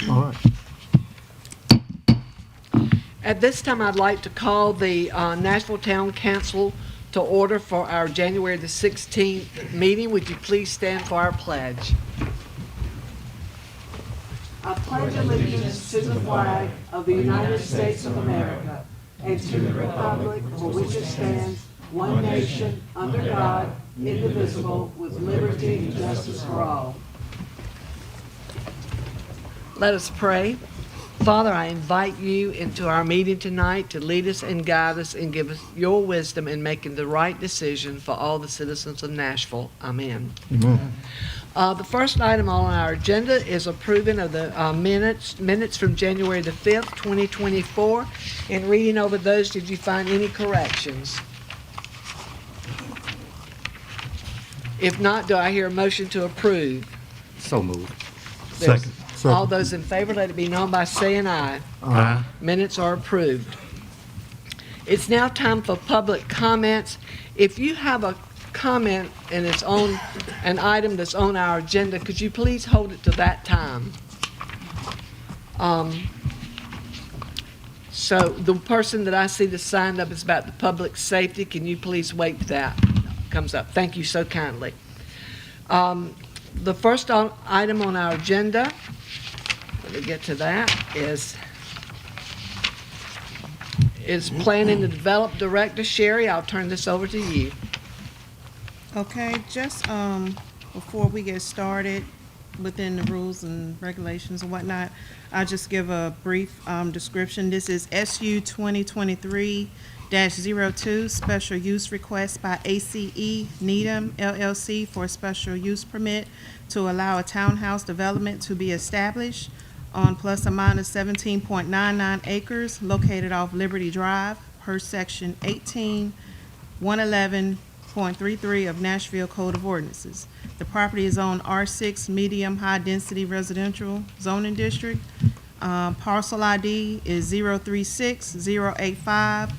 All right. At this time, I'd like to call the Nashville Town Council to order for our January the 16th meeting. Would you please stand for our pledge? I pledge allegiance to the flag of the United States of America and to the republic for which it stands, one nation, under God, indivisible, with liberty and justice for all. Let us pray. Father, I invite you into our meeting tonight to lead us and guide us and give us your wisdom in making the right decision for all the citizens of Nashville. Amen. Amen. The first item on our agenda is approving of the minutes from January the 5th, 2024. In reading over those, did you find any corrections? If not, do I hear a motion to approve? So moved. Second. All those in favor, let it be known by saying aye. Aye. Minutes are approved. It's now time for public comments. If you have a comment and it's on an item that's on our agenda, could you please hold it to that time? So the person that I see that's signed up is about the public safety. Can you please wait till that comes up? Thank you so kindly. The first item on our agenda, let me get to that, is Planning and Develop Director. Sherry, I'll turn this over to you. Okay, just before we get started within the rules and regulations and whatnot, I'll just give a brief description. This is SU 2023-02, special use request by ACE Needham LLC for a special use permit to allow a townhouse development to be established on plus or minus 17.99 acres located off Liberty Drive per section 18111.33 of Nashville Code of Ordinances. The property is on R6 medium high density residential zoning district. Parcel ID is 036085,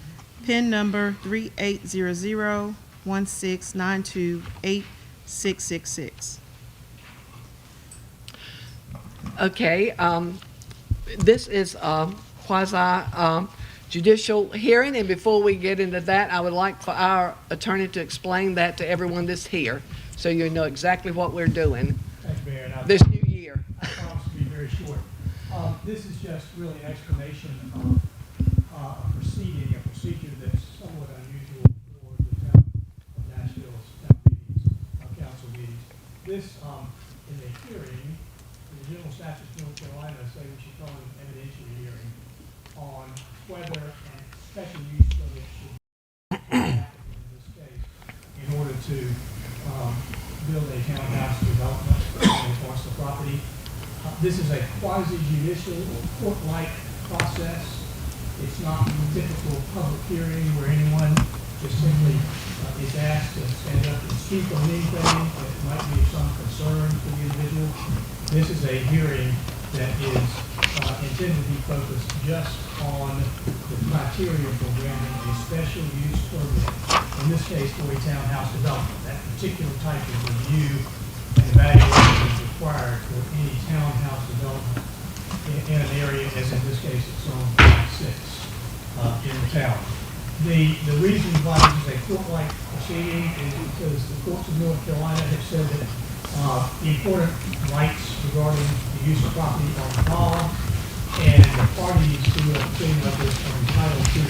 PIN number 380016928666. Okay, this is a quasi judicial hearing, and before we get into that, I would like for our attorney to explain that to everyone that's here, so you know exactly what we're doing Thanks, Mayor. this new year. I promise to be very short. This is just really an explanation of a procedure that's somewhat unusual for the town of Nashville's town meetings, council meetings. This is a hearing. The general statutes of North Carolina say we should call it an evidentiary hearing on whether a special use permit should be active in this case in order to build a townhouse development across the property. This is a quasi-judicial or court-like process. It's not a typical public hearing where anyone just simply is asked to stand up and speak on anything that might be of some concern to the individual. This is a hearing that is intended to be focused just on the criteria for granting a special use permit, in this case for a townhouse development. That particular type of review and evaluation is required for any townhouse development in an area, as in this case it's zone 6 in the town. The reason why this is a court-like proceeding is because the courts of North Carolina have said that important rights regarding the use of property are involved, and the parties to a proceeding like this are entitled to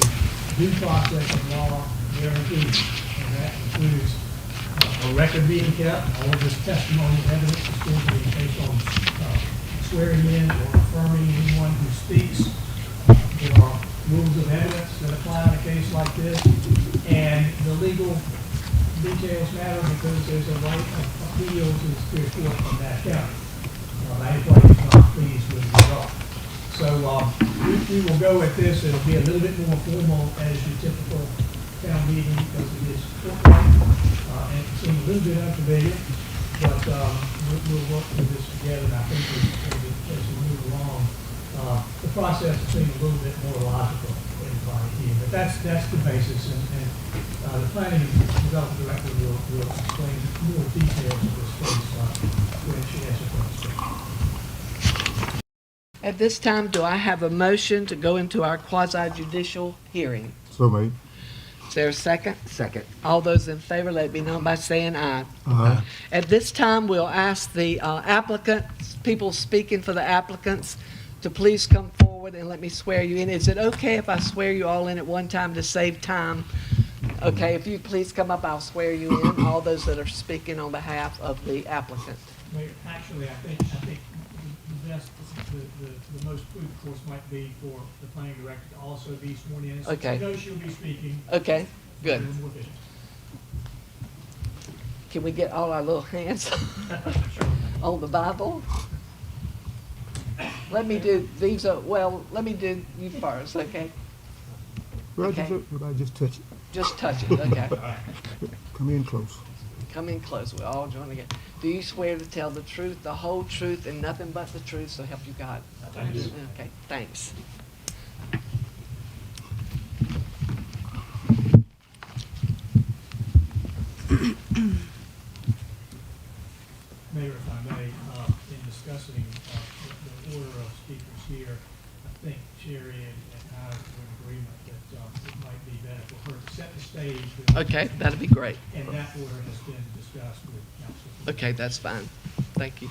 due process and law guaranteed, and that includes a record being kept. All of this testimony and evidence is going to be based on swearing in or affirming anyone who speaks. There are rules of evidence that apply in a case like this, and the legal details matter because there's a right of appeal to the Superior Court from that county. Anybody is not pleased with the result. So we will go at this. It'll be a little bit more formal as your typical town meeting because it is short-term, and it seems a little bit unfamiliar, but we'll work through this together, and I think as we move along, the process will seem a little bit more logical for everybody here. But that's the basis, and the planning and development director will explain more details of this case when she has her presentation. At this time, do I have a motion to go into our quasi-judicial hearing? So made. Is there a second? Second. All those in favor, let it be known by saying aye. Aye. At this time, we'll ask the applicants, people speaking for the applicants, to please come forward and let me swear you in. Is it okay if I swear you all in at one time to save time? Okay, if you please come up, I'll swear you in, all those that are speaking on behalf of the applicant. Mayor, actually, I think the best, the most prudent course might be for the planning director to also be sworn in. Since Okay. she knows she'll be speaking. Okay, good. a little more efficient. Can we get all our little hands on the Bible? Let me do these, let me do you first, okay? Okay. Everybody just touch it. Just touch it, okay? Come in close. Come in close, we'll all join together. Do you swear to tell the truth, the whole truth, and nothing but the truth, so help you God? I do. Okay, thanks. Mayor, if I may, in discussing the order of speakers here, I think Sherry and I are in agreement that it might be better for her to set the stage. Okay, that'd be great. And that order has been discussed with council. Okay, that's fine. Thank you.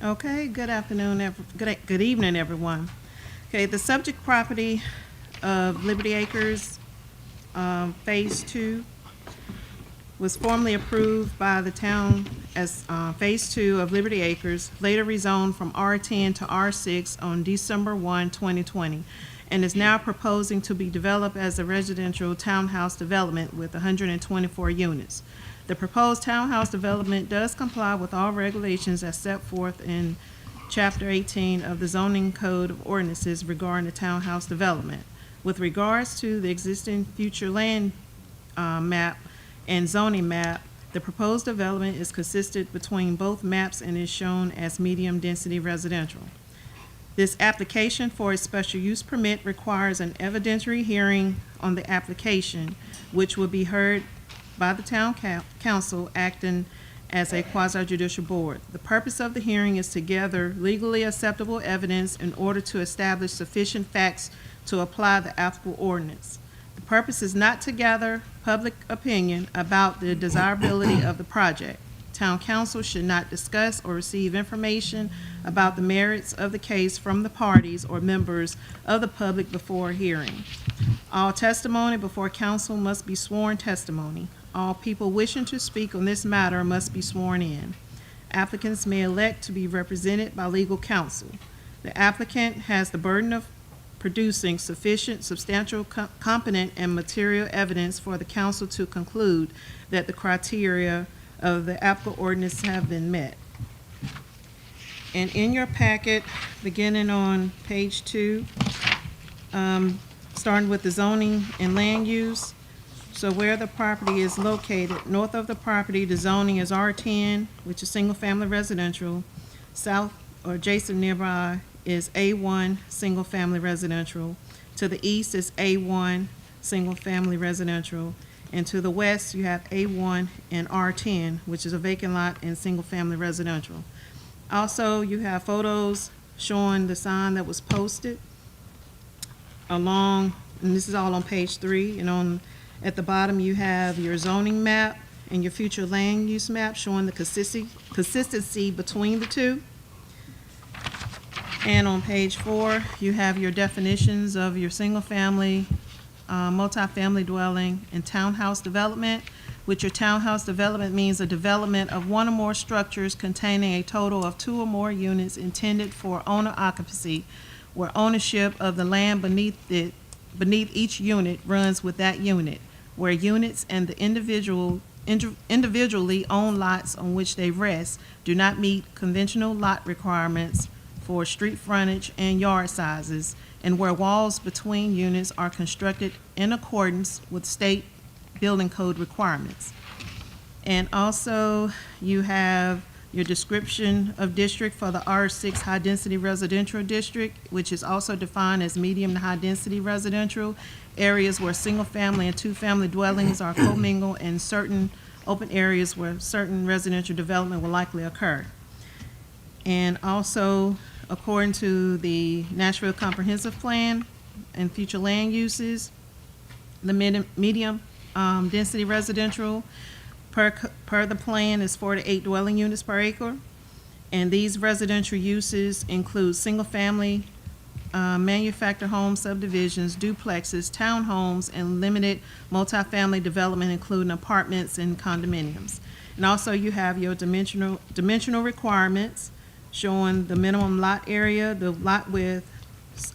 Okay, good afternoon, good evening, everyone. Okay, the subject property of Liberty Acres, Phase 2, was formally approved by the town as Phase 2 of Liberty Acres, later rezoned from R10 to R6 on December 1, 2020, and is now proposing to be developed as a residential townhouse development with 124 units. The proposed townhouse development does comply with all regulations as set forth in Chapter 18 of the Zoning Code of Ordinances regarding the townhouse development. With regards to the existing future land map and zoning map, the proposed development is consistent between both maps and is shown as medium-density residential. This application for a special use permit requires an evidentiary hearing on the application, which will be heard by the town council acting as a quasi-judicial board. The purpose of the hearing is to gather legally acceptable evidence in order to establish sufficient facts to apply the applicable ordinance. The purpose is not to gather public opinion about the desirability of the project. Town council should not discuss or receive information about the merits of the case from the parties or members of the public before a hearing. All testimony before council must be sworn testimony. All people wishing to speak on this matter must be sworn in. Applicants may elect to be represented by legal counsel. The applicant has the burden of producing sufficient, substantial, competent, and material evidence for the council to conclude that the criteria of the applicable ordinance have been met. And in your packet, beginning on page 2, starting with the zoning and land use, so where the property is located, north of the property, the zoning is R10, which is single-family residential. South or adjacent nearby is A1, single-family residential. To the east is A1, single-family residential. And to the west, you have A1 and R10, which is a vacant lot and single-family residential. Also, you have photos showing the sign that was posted along, and this is all on page 3, and at the bottom, you have your zoning map and your future land use map showing the consistency between the two. And on page 4, you have your definitions of your single-family, multifamily dwelling, and townhouse development, which your townhouse development means a development of one or more structures containing a total of 2 or more units intended for owner occupancy, where ownership of the land beneath each unit runs with that unit, where units and the individually owned lots on which they rest do not meet conventional lot requirements for street frontage and yard sizes, and where walls between units are constructed in accordance with state building code requirements. And also, you have your description of district for the R6 high-density residential district, which is also defined as medium to high-density residential, areas where single-family and two-family dwellings are commingled, and certain open areas where certain residential development will likely occur. And also, according to the Nashville Comprehensive Plan and future land uses, the medium density residential per the plan is 4 to 8 dwelling units per acre. And these residential uses include single-family, manufactured home subdivisions, duplexes, townhomes, and limited multifamily development, including apartments and condominiums. And also you have your dimensional requirements showing the minimum lot area, the lot width,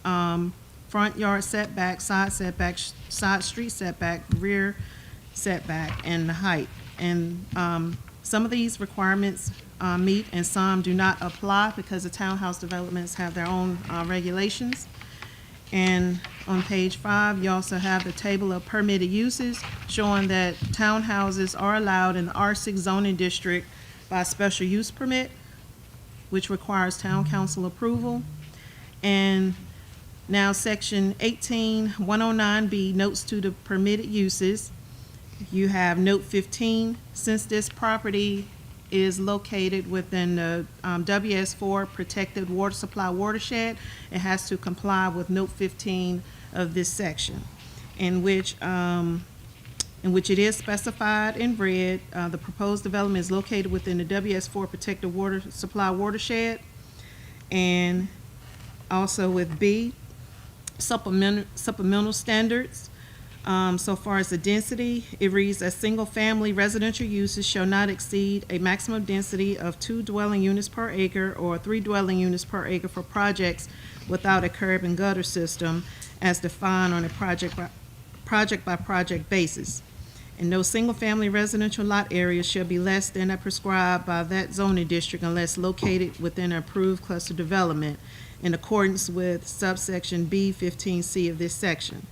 front yard setback, side street setback, rear setback, and the height. And some of these requirements meet and some do not apply because the townhouse developments have their own regulations. And on page 5, you also have the table of permitted uses showing that townhouses are allowed in the R6 zoning district by special use permit, which requires town council approval. And now section 18109B, notes to the permitted uses. You have note 15, since this property is located within the WS4 protected water supply watershed, it has to comply with note 15 of this section, in which it is specified in red. The proposed development is located within the WS4 protected water supply watershed. And also with B, supplemental standards. So far as the density, it reads that single-family residential uses shall not exceed a maximum density of 2 dwelling units per acre or 3 dwelling units per acre for projects without a curb and gutter system as defined on a project-by-project basis. And no single-family residential lot area shall be less than that prescribed by that zoning district unless located within an approved cluster development in accordance with subsection B15C of this section.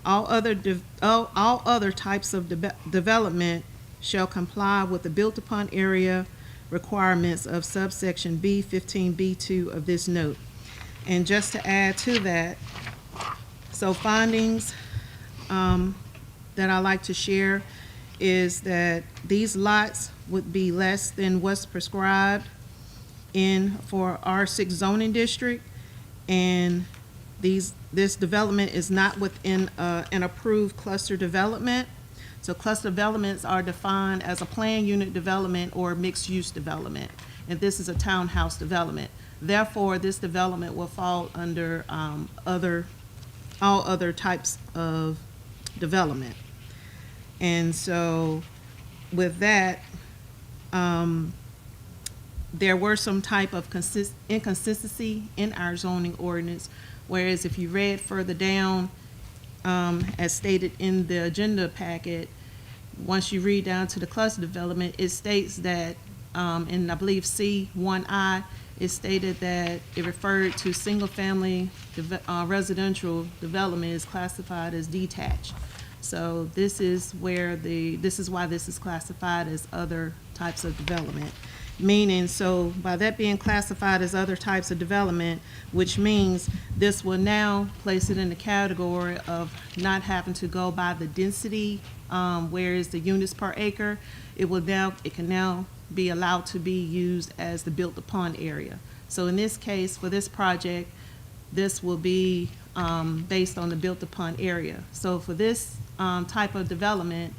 All other types of development shall comply with the built-upon area requirements of subsection B15B2 of this note. And just to add to that, so findings that I like to share is that these lots would be less than what's prescribed for R6 zoning district, and this development is not within an approved cluster development. So cluster developments are defined as a planned unit development or mixed-use development, and this is a townhouse development. Therefore, this development will fall under all other types of development. And so with that, there were some type of inconsistency in our zoning ordinance. Whereas if you read further down, as stated in the agenda packet, once you read down to the cluster development, it states that, in I believe C1I, it stated that it referred to single-family residential development is classified as detached. So this is why this is classified as other types of development. Meaning, so by that being classified as other types of development, which means this will now place it in the category of not having to go by the density, whereas the units per acre, it can now be allowed to be used as the built upon area. So in this case, for this project, this will be based on the built upon area. So for this type of development,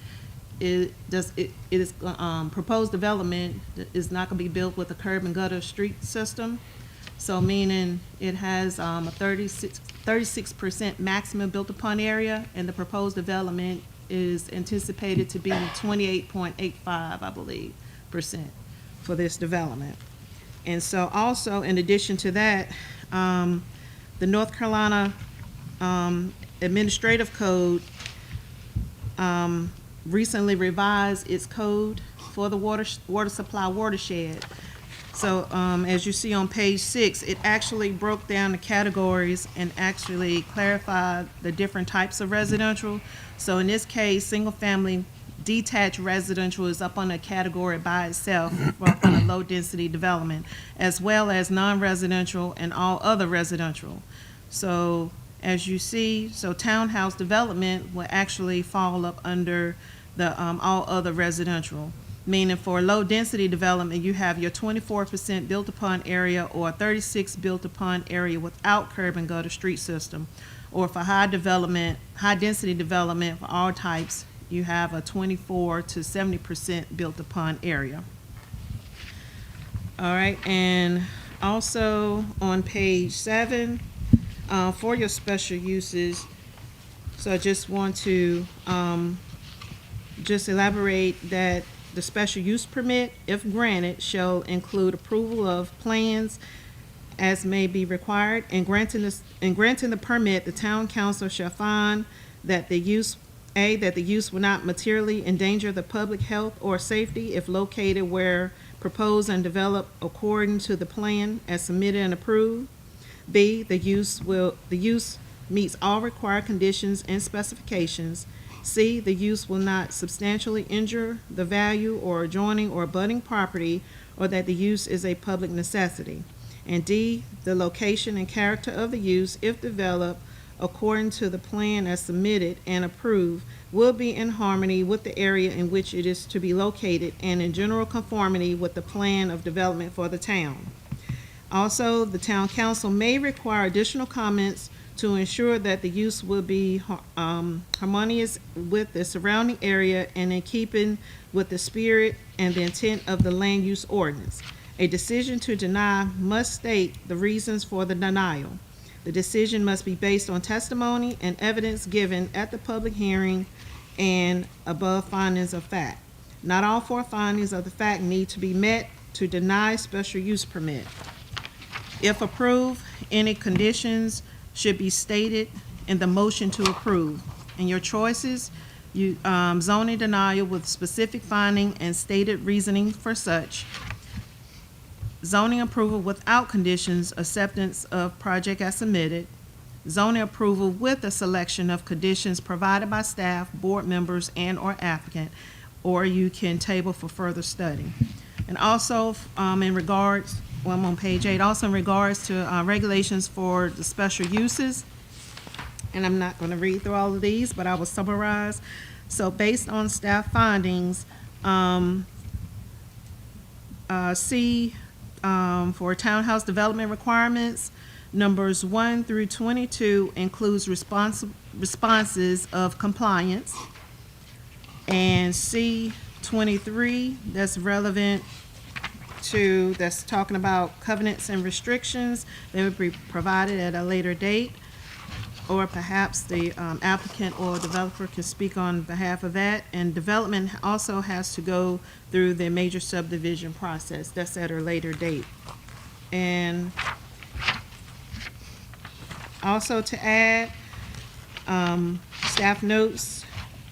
proposed development is not going to be built with a curb and gutter street system. So meaning it has a 36% maximum built upon area, and the proposed development is anticipated to be 28.85, I believe, % for this development. And so also, in addition to that, the North Carolina Administrative Code recently revised its code for the water supply watershed. So as you see on page 6, it actually broke down the categories and actually clarified the different types of residential. So in this case, single family detached residential is up on a category by itself for on a low-density development, as well as non-residential and all other residential. So as you see, so townhouse development will actually fall up under the all other residential. Meaning for low-density development, you have your 24% built-upon area or 36 built-upon area without curb and gutter street system. Or for high-density development for all types, you have a 24 to 70% built-upon area. All right, and also on page 7, for your special uses, so I just want to just elaborate that the special use permit, if granted, shall include approval of plans as may be required. In granting the permit, the town council shall find that the use will not materially endanger the public health or safety if located where proposed and developed according to the plan as submitted and approved. B, the use meets all required conditions and specifications. C, the use will not substantially injure the value or adjoining or abutting property, or that the use is a public necessity. And D, the location and character of the use, if developed according to the plan as submitted and approved, will be in harmony with the area in which it is to be located and in general conformity with the plan of development for the town. Also, the town council may require additional comments to ensure that the use will be harmonious with the surrounding area and in keeping with the spirit and the intent of the land use ordinance. A decision to deny must state the reasons for the denial. The decision must be based on testimony and evidence given at the public hearing and above findings of fact. Not all 4 findings of the fact need to be met to deny special use permit. If approved, any conditions should be stated in the motion to approve. In your choices, zoning denial with specific finding and stated reasoning for such. Zoning approval without conditions, acceptance of project as submitted. Zoning approval with a selection of conditions provided by staff, board members, and/or applicant, or you can table for further study. And also, in regards, well, I'm on page 8, also in regards to regulations for the special uses, and I'm not going to read through all of these, but I will summarize. So based on staff findings, C, for townhouse development requirements, numbers 1 through 22 includes responses of compliance. And C, 23, that's relevant to, that's talking about covenants and restrictions. They would be provided at a later date, or perhaps the applicant or developer can speak on behalf of that. And development also has to go through the major subdivision process. That's at a later date. And also to add, staff notes,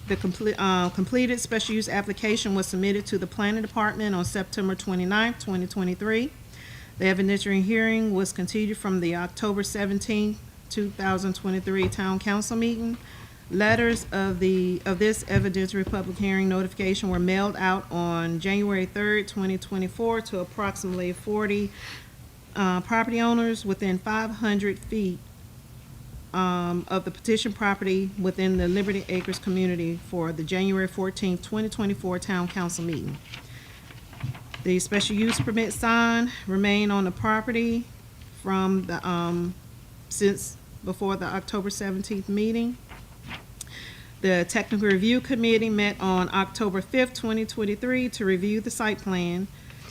the completed special use application was submitted to the planning department on September 29th, 2023. The evidentiary hearing was continued from the October 17th, 2023 town council meeting. Letters of this evidentiary public hearing notification were mailed out on January 3rd, 2024 to approximately 40 property owners within 500 feet of the petition property within the Liberty Acres community for the January 14th, 2024 town council meeting. The special use permit sign remain on the property from the since before the October 17th meeting. The technical review committee met on October 5th, 2023 to review the site plan.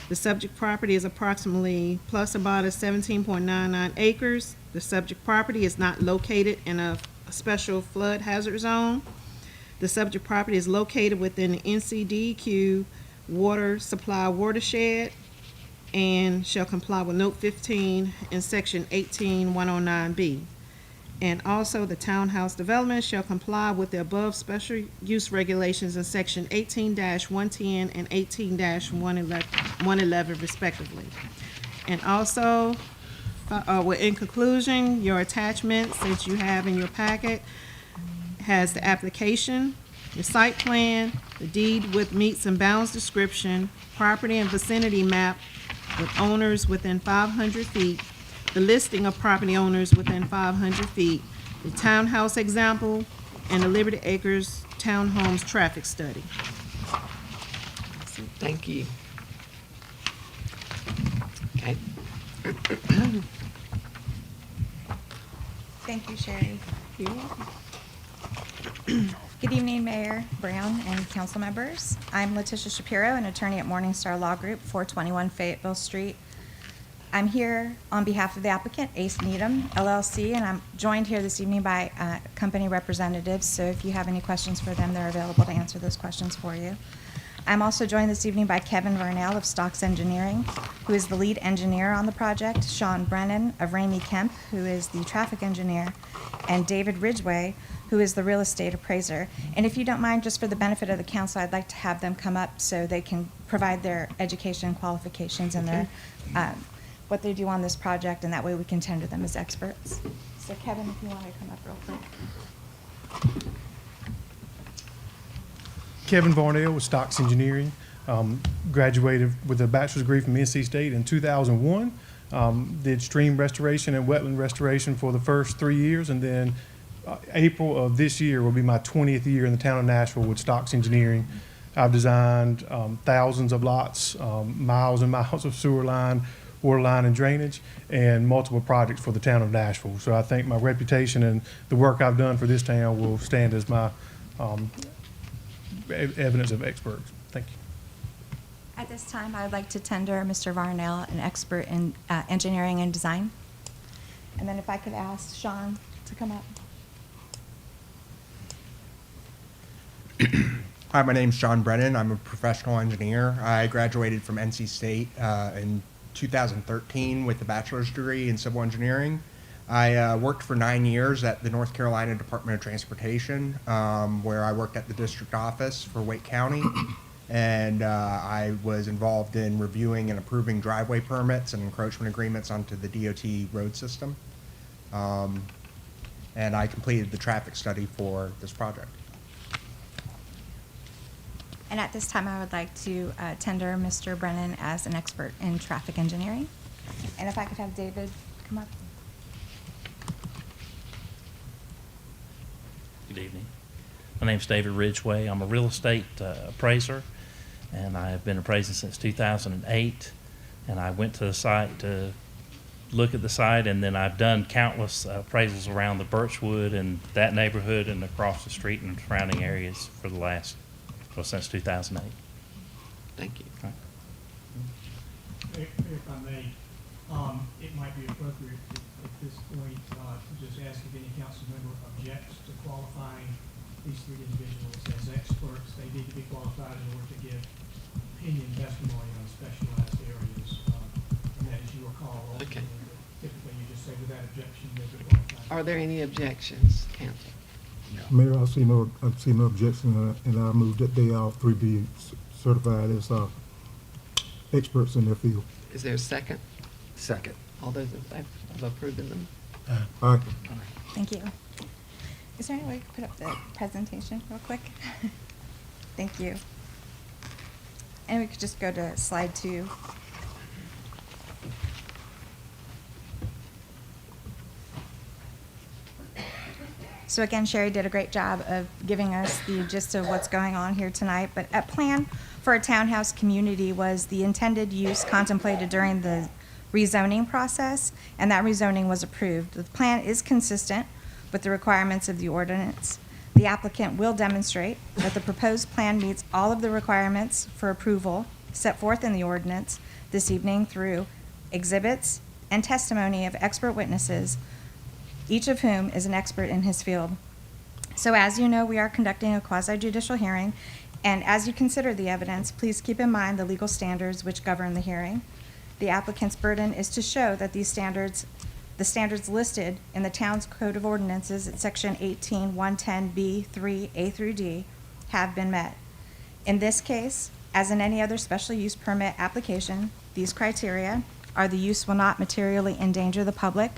The subject property is approximately plus about 17.99 acres. The subject property is not located in a special flood hazard zone. The subject property is located within the NCDEQ water supply watershed and shall comply with Note 15 in Section 18109B. And also, the townhouse development shall comply with the above special use regulations in Section 18-110 and 18-111 respectively. And also, well, in conclusion, your attachment, since you have in your packet, has the application the site plan, the deed with meets and bounds description, property and vicinity map with owners within 500 feet, the listing of property owners within 500 feet, the townhouse example, and the Liberty Acres Townhomes traffic study. Thank you. Okay. Thank you, Sherry. You're welcome. Good evening, Mayor Brown and council members. I'm Letitia Shapiro, an attorney at Morningstar Law Group, 421 Fayetteville Street. I'm here on behalf of the applicant, Ace Needham LLC, and I'm joined here this evening by company representatives, so if you have any questions for them, they're available to answer those questions for you. I'm also joined this evening by Kevin Varnell of Stocks Engineering, who is the lead engineer on the project, Sean Brennan of Ramey Kemp, who is the traffic engineer, and David Ridgway, who is the real estate appraiser. And if you don't mind, just for the benefit of the council, I'd like to have them come up so they can provide their education qualifications and their what they do on this project, and that way we can tender them as experts. So Kevin, if you want to come up real quick. Kevin Varnell with Stocks Engineering. Graduated with a bachelor's degree from NC State in 2001. Did stream restoration and wetland restoration for the first 3 years, and then April of this year will be my 20th year in the town of Nashville with Stocks Engineering. I've designed thousands of lots, miles and miles of sewer line, water line and drainage, and multiple projects for the town of Nashville. So I think my reputation and the work I've done for this town will stand as my evidence of experts. Thank you. At this time, I would like to tender Mr. Varnell, an expert in engineering and design. And then if I could ask Sean to come up. Hi, my name's Sean Brennan. I'm a professional engineer. I graduated from NC State in 2013 with a bachelor's degree in civil engineering. I worked for 9 years at the North Carolina Department of Transportation, where I worked at the district office for Wake County. And I was involved in reviewing and approving driveway permits and encroachment agreements onto the DOT road system. And I completed the traffic study for this project. And at this time, I would like to tender Mr. Brennan as an expert in traffic engineering. And if I could have David come up. Good evening. My name's David Ridgway. I'm a real estate appraiser, and I have been appraising since 2008. And I went to the site to look at the site, and then I've done countless appraisals around the Birchwood and that neighborhood and across the street and surrounding areas for the last, well, since 2008. Thank you. Right. If I may, it might be appropriate at this point to just ask if any council member objects to qualifying these three individuals as experts. They need to be qualified in order to give opinion testimony on specialized areas. And that, as you recall, Okay. typically you just say without objection, they're qualified. Are there any objections, council? Mayor, I see no objection, and I move that they all three be certified as experts in their field. Is there a second? Second. All those in favor of approving them? All right. Thank you. Is there any way you could put up the presentation real quick? Thank you. And we could just go to slide 2. So again, Sherry did a great job of giving us the gist of what's going on here tonight. But a plan for a townhouse community was the intended use contemplated during the rezoning process, and that rezoning was approved. The plan is consistent with the requirements of the ordinance. The applicant will demonstrate that the proposed plan meets all of the requirements for approval set forth in the ordinance this evening through exhibits and testimony of expert witnesses, each of whom is an expert in his field. So as you know, we are conducting a quasi-judicial hearing, and as you consider the evidence, please keep in mind the legal standards which govern the hearing. The applicant's burden is to show that the standards listed in the town's code of ordinances at section 18-110B3A through D have been met. In this case, as in any other special use permit application, these criteria are: the use will not materially endanger the public,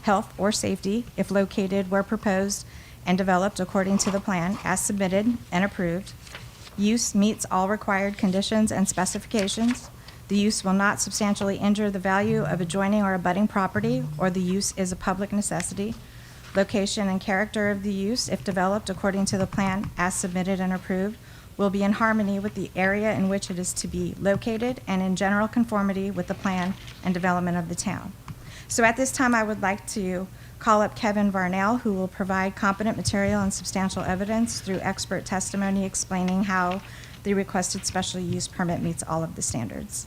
health, or safety if located where proposed, and developed according to the plan as submitted and approved. Use meets all required conditions and specifications. The use will not substantially injure the value of adjoining or abutting property, or the use is a public necessity. Location and character of the use, if developed according to the plan as submitted and approved, will be in harmony with the area in which it is to be located and in general conformity with the plan and development of the town. So at this time, I would like to call up Kevin Varnell, who will provide competent material and substantial evidence through expert testimony explaining how the requested special use permit meets all of the standards.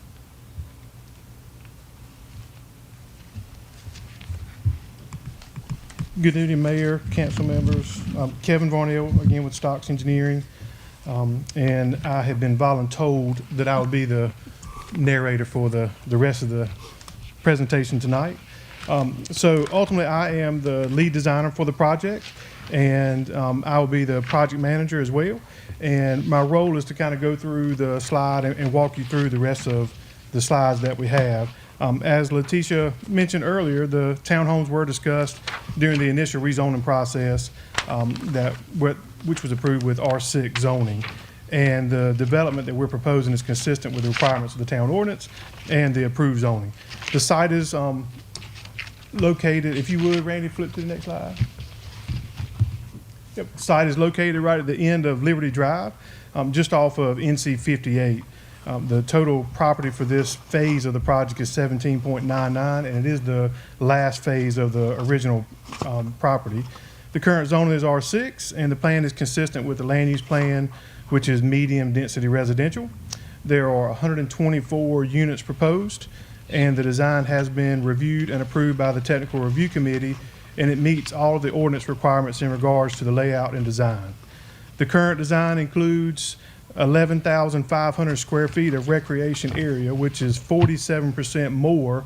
Good evening, Mayor, council members. Kevin Varnell, again with Stocks Engineering. And I have been voluntold that I would be the narrator for the rest of the presentation tonight. So ultimately, I am the lead designer for the project, and I will be the project manager as well. And my role is to kind of go through the slide and walk you through the rest of the slides that we have. As Letitia mentioned earlier, the townhomes were discussed during the initial rezoning process which was approved with R6 zoning. And the development that we're proposing is consistent with the requirements of the town ordinance and the approved zoning. The site is located, if you would, Randy, flip to the next slide. Yep. Site is located right at the end of Liberty Drive, just off of NC 58. The total property for this phase of the project is 17.99, and it is the last phase of the original property. The current zoning is R6, and the plan is consistent with the land use plan, which is medium density residential. There are 124 units proposed, and the design has been reviewed and approved by the technical review committee, and it meets all of the ordinance requirements in regards to the layout and design. The current design includes 11,500 square feet of recreation area, which is 47% more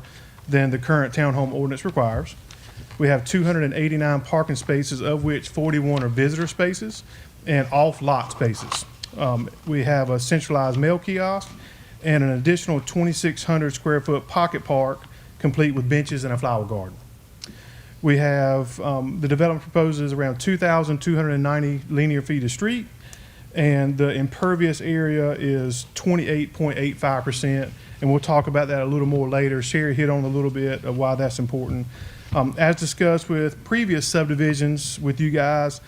than the current townhome ordinance requires. We have 289 parking spaces, of which 41 are visitor spaces and off-lot spaces. We have a centralized mail kiosk and an additional 2,600 square foot pocket park, complete with benches and a flower garden. We have, the development proposes around 2,290 linear feet of street, and the impervious area is 28.85%, and we'll talk about that a little more later. Sherry hit on a little bit of why that's important. As discussed with previous subdivisions with you guys,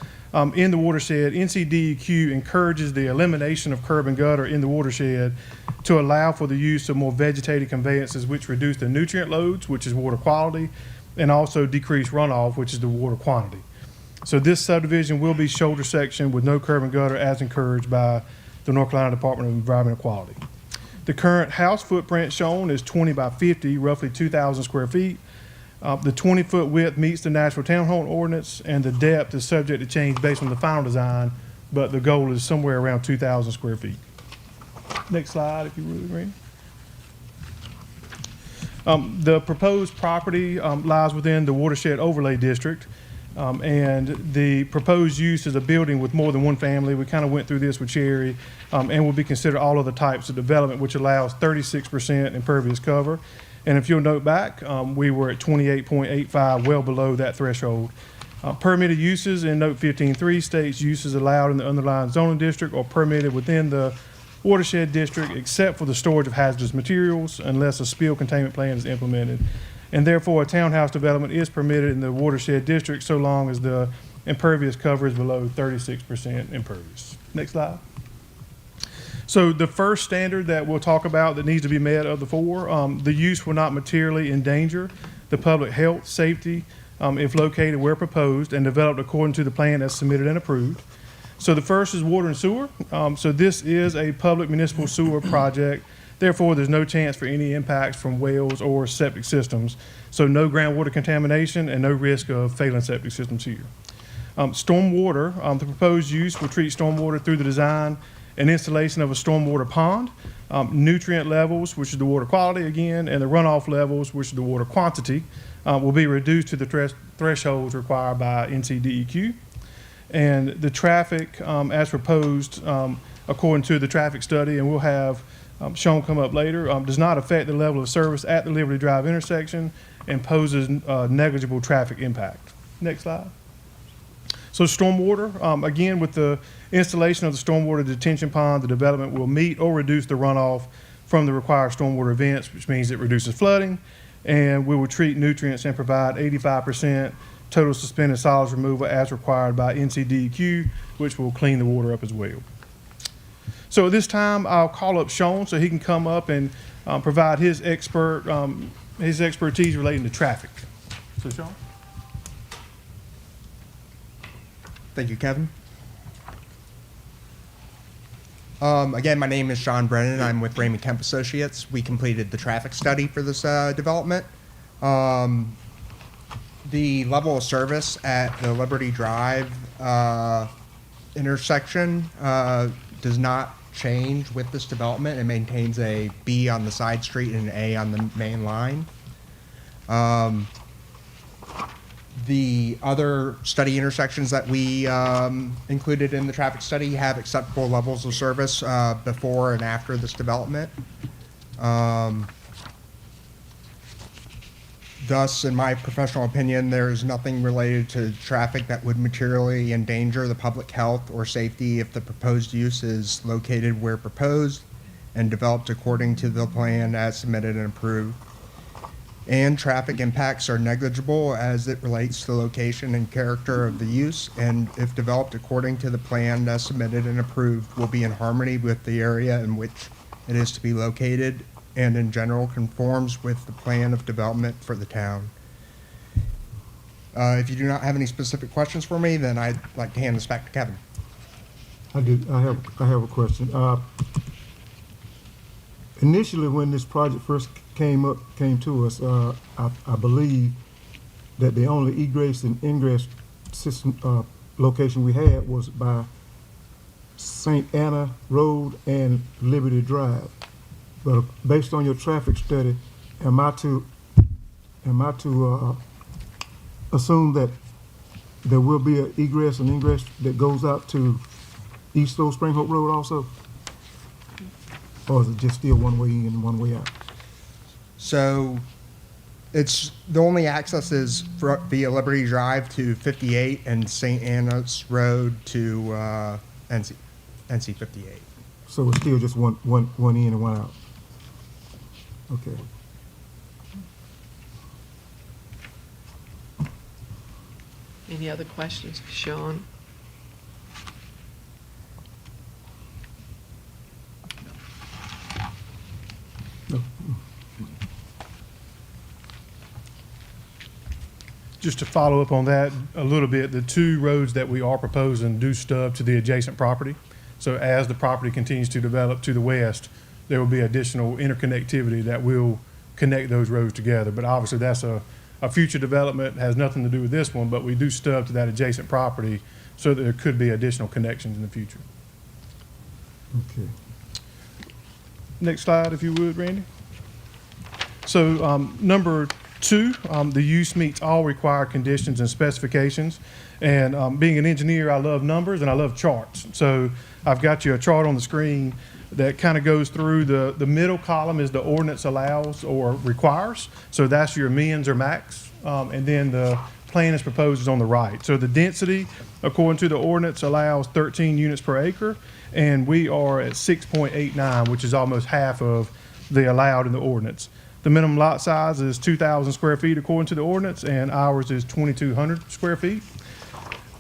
in the watershed, NCDEQ encourages the elimination of curb and gutter in the watershed to allow for the use of more vegetated conveyances, which reduce the nutrient loads, which is water quality, and also decrease runoff, which is the water quantity. So this subdivision will be shoulder section with no curb and gutter as encouraged by the North Carolina Department of Environmental Quality. The current house footprint shown is 20 by 50, roughly 2,000 square feet. The 20-foot width meets the Nashville Townhome Ordinance, and the depth is subject to change based on the final design, but the goal is somewhere around 2,000 square feet. Next slide, if you would, Randy. The proposed property lies within the Watershed Overlay District, and the proposed use is a building with more than one family. We kind of went through this with Sherry, and will be considered all other types of development, which allows 36% impervious cover. And if you'll note back, we were at 28.85, well below that threshold. Permitted uses in note 15.3 states uses allowed in the underlying zoning district or permitted within the watershed district except for the storage of hazardous materials unless a spill containment plan is implemented. And therefore, a townhouse development is permitted in the watershed district so long as the impervious cover is below 36% impervious. Next slide. So the first standard that we'll talk about that needs to be met of the four, the use will not materially endanger the public health, safety, if located where proposed and developed according to the plan as submitted and approved. So the first is water and sewer. So this is a public municipal sewer project. Therefore, there's no chance for any impacts from wells or septic systems. So no groundwater contamination and no risk of failing septic systems here. Stormwater, the proposed use will treat stormwater through the design and installation of a stormwater pond. Nutrient levels, which is the water quality again, and the runoff levels, which is the water quantity, will be reduced to the thresholds required by NCDEQ. And the traffic, as proposed, according to the traffic study, and we'll have Sean come up later, does not affect the level of service at the Liberty Drive intersection and poses negligible traffic impact. Next slide. So stormwater, again, with the installation of the stormwater detention pond, the development will meet or reduce the runoff from the required stormwater events, which means it reduces flooding, and we will treat nutrients and provide 85% total suspended solids removal as required by NCDEQ, which will clean the water up as well. So at this time, I'll call up Sean so he can come up and provide his expertise relating to traffic. So Sean? Thank you, Kevin. Again, my name is Sean Brennan. I'm with Raymond Kemp Associates. We completed the traffic study for this development. The level of service at the Liberty Drive intersection does not change with this development. It maintains a B on the side street and an A on the main line. The other study intersections that we included in the traffic study have acceptable levels of service before and after this development. Thus, in my professional opinion, there is nothing related to traffic that would materially endanger the public health or safety if the proposed use is located where proposed and developed according to the plan as submitted and approved. And traffic impacts are negligible as it relates to the location and character of the use, and if developed according to the plan as submitted and approved, will be in harmony with the area in which it is to be located and in general conforms with the plan of development for the town. If you do not have any specific questions for me, then I'd like to hand this back to Kevin. I have a question. Initially, when this project first came to us, I believe that the only egress and ingress system location we had was by St. Anna Road and Liberty Drive. But based on your traffic study, am I to assume that there will be an egress and ingress that goes out to East Old Spring Hope Road also? Or is it just still one way in and one way out? So it's the only access is via Liberty Drive to 58 and St. Anna's Road to NC 58. So it's still just one in and one out? Okay. Any other questions for Sean? No. Just to follow up on that a little bit, the two roads that we are proposing do stub to the adjacent property. So as the property continues to develop to the west, there will be additional interconnectivity that will connect those roads together. But obviously that's a future development, has nothing to do with this one, but we do stub to that adjacent property so that there could be additional connections in the future. Okay. Next slide, if you would, Randy. So number 2, the use meets all required conditions and specifications. And being an engineer, I love numbers and I love charts. So I've got you a chart on the screen that kind of goes through the middle column is the ordinance allows or requires. So that's your mins or max. And then the plan is proposed is on the right. So the density, according to the ordinance, allows 13 units per acre. And we are at 6.89, which is almost half of the allowed in the ordinance. The minimum lot size is 2,000 square feet according to the ordinance, and ours is 2,200 square feet.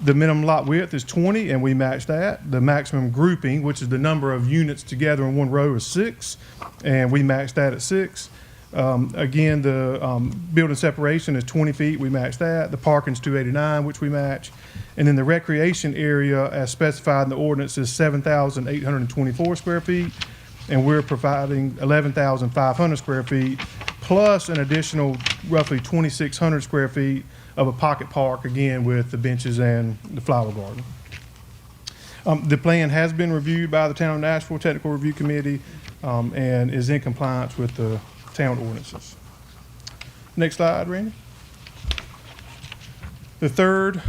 The minimum lot width is 20, and we match that. The maximum grouping, which is the number of units together in one row, is 6, and we match that at 6. Again, the building separation is 20 feet. We match that. The parking's 289, which we match. And then the recreation area, as specified in the ordinance, is 7,824 square feet, and we're providing 11,500 square feet, plus an additional roughly 2,600 square feet of a pocket park, again, with the benches and the flower garden. The plan has been reviewed by the Town of Nashville Technical Review Committee and is in compliance with the town ordinances. Next slide, Randy. The third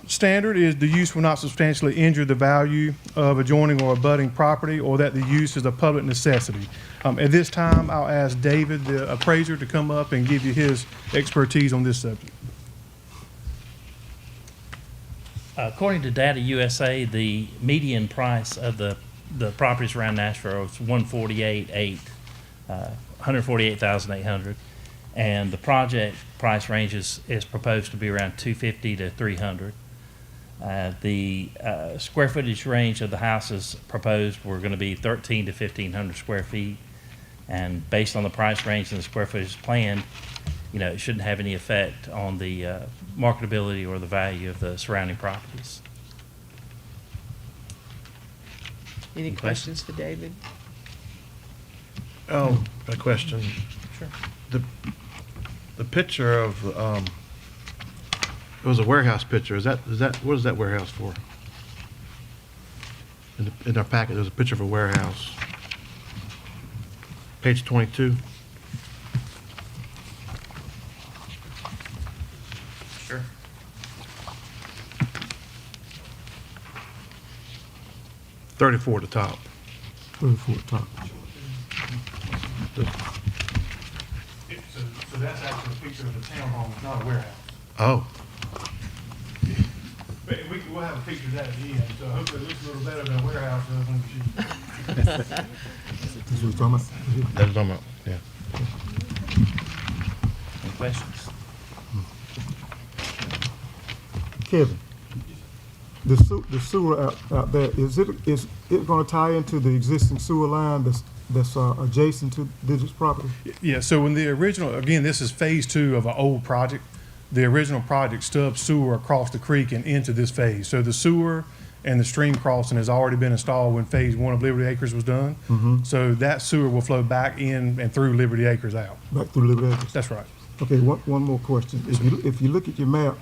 standard is the use will not substantially injure the value of adjoining or abutting property, or that the use is a public necessity. At this time, I'll ask David, the appraiser, to come up and give you his expertise on this subject. According to Data USA, the median price of the properties around Nashville is 148,800, and the project price range is proposed to be around 250 to 300. The square footage range of the houses proposed were going to be 13 to 1,500 square feet, and based on the price range and the square footage planned, it shouldn't have any effect on the marketability or the value of the surrounding properties. Any questions for David? Oh, a question. Sure. The picture of, it was a warehouse picture. What is that warehouse for? In our packet, there's a picture of a warehouse. Page 22. Sure. .34 at the top. 34 top. So that's actually a picture of the townhome, it's not a warehouse. Oh, But we'll have a picture of that at the end, so hopefully it looks a little better than a warehouse does on the sheet. That's what we're talking about. that's what I'm about, yeah. Any questions? Kevin, the sewer out there, is it going to tie into the existing sewer line that's adjacent to this property? Yeah, so when the original, again, this is phase 2 of an old project. The original project stubbed sewer across the creek and into this phase. So the sewer and the stream crossing has already been installed when phase 1 of Liberty Acres was done. So that sewer will flow back in and through Liberty Acres out. Back through Liberty Acres? That's right. Okay, one more question. If you look at your map,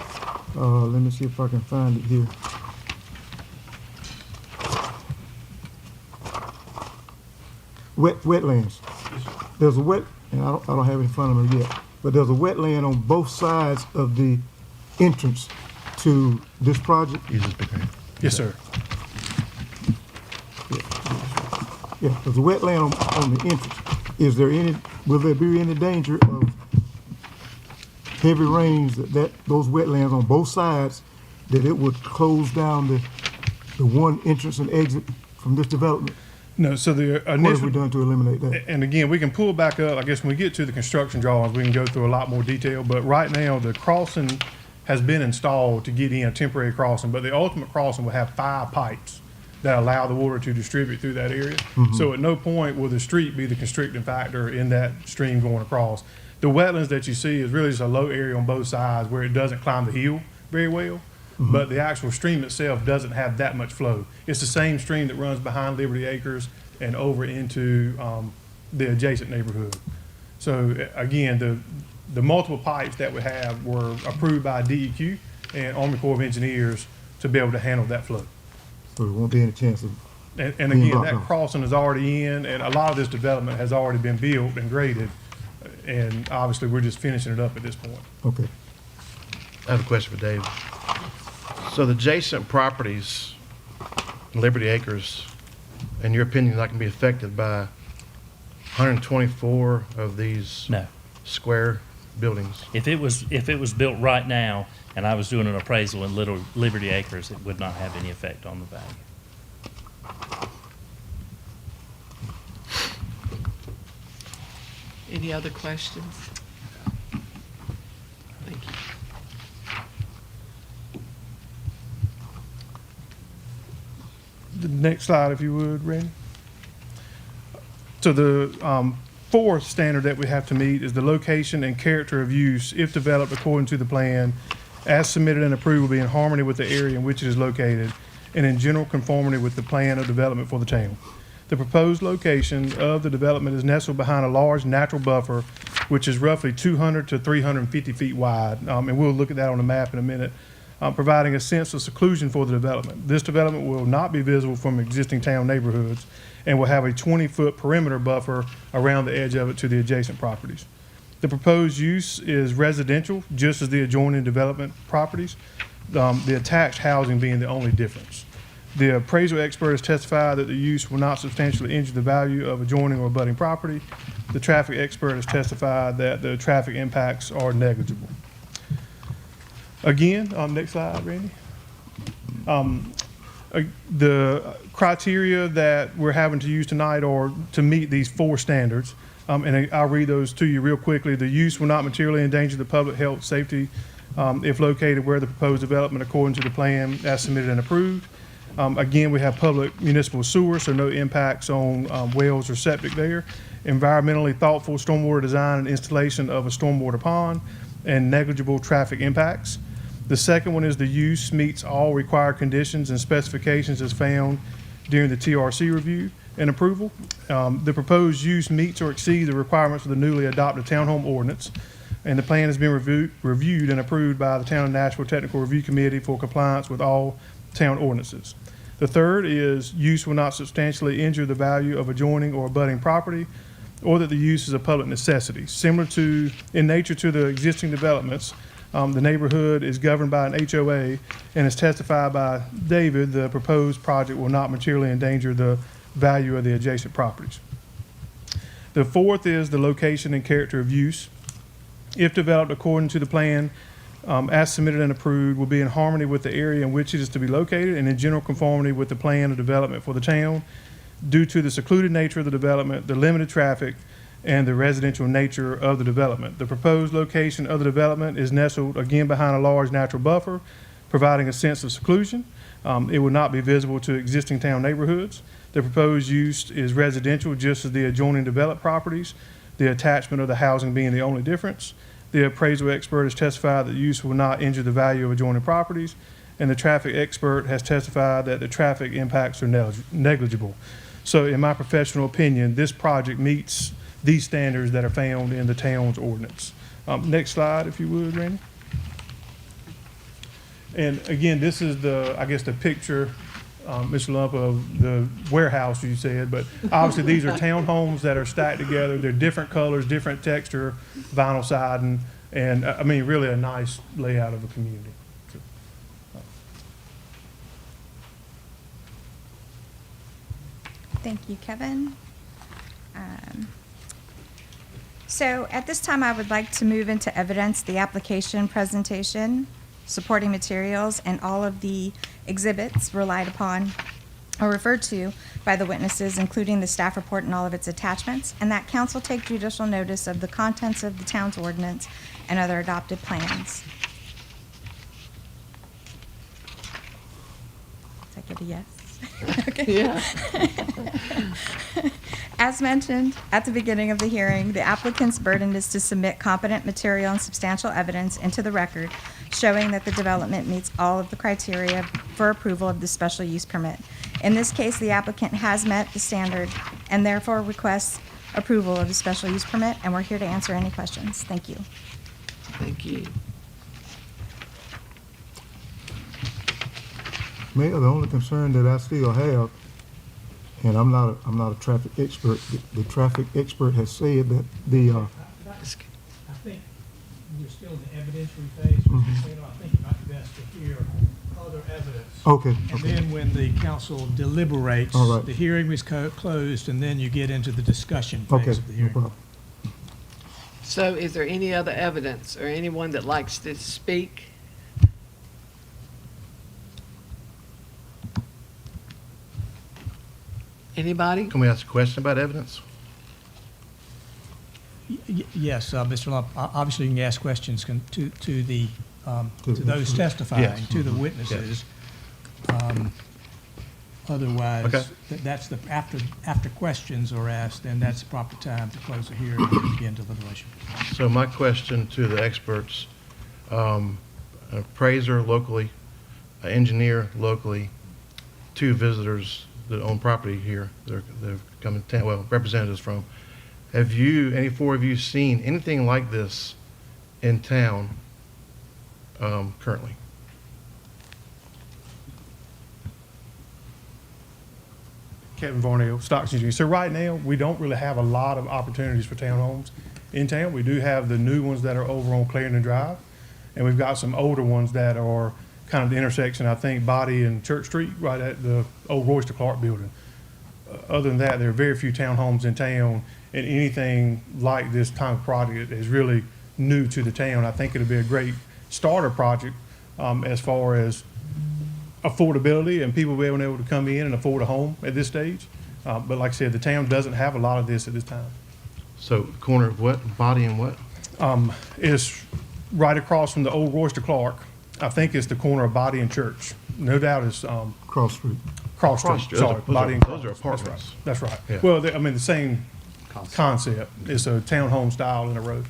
let me see if I can find it here. Wetlands. There's a and I don't have it in front of me yet, but there's a wetland on both sides of the entrance to this project. Use this big hand. Yes, sir. Yeah, there's a wetland on the entrance. Will there be any danger of heavy rains that those wetlands on both sides, that it would close down the one entrance and exit from this development? No, so the What have initial, we done to eliminate that? and again, we can pull back up, I guess when we get to the construction drawings, we can go through a lot more detail, but right now, the crossing has been installed to get in a temporary crossing, but the ultimate crossing will have 5 pipes that allow the water to distribute through that area. So at no point will the street be the constricting factor in that stream going across. The wetlands that you see is really just a low area on both sides where it doesn't climb the hill very well, but the actual stream itself doesn't have that much flow. It's the same stream that runs behind Liberty Acres and over into the adjacent neighborhood. So again, the multiple pipes that we have were approved by DEQ and Army Corps of Engineers to be able to handle that flow. So there won't be any chance of, And Being again, blocked that off. crossing is already in, and a lot of this development has already been built and graded, and obviously, we're just finishing it up at this point. okay. I have a question for Dave. So the adjacent properties, Liberty Acres, in your opinion, not going to be affected by 124 of these No. square buildings? If it was built right now and I was doing an appraisal in Little Liberty Acres, it would not have any effect on the value. Any other questions? Thank you. The next slide, if you would, Randy. So the fourth standard that we have to meet is the location and character of use, if developed according to the plan, as submitted and approved, will be in harmony with the area in which it is located and in general conformity with the plan of development for the town. The proposed location of the development is nestled behind a large natural buffer, which is roughly 200 to 350 feet wide, and we'll look at that on the map in a minute, providing a sense of seclusion for the development. This development will not be visible from existing town neighborhoods and will have a 20-foot perimeter buffer around the edge of it to the adjacent properties. The proposed use is residential, just as the adjoining development properties, the attached housing being the only difference. The appraisal expert has testified that the use will not substantially injure the value of adjoining or abutting property. The traffic expert has testified that the traffic impacts are negligible. Again, next slide, Randy. The criteria that we're having to use tonight are to meet these 4 standards. And I'll read those to you real quickly. The use will not materially endanger the public health, safety, if located where the proposed development according to the plan as submitted and approved. Again, we have public municipal sewer, so no impacts on wells or septic there. Environmentally thoughtful stormwater design and installation of a stormwater pond, and negligible traffic impacts. The second one is the use meets all required conditions and specifications as found during the TRC review and approval. The proposed use meets or exceeds the requirements of the newly adopted townhome ordinance, and the plan has been reviewed and approved by the Town of Nashville Technical Review Committee for compliance with all town ordinances. The third is use will not substantially injure the value of adjoining or abutting property, or that the use is a public necessity. Similar to, in nature to the existing developments, the neighborhood is governed by an HOA, and as testified by David, the proposed project will not materially endanger the value of the adjacent properties. The fourth is the location and character of use. If developed according to the plan, as submitted and approved, will be in harmony with the area in which it is to be located and in general conformity with the plan of development for the town due to the secluded nature of the development, the limited traffic, and the residential nature of the development. The proposed location of the development is nestled again behind a large natural buffer, providing a sense of seclusion. It will not be visible to existing town neighborhoods. The proposed use is residential, just as the adjoining developed properties, the attachment of the housing being the only difference. The appraisal expert has testified that the use will not injure the value of adjoining properties, and the traffic expert has testified that the traffic impacts are negligible. So in my professional opinion, this project meets these standards that are found in the town's ordinance. Next slide, if you would, Randy. And again, this is the, I guess, the picture, Mr. Lump, of the warehouse you said, but obviously these are townhomes that are stacked together. They're different colors, different texture, vinyl siding, and I mean, really a nice layout of a community. Thank you, Kevin. So at this time, I would like to move into evidence the application presentation, supporting materials, and all of the exhibits relied upon or referred to by the witnesses, including the staff report and all of its attachments, and that council take judicial notice of the contents of the town's ordinance and other adopted plans. Does that get a yes? Okay. Yeah. As mentioned at the beginning of the hearing, the applicant's burden is to submit competent material and substantial evidence into the record showing that the development meets all of the criteria for approval of the special use permit. In this case, the applicant has met the standard and therefore requests approval of the special use permit, and we're here to answer any questions. Thank you. Thank you. Mayor, the only concern that I still have, and I'm not a traffic expert, the traffic expert has said that the, I think we're still in the evidentiary phase, Mr. Taylor. I think it might be best to hear other evidence. okay, And okay, then when the council deliberates, All right. the hearing is closed, and then you get into the discussion okay, phase of the no hearing. problem. So is there any other evidence or anyone that likes to speak? Anybody? Can we ask a question about evidence? Yes, Mr. Lump, obviously you can ask questions to the, To to those the- testifying, Yes. to the witnesses. Otherwise, Okay. that's the, after questions are asked, then that's the proper time to close the hearing and begin deliberation. So my question to the experts, appraiser locally, engineer locally, 2 visitors that own property here, they're coming, well, representatives from. Have you, any 4 of you, seen anything like this in town currently? Kevin Varnell, Stocks Engineering. So right now, we don't really have a lot of opportunities for townhomes in town. We do have the new ones that are over on Clarendon Drive, and we've got some older ones that are kind of the intersection, I think, Body and Church Street, right at the old Royster Clark building. Other than that, there are very few townhomes in town, and anything like this kind of project is really new to the town. I think it'll be a great starter project as far as affordability and people being able to come in and afford a home at this stage. But like I said, the town doesn't have a lot of this at this time. So corner of what, Body and what? It's right across from the old Royster Clark. I think it's the corner of Body and Church. No doubt it's Cross Street. Cross Cross Street. Street. Sorry, Those are- Body and those are Cross. apartments. That's right. Yeah. Well, I mean, the same concept. It's a townhome style in a road.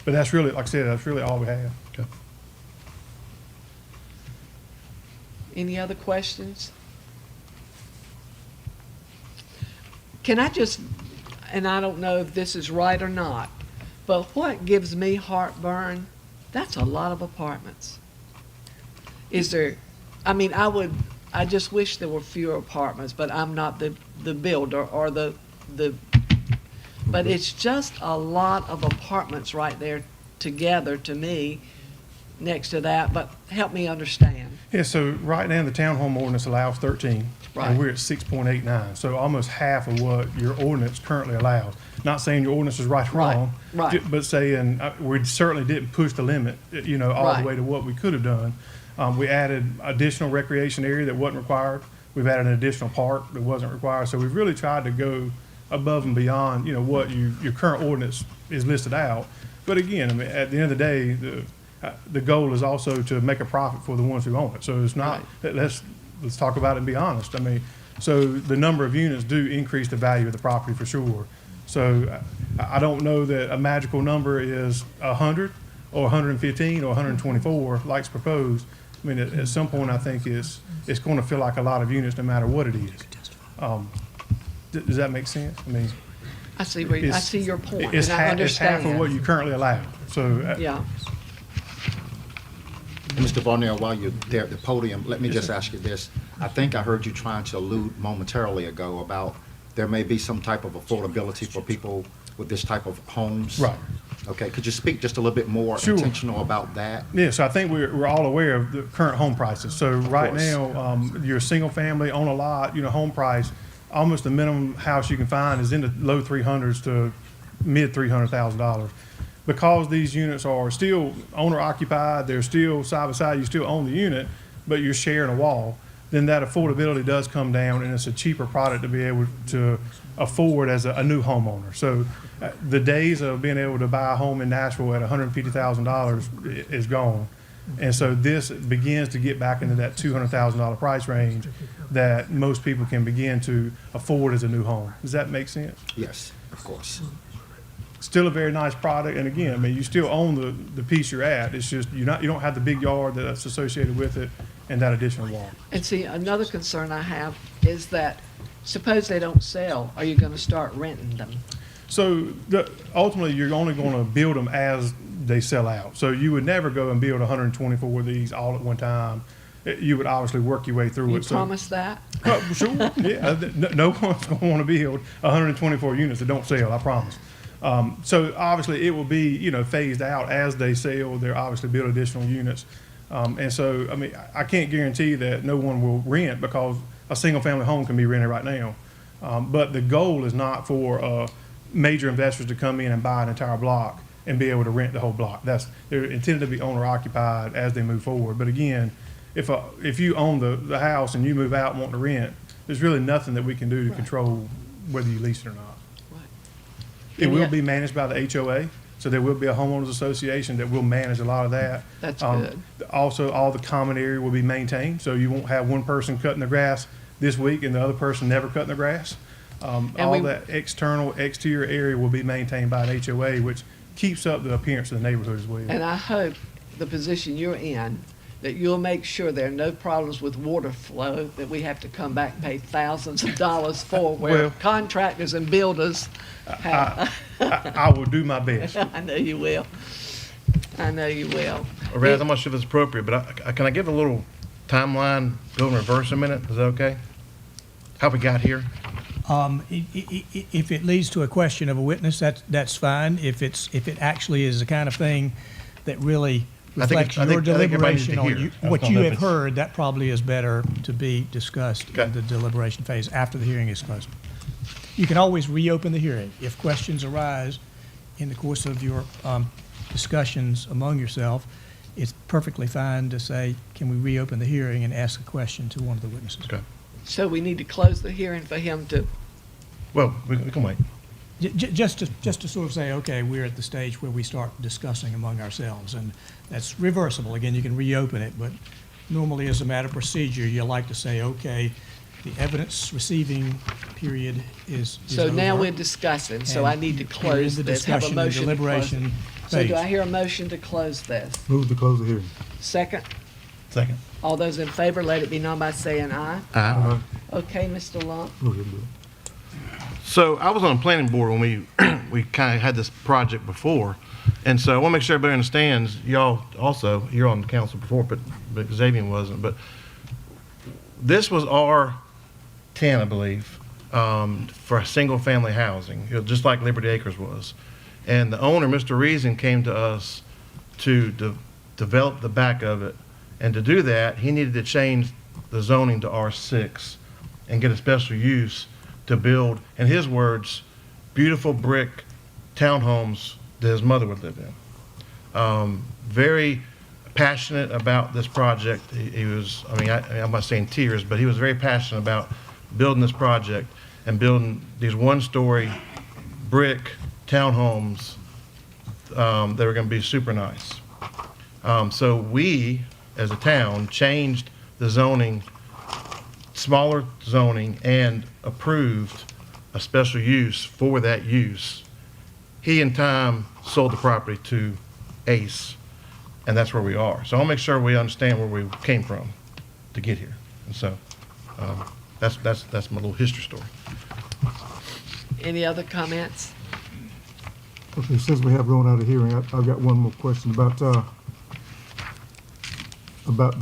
But that's really, like I said, that's really all we have. Okay. Any other questions? Can I just, and I don't know if this is right or not, but what gives me heartburn, that's a lot of apartments. Is there, I mean, I just wish there were fewer apartments, but I'm not the builder or the, but it's just a lot of apartments right there together to me next to that, but help me understand. Yeah, so right now the townhome ordinance allows 13. Right. And we're at 6.89, so almost half of what your ordinance currently allows. Not saying your ordinance is right or Right, wrong. right. But saying, we certainly didn't push the limit, all Right. the way to what we could have done. We added additional recreation area that wasn't required. We've added an additional park that wasn't required. So we've really tried to go above and beyond, what your current ordinance is listed out. But again, I mean, at the end of the day, the goal is also to make a profit for the ones who own it. So it's not, let's talk about it and be honest. I mean, so the number of units do increase the value of the property for sure. So I don't know that a magical number is 100 or 115 or 124 like it's proposed. I mean, at some point, I think it's going to feel like a lot of units no matter what it is. Does that make sense? I mean, I see where, I see your point, it's and I half, it's half of what understand. you currently allow. So Yeah, Mr. Varnell, while you're there at the podium, let me just ask you this. I think I heard you trying to allude momentarily ago about there may be some type of affordability for people with this type of homes. Right. Okay, could you speak just a little bit more Sure. intentional about that? Yeah, so I think we're all aware of the current home prices. So right course. now, you're a single family on a lot, home price, almost the minimum house you can find is in the low 300s to mid $300,000. Because these units are still owner occupied, they're still side by side, you still own the unit, but you're sharing a wall, then that affordability does come down and it's a cheaper product to be able to afford as a new homeowner. So the days of being able to buy a home in Nashville at $150,000 is gone. And so this begins to get back into that $200,000 price range that most people can begin to afford as a new home. Does that make sense? Yes, of course. Still a very nice product, and again, I mean, you still own the piece you're at. It's just you don't have the big yard that's associated with it and that additional wall. and see, another concern I have is that, suppose they don't sell, are you gonna start renting them? So ultimately, you're only going to build them as they sell out. So you would never go and build 124 of these all at one time. You would obviously work your way through You it. So- promise that? Sure, yeah. No one's going to want to build 124 units that don't sell, I promise. So obviously, it will be, phased out as they sell. They'll obviously build additional units. And so, I mean, I can't guarantee that no one will rent because a single-family home can be rented right now. But the goal is not for major investors to come in and buy an entire block and be able to rent the whole block. They're intended to be owner-occupied as they move forward. But again, if you own the house and you move out and want to rent, there's really nothing that we can do to control whether you lease it or not. Right. It And will yet- be managed by the HOA, so there will be a homeowners association that will manage a lot of that. That's good. Also, all the common area will be maintained, so you won't have one person cutting the grass this week and the other person never cutting the grass. All we- that exterior area will be maintained by an HOA, which keeps up the appearance of the neighborhood as well. And I hope the position you're in, that you'll make sure there are no problems with water flow that we have to come back and pay thousands of dollars for, where Well- contractors and builders have. I will do my best. I know you will. I know you will. Raz, I'm not sure if it's appropriate, but can I give a little timeline, go in reverse a minute? Is that okay? How we got here? If it leads to a question of a witness, that's fine. If it actually is the kind of thing that really I think reflects I your think everybody needs to deliberation on hear. what I don't you know if have it's- heard, that probably is better to be discussed Okay. in the deliberation phase after the hearing is closed. You can always reopen the hearing if questions arise in the course of your discussions among yourself. it's perfectly fine to say, can we reopen the hearing and ask a question to one of the witnesses? Okay. So we need to close the hearing for him to, Well, we can wait. Just to sort of say, okay, we're at the stage where we start discussing among ourselves, and that's reversible. Again, you can reopen it, but normally as a matter of procedure, you like to say, okay, the evidence receiving period is so now over, we're discussing, so and I need to we're in close the this, have a discussion and motion to close it. deliberation So do phase. I hear a motion to close this? Move to close the hearing. Second, Second. all those in favor, let it be known by saying aye. Okay, Mr. Lump? Go ahead and do it. So I was on the planning board when we kind of had this project before. And so I want to make sure everybody understands, y'all also, you're on the council before, but Xavier wasn't. But this was R10, I believe, for single-family housing, just like Liberty Acres was. And the owner, Mr. Reason, came to us to develop the back of it. And to do that, he needed to change the zoning to R6 and get a special use to build, in his words, beautiful brick townhomes that his mother would live in. Very passionate about this project. He was, I mean, I'm not saying tears, but he was very passionate about building this project and building these one-story brick townhomes that were going to be super nice. So we, as a town, changed the zoning, smaller zoning, and approved a special use for that use. He in time sold the property to Ace, and that's where we are. So I'll make sure we understand where we came from to get here. And so that's my little history story. Any other comments? Okay, since we have gone out of hearing, I've got one more question about the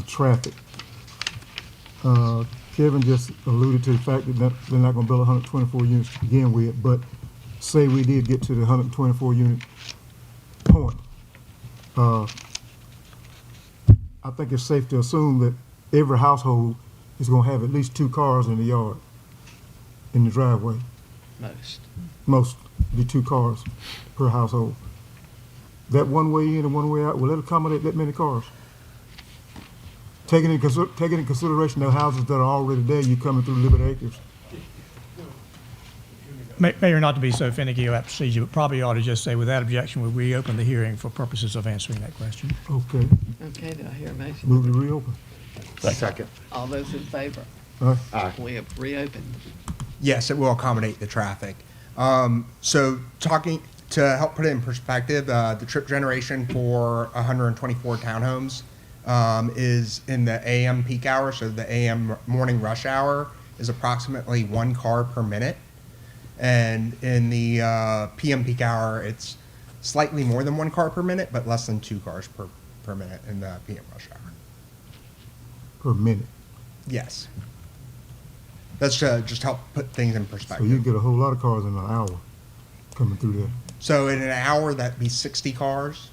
traffic. Kevin just alluded to the fact that they're not gonna build 124 units to begin with, but say we did get to the 124 unit point. I think it's safe to assume that every household is gonna have at least 2 cars in the yard, in the driveway. Most be 2 cars per household. That one way in and one way out, will it accommodate that many cars? Taking in consideration the houses that are already there, you coming through Liberty Acres. Mayor, not to be so finicky about procedure, but probably ought to just say, without objection, we reopen the hearing for purposes of answering that question. Okay, Okay, do I hear a motion? move to reopen. Second. All those in favor? Aye. We have reopened. Yes, it will accommodate the traffic. So talking, to help put it in perspective, the trip generation for 124 townhomes is in the AM peak hour, so the AM morning rush hour is approximately 1 car per minute. And in the PM peak hour, it's slightly more than 1 car per minute, but less than 2 cars per minute in the PM rush hour. Per minute. Yes. That's to just help put things in So you perspective. get a whole lot of cars in an hour coming through there. So in an hour, that'd be 60 cars.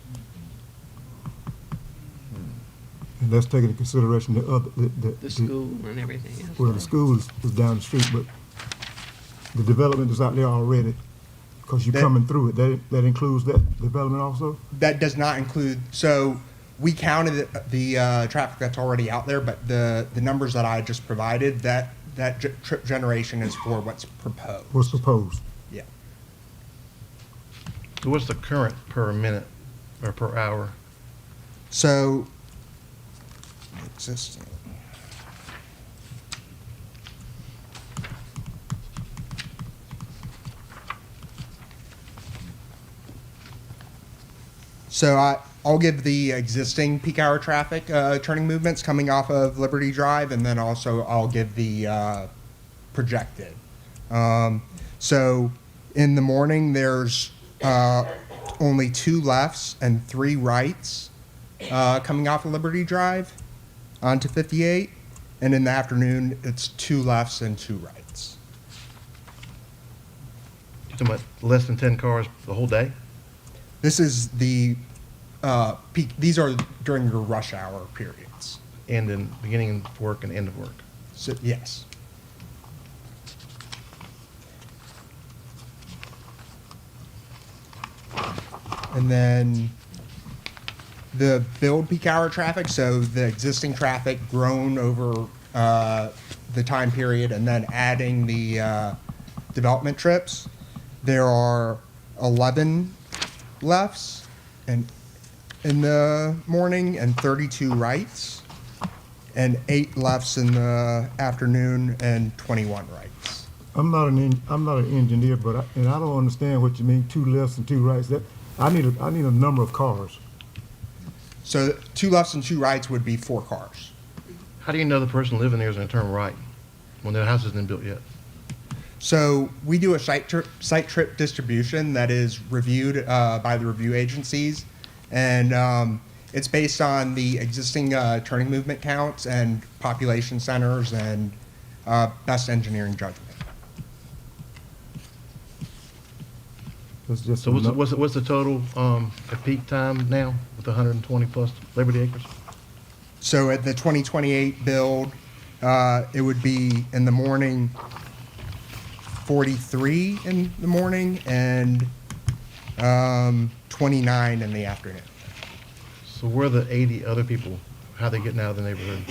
And that's taking into consideration The school and everything else. well, the school is down the street, but the development is out there already, because you're That- coming through it. That includes that development also? That does not include, so we counted the traffic that's already out there, but the numbers that I just provided, that trip generation is for what's proposed. What's proposed? Yeah. So what's the current per minute or per hour? So, existing. So I'll give the existing peak hour traffic turning movements coming off of Liberty Drive, and then also I'll give the projected. So in the morning, there's only 2 lefts and 3 rights coming off of Liberty Drive onto 58, and in the afternoon, it's 2 lefts and 2 rights. You talking about less than 10 cars the whole day? This is the peak. These are during your rush hour periods. And in beginning of work and end of work? So yes. And then the build peak hour traffic, so the existing traffic grown over the time period, and then adding the development trips, there are 11 lefts in the morning and 32 rights, and 8 lefts in the afternoon and 21 rights. I'm not an engineer, but I don't understand what you mean, 2 lefts and 2 rights. That, I need a number of cars. So 2 lefts and 2 rights would be 4 cars. How do you know the person living there is going to turn right when their house isn't built yet? So we do a site trip distribution that is reviewed by the review agencies, and it's based on the existing turning movement counts and population centers and best engineering judgment. That's just So what's the total at peak time now with 120 plus Liberty Acres? So at the 2028 build, it would be in the morning 43 in the morning and 29 in the afternoon. So where are the 80 other people? How are they getting out of the neighborhood?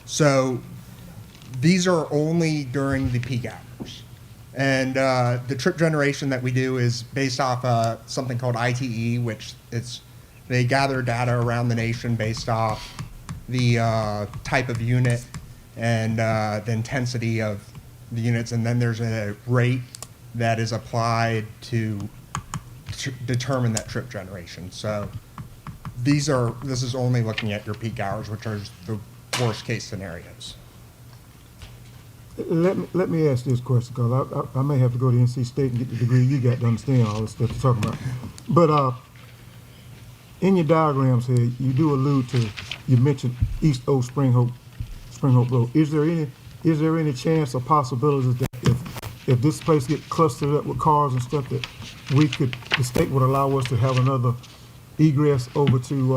So these are only during the peak hours. And the trip generation that we do is based off something called ITE, which they gather data around the nation based off the type of unit and the intensity of the units, and then there's a rate that is applied to determine that trip generation. So this is only looking at your peak hours, which are the worst case scenarios. Let me ask this question, because I may have to go to NC State and get the degree you got to understand all this stuff you're talking about. But in your diagrams here, you do allude to, you mentioned East Old Spring Hope Road. Is there any chance or possibilities that if this place get clustered up with cars and stuff, that the state would allow us to have another egress over to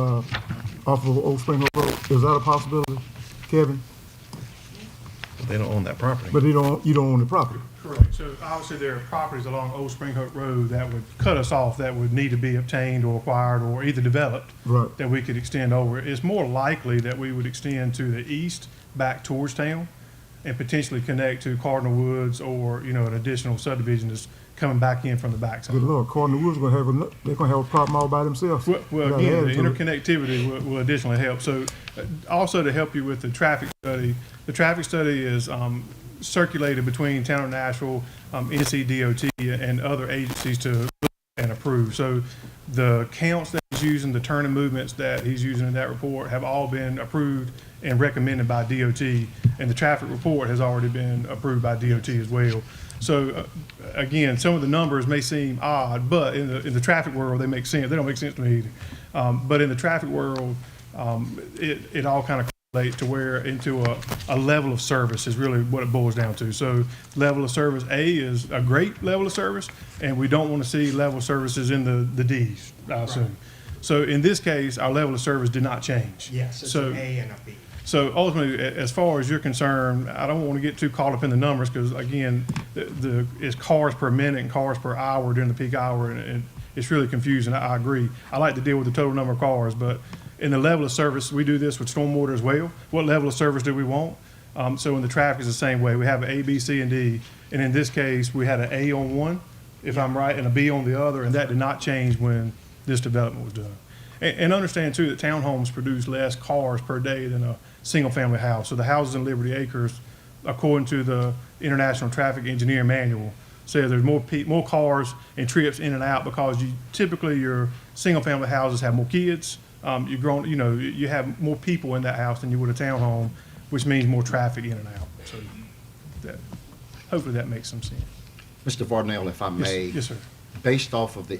off of Old Spring Hope Road? Is that a possibility, Kevin? They don't own that property. But you don't own the property. Correct. So obviously there are properties along Old Spring Hook Road that would cut us off, that would need to be obtained or acquired or either developed. Right. That we could extend over. It's more likely that we would extend to the east back towards town and potentially connect to Cardinal Woods or, an additional subdivision that's coming back in from the backside. Good Lord, Cardinal Woods they're gonna have a problem all by themselves. Well, Gotta again, add the to it. interconnectivity will additionally help. So also to help you with the traffic study is circulated between Town of Nashville, NCDOT, and other agencies to look and approve. So the counts that he's using, the turning movements that he's using in that report have all been approved and recommended by DOT, and the traffic report has already been approved by DOT as well. So again, some of the numbers may seem odd, but in the traffic world, they make sense. They don't make sense to me either. But in the traffic world, it all kind of correlates to where into a level of service is really what it boils down to. So level of service A is a great level of service, and we don't want to see level of services in the Ds, I assume. So in this case, our level of service did not change. Yes, it's So- an A and a B. So ultimately, as far as you're concerned, I don't want to get too caught up in the numbers because again, it's cars per minute and cars per hour during the peak hour, and it's really confusing. I agree. I like to deal with the total number of cars, but in the level of service, we do this with stormwater as well. What level of service do we want? So in the traffic is the same way. We have an A, B, C, and D, and in this case, we had an A on one, if I'm right, and a B on the other, and that did not change when this development was done. And understand too that townhomes produce less cars per day than a single-family house. So the houses in Liberty Acres, according to the International Traffic Engineer Manual, say there's more cars and trips in and out because typically your single-family houses have more kids. You have more people in that house than you would a townhome, which means more traffic in and out. So hopefully that makes some sense. Mr. Varnell, if I may. Yes, sir. Based off of the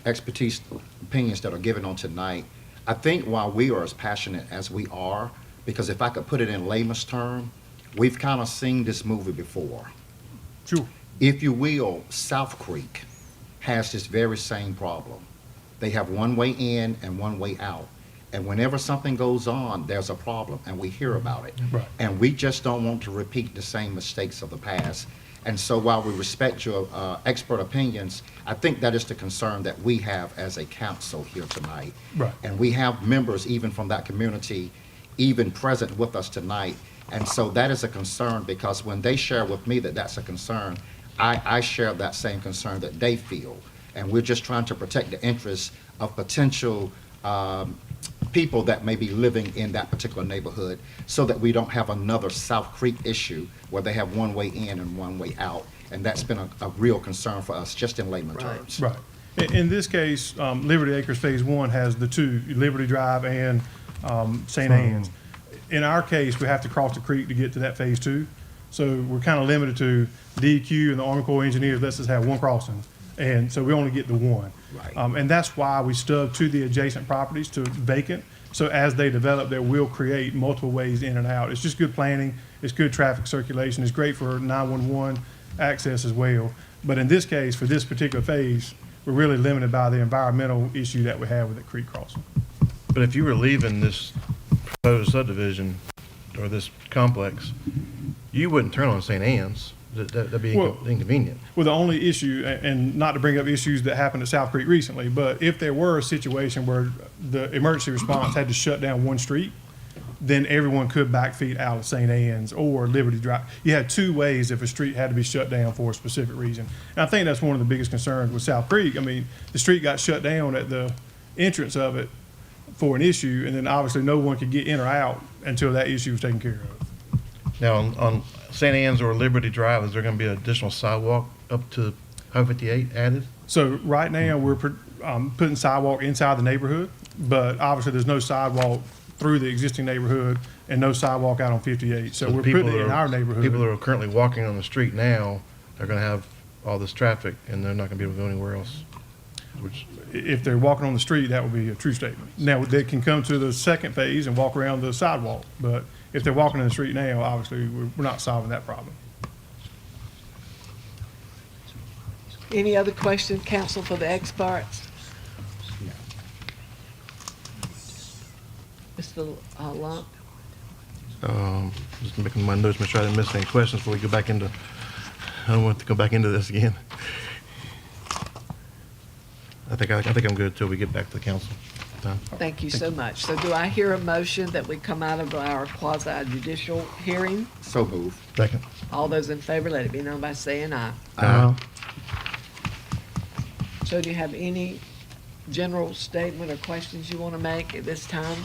expertise opinions that are given on tonight, I think while we are as passionate as we are, because if I could put it in layman's term, we've kind of seen this movie before. Sure. If you will, South Creek has this very same problem. They have one way in and one way out. And whenever something goes on, there's a problem, and we hear about it. Right. And we just don't want to repeat the same mistakes of the past. And so while we respect your expert opinions, I think that is the concern that we have as a council here tonight. Right. And we have members even from that community even present with us tonight. And so that is a concern, because when they share with me that that's a concern, I share that same concern that they feel. And we're just trying to protect the interests of potential people that may be living in that particular neighborhood, so that we don't have another South Creek issue where they have one way in and one way out. And that's been a real concern for us, just in layman terms. Right. In this case, Liberty Acres Phase 1 has the two, Liberty Drive and St. Anne's. In our case, we have to cross the creek to get to that Phase 2. So we're kind of limited to DEQ and the Army Corps of Engineers lets us have one crossing. And so we only get the one. Right. And that's why we stub to the adjacent properties to vacant. So as they develop, they will create multiple ways in and out. It's just good planning. It's good traffic circulation. It's great for 911 access as well. But in this case, for this particular phase, we're really limited by the environmental issue that we have with the creek crossing. But if you were leaving this proposed subdivision or this complex, you wouldn't turn on St. Anne's. That'd be Well- inconvenient. Well, the only issue, and not to bring up issues that happened at South Creek recently, but if there were a situation where the emergency response had to shut down one street, then everyone could backfeed out of St. Anne's or Liberty Drive. You had two ways if a street had to be shut down for a specific reason. And I think that's one of the biggest concerns with South Creek. I mean, the street got shut down at the entrance of it for an issue, and then obviously no one could get in or out until that issue was taken care of. Now, on St. Anne's or Liberty Drive, is there going to be an additional sidewalk up to Highway 58 added? So right now, we're putting sidewalk inside the neighborhood, but obviously there's no sidewalk through the existing neighborhood and no sidewalk out on 58. So we're people putting it in that are- our neighborhood. People that are currently walking on the street now, they're going to have all this traffic, and they're not going to be able to go anywhere else. Which, If they're walking on the street, that would be a true statement. Now, they can come to the second phase and walk around the sidewalk, but if they're walking in the street now, obviously, we're not solving that problem. Any other questions, council, for the experts? Mr. Lump? just making my notes, make sure I didn't miss any questions before we go back into, I don't want to go back into this again. I think I'm good till we get back to the council time. Thank you so much. So do I hear a motion that we come out of our quasi judicial hearing? So move. Second. All those in favor, let it be known by saying aye. So do you have any general statement or questions you want to make at this time?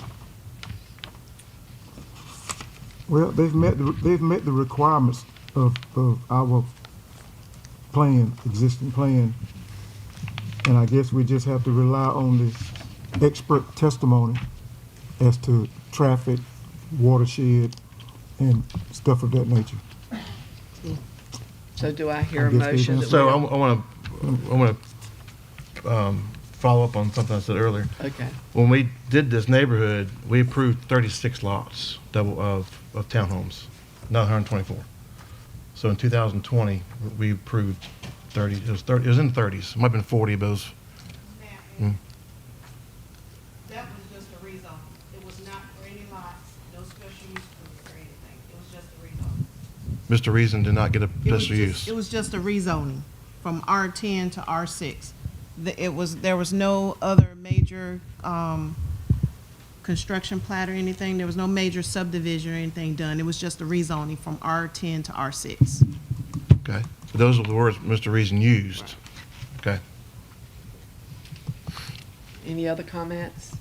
Well, they've met the requirements of our plan, existing plan. And I guess we just have to rely on the expert testimony as to traffic, watershed, and stuff of that nature. So do I hear a I guess we motion can- that we... So I want to follow up on something I said earlier. Okay, When we did this neighborhood, we approved 36 lots of townhomes, not 124. So in 2020, we approved 30. It was in the 30s. It might have been 40 of those. That was just a rezone. It was not for any lots, no special use permit or anything. It was just a rezone. Mr. Reason did not get a It was special just- use. It was just a rezoning from R10 to R6. There was no other major, construction plat or anything. There was no major subdivision or anything done. It was just a rezoning from R10 to R6. Okay. So those are the words Mr. Reason used. Okay. any other comments?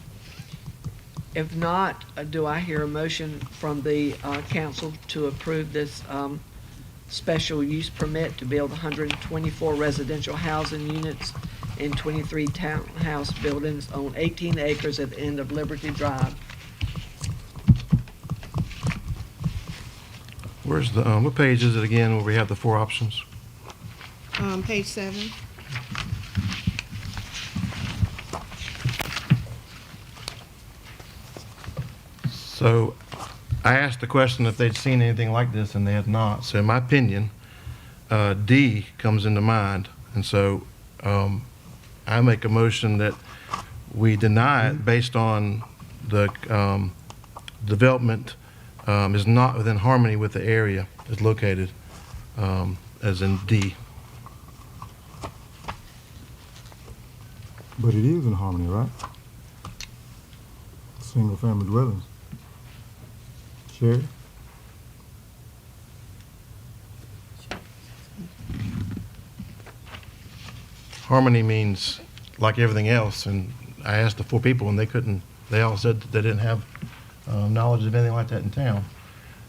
If not, do I hear a motion from the council to approve this special use permit to build 124 residential housing units and 23 townhouse buildings on 18 acres at the end of Liberty Drive? Where's the, what page is it again where we have the four options? Page 7. So I asked the question if they'd seen anything like this, and they had not. So in my opinion, D comes into mind. And so I make a motion that we deny it based on the development is not within harmony with the area it's located. as in D. But it is in harmony, right? Single-family dwellings. Sherry? Harmony means like everything else, and I asked the four people, and they all said that they didn't have knowledge of anything like that in town.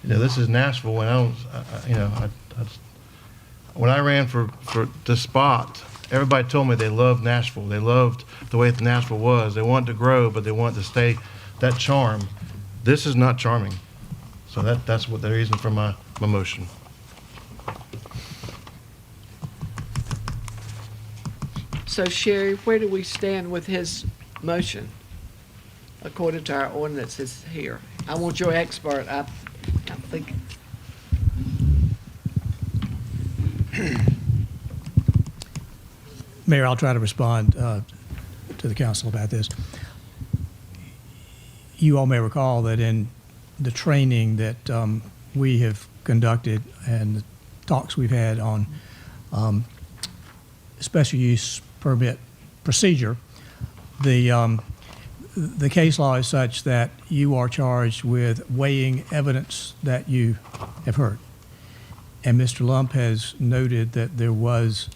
You know, this is Nashville, and when I ran for this spot, everybody told me they loved Nashville. They loved the way that Nashville was. They wanted to grow, but they wanted to stay that charm. This is not charming. So that's what the reason for my motion. So Sherry, where do we stand with his motion? According to our ordinances here. I want your expert. I think. Mayor, I'll try to respond to the council about this. You all may recall that in the training that we have conducted and the talks we've had on special use permit procedure, the case law is such that you are charged with weighing evidence that you have heard. And Mr. Lump has noted that there was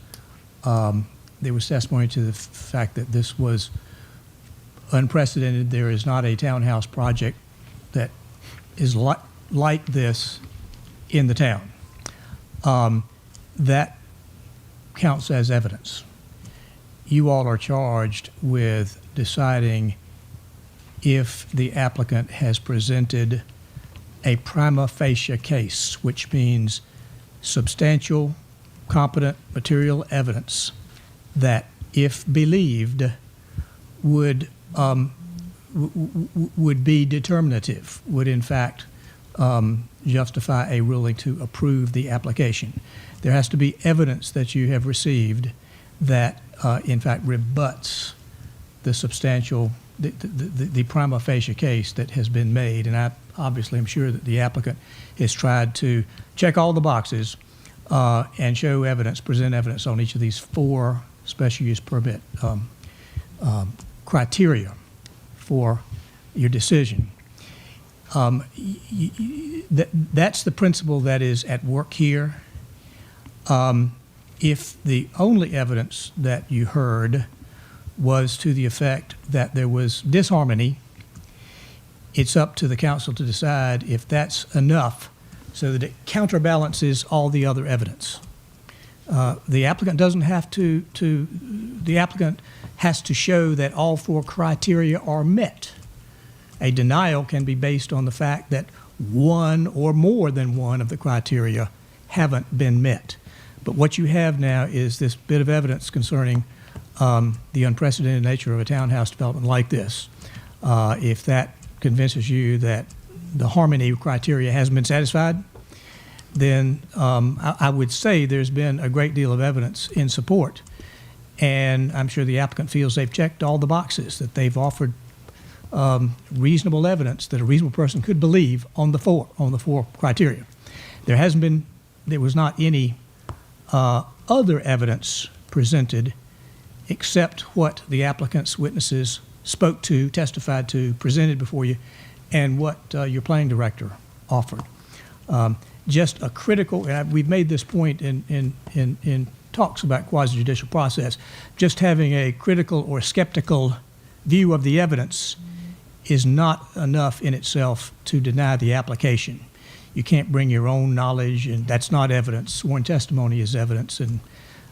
testimony to the fact that this was unprecedented. There is not a townhouse project that is like this in the town. That counts as evidence. You all are charged with deciding if the applicant has presented a prima facie case, which means substantial, competent material evidence that, if believed, would be determinative, would in fact justify a ruling to approve the application. There has to be evidence that you have received that in fact rebuts the substantial, the prima facie case that has been made. And I obviously am sure that the applicant has tried to check all the boxes and show evidence, present evidence on each of these four special use permit criteria for your decision. That's the principle that is at work here. If the only evidence that you heard was to the effect that there was disharmony, it's up to the council to decide if that's enough so that it counterbalances all the other evidence. The applicant doesn't have the applicant has to show that all four criteria are met. A denial can be based on the fact that one or more than one of the criteria haven't been met. But what you have now is this bit of evidence concerning the unprecedented nature of a townhouse development like this. If that convinces you that the harmony criteria hasn't been satisfied, then I would say there's been a great deal of evidence in support. And I'm sure the applicant feels they've checked all the boxes, that they've offered reasonable evidence that a reasonable person could believe on the four criteria. There was not any other evidence presented except what the applicant's witnesses spoke to, testified to, presented before you, and what your planning director offered. Just a critical, and we've made this point in talks about quasi-judicial process, just having a critical or skeptical view of the evidence is not enough in itself to deny the application. You can't bring your own knowledge, and that's not evidence. Sworn testimony is evidence, and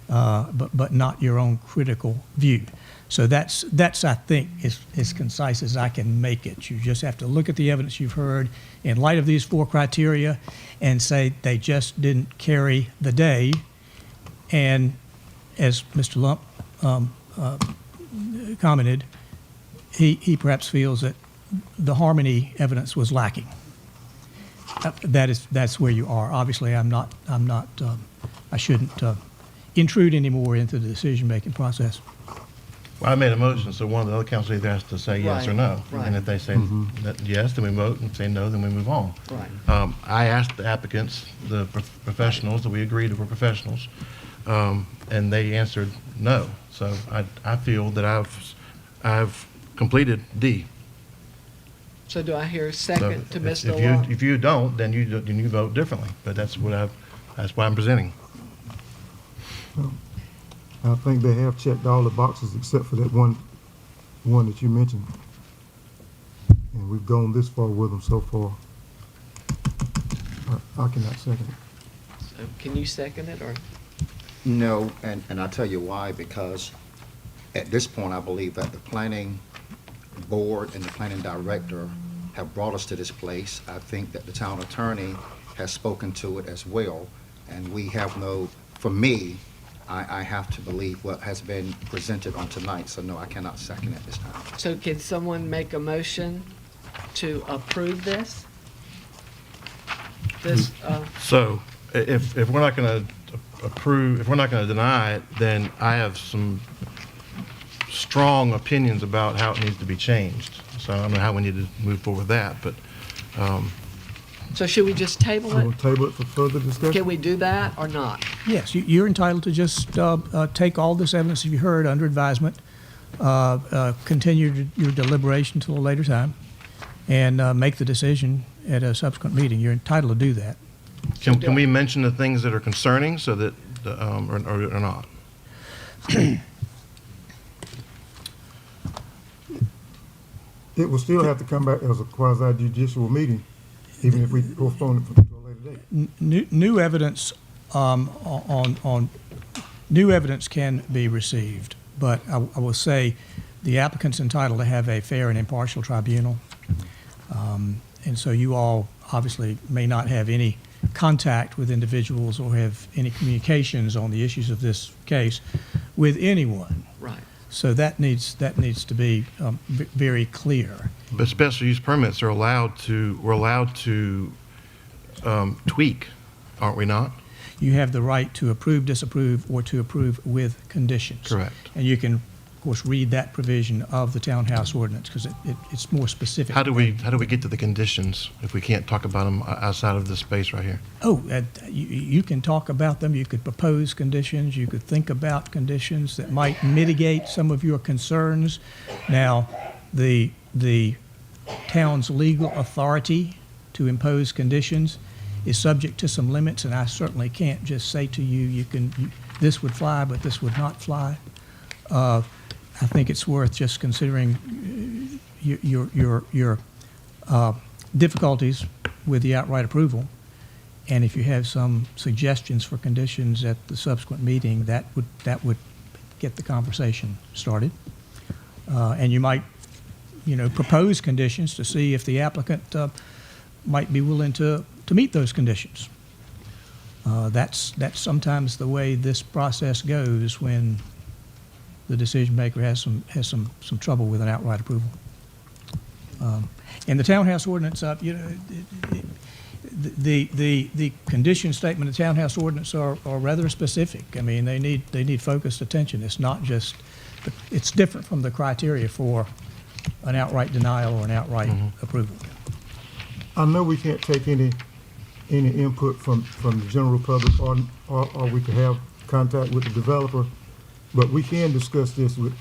but not your own critical view. So that's I think as concise as I can make it. You just have to look at the evidence you've heard in light of these four criteria and say they just didn't carry the day. And as Mr. Lump commented, he perhaps feels that the harmony evidence was lacking. That's where you are. Obviously, I shouldn't intrude anymore into the decision-making process. Well, I made a motion, so one of the other council either has to say yes or Right, no. right. And if they say that yes, then we vote, and say no, then we move on. Right. I asked the applicants, the professionals that we agreed were professionals, and they answered no. So I feel that I've completed D. So do I hear a So second to if- Mr. if you- Law? If you don't, then you vote differently, but that's what I'm presenting. I think they have checked all the boxes except for that one that you mentioned. And we've gone this far with them so far. I cannot second it. So can you second it, or? No, and I'll tell you why, because at this point, I believe that the planning board and the planning director have brought us to this place. I think that the town attorney has spoken to it as well, and we have no, for me, I have to believe what has been presented on tonight, so no, I cannot second it this time. So can someone make a motion to approve this? So if we're not going to approve, if we're not going to deny it, then I have some strong opinions about how it needs to be changed. So I don't know how we need to move forward with that, but So should we just table So we'll it? table it for further discussion? Can we do that or not? Yes, you're entitled to just take all this evidence that you heard under advisement, continue your deliberation until a later time, and make the decision at a subsequent meeting. You're entitled to do that. can we mention the things that are concerning so that, or not? It will still have to come back as a quasi judicial meeting, even if we postpone it to a later date. New evidence on new evidence can be received, but I will say the applicant's entitled to have a fair and impartial tribunal. And so you all obviously may not have any contact with individuals or have any communications on the issues of this case with anyone. Right. So that needs to be very clear. But special use permits are we're allowed to tweak, aren't we not? You have the right to approve, disapprove, or to approve with conditions. Correct. And you can, of course, read that provision of the townhouse ordinance because it's more specific. How do we get to the conditions if we can't talk about them outside of this space right here? Oh, you can talk about them. You could propose conditions. You could think about conditions that might mitigate some of your concerns. Now, the town's legal authority to impose conditions is subject to some limits, and I certainly can't just say to you, this would fly, but this would not fly. I think it's worth just considering your difficulties with the outright approval. And if you have some suggestions for conditions at the subsequent meeting, that would get the conversation started. And you might, propose conditions to see if the applicant might be willing to meet those conditions. That's sometimes the way this process goes when the decision maker has some trouble with an outright approval. And the townhouse ordinance, the condition statement of the townhouse ordinance are rather specific. I mean, they need focused attention. It's not just, it's different from the criteria for an outright denial or an outright approval. I know we can't take any input from the general public, or we could have contact with the developer, but we can discuss this with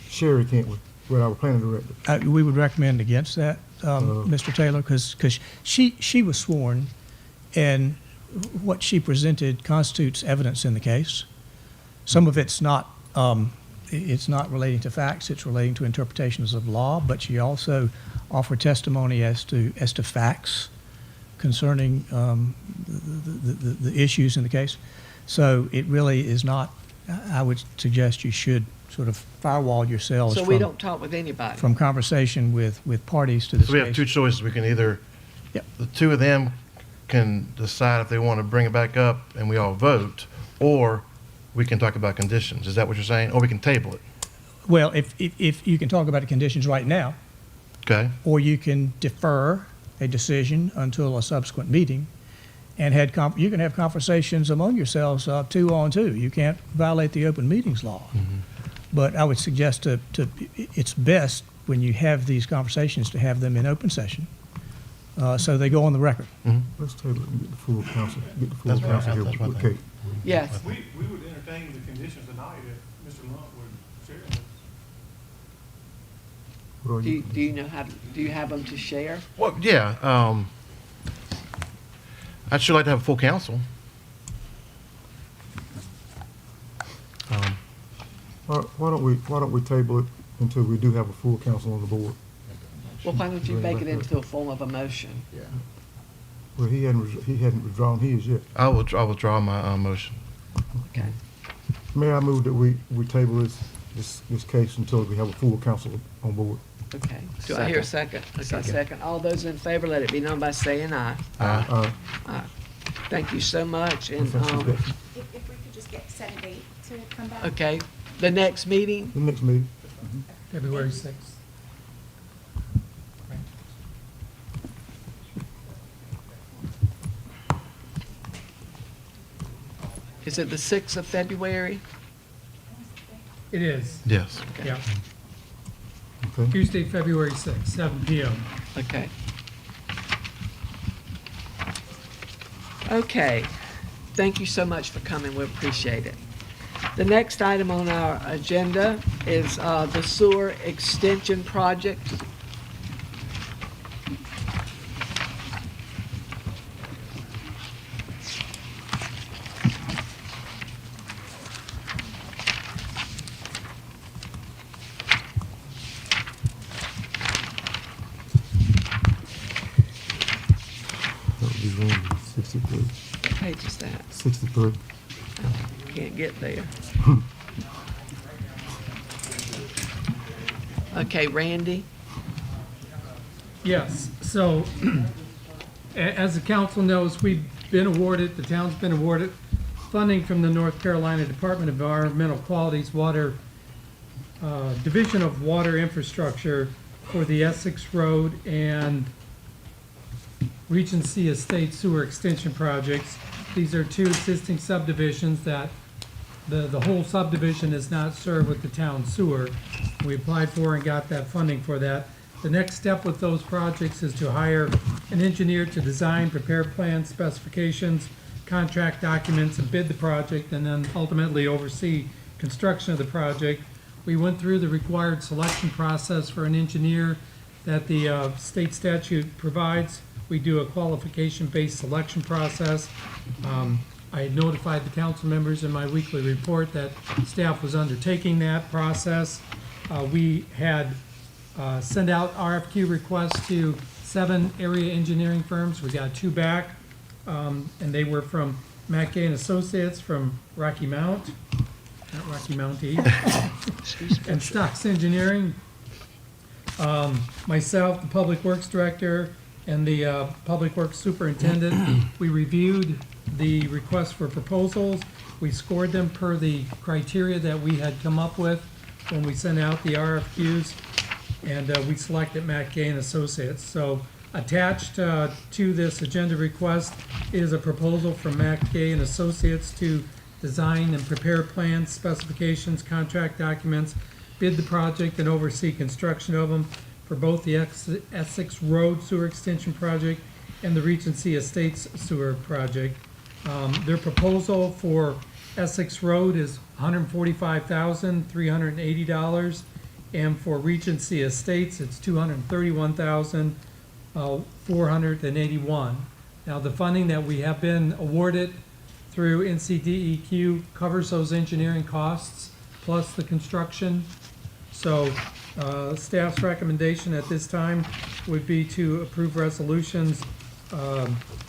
Sherry, can't we, with our planning director? We would recommend against that, Mr. Taylor, because she was sworn, and what she presented constitutes evidence in the case. Some of it's not relating to facts; it's relating to interpretations of law. But she also offered testimony as to facts concerning the issues in the case. So it really is not. I would suggest you should sort of firewall yourselves So we don't talk with anybody? from conversation with parties to this So we have case. two choices. We can either, Yep. the two of them can decide if they want to bring it back up and we all vote, or we can talk about conditions. Is that what you're saying? Or we can table it, Well, if you can talk about the conditions right now, okay? or you can defer a decision until a subsequent meeting, and you can have conversations among yourselves 2 on 2. You can't violate the open meetings law. But I would suggest it's best when you have these conversations to have them in open session, so they go on the record. Let's table it and get the full council, That's right. here That's right. with Kate. Yes. We would entertain the conditions tonight if Mr. Lunt would share them. What are Do you know how, do you have them to share? Well, yeah, I'd sure like to have a full council. Why don't we table it until we do have a full council on the board? Well, why don't you make it into a form of a motion? Well, he hadn't withdrawn his yet. I will withdraw my motion. Okay. Mayor, I move that we table this case until we have a full council on board. Okay. Do I hear a second? Okay, second. All those in favor, let it be known by saying aye. Aye. Thank you so much, and, If we could just set a date to come back. okay, the next meeting, The next meeting, February 6th. is it the 6th of February? It is, Yes. yeah. okay? Tuesday, February 6th, 7 PM. Okay. Okay, thank you so much for coming, we appreciate it. The next item on our agenda is the sewer extension project. That would be room 63. What page is that? 63. Can't get there. Okay, Randy? Yes, so as the council knows, the town's been awarded funding from the North Carolina Department of Environmental Quality's Division of Water Infrastructure for the Essex Road and Regency Estate Sewer Extension Projects. These are two existing subdivisions that the whole subdivision is not served with the town sewer. We applied for and got that funding for that. The next step with those projects is to hire an engineer to design, prepare plans, specifications, contract documents, and bid the project, and then ultimately oversee construction of the project. We went through the required selection process for an engineer that the state statute provides. We do a qualification-based selection process. I had notified the council members in my weekly report that staff was undertaking that process. We had sent out RFQ requests to 7 area engineering firms. We got 2 back, and they were from Matt Gay and Associates from Rocky Mount, not Rocky Mount East, and Stocks Engineering. Myself, the Public Works Director, and the Public Works Superintendent, we reviewed the requests for proposals. We scored them per the criteria that we had come up with when we sent out the RFQs, and we selected Matt Gay and Associates. So attached to this agenda request is a proposal from Matt Gay and Associates to design and prepare plans, specifications, contract documents, bid the project, and oversee construction of them for both the Essex Road Sewer Extension Project and the Regency Estates Sewer Project. Their proposal for Essex Road is $145,380, and for Regency Estates, it's $231,481. Now, the funding that we have been awarded through NCDEQ covers those engineering costs plus the construction. So staff's recommendation at this time would be to approve resolutions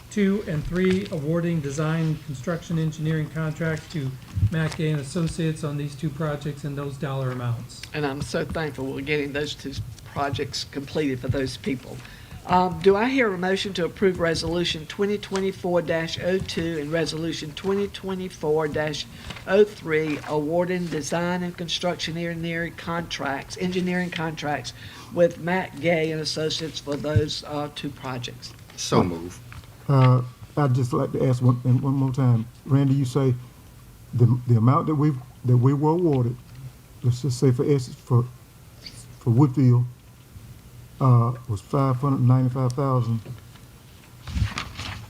2 and 3, awarding design, construction, engineering contracts to Matt Gay and Associates on these 2 projects and those dollar amounts. And I'm so thankful we're getting those 2 projects completed for those people. Do I hear a motion to approve Resolution 2024-02 and Resolution 2024-03 awarding design and construction engineering contracts with Matt Gay and Associates for those 2 projects? So move. I'd just like to ask one more time. Randy, you say the amount that we were awarded let's just say for Woodfield, was 595,000.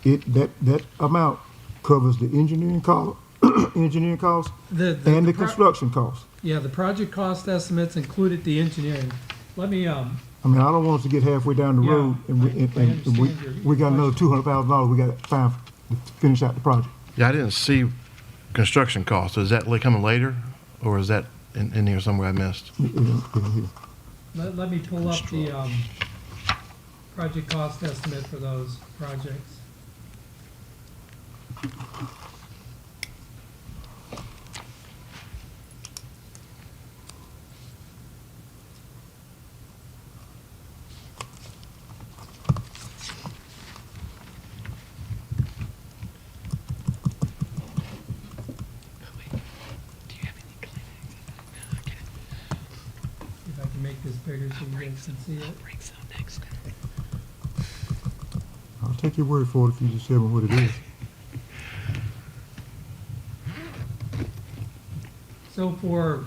That amount covers the engineering cost, engineering costs, and the construction costs. Yeah, the project cost estimates included the engineering. Let me, I mean, I don't want us to get halfway down the Yeah, road and I understand we got your another $200,000 we got time to finish out the project. Yeah, I didn't see construction costs. Is that coming later, or is that in here somewhere I missed? let me pull up the, project cost estimate for those projects. If I can make this bigger so you guys can see it. I'll take your word for it if you just tell me what it is. So for,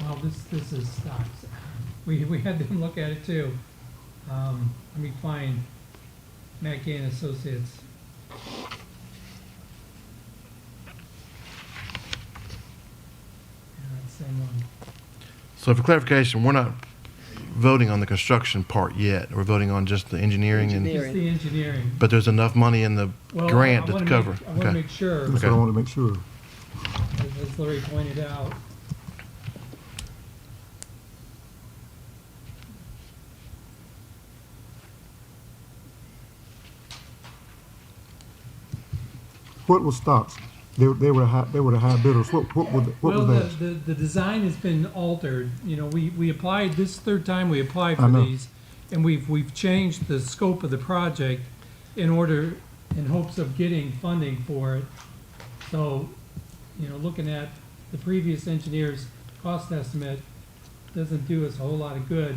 well, this is stocks. We had them look at it too. Let me find Mackey and Associates. Yeah, same one. So for clarification, we're not voting on the construction part yet. We're voting on just the engineering and, Just the engineering. but there's enough money in the Well, grant I to wanna cover. make- I want to Okay. make sure, That's what I want to make sure. as Larry pointed out. What was stocks? They were the high bidders. What was Well, that? the design has been altered. You know, we applied, this third time we applied I for know. these, and we've changed the scope of the project in hopes of getting funding for it. So, you know, looking at the previous engineer's cost estimate doesn't do us a whole lot of good.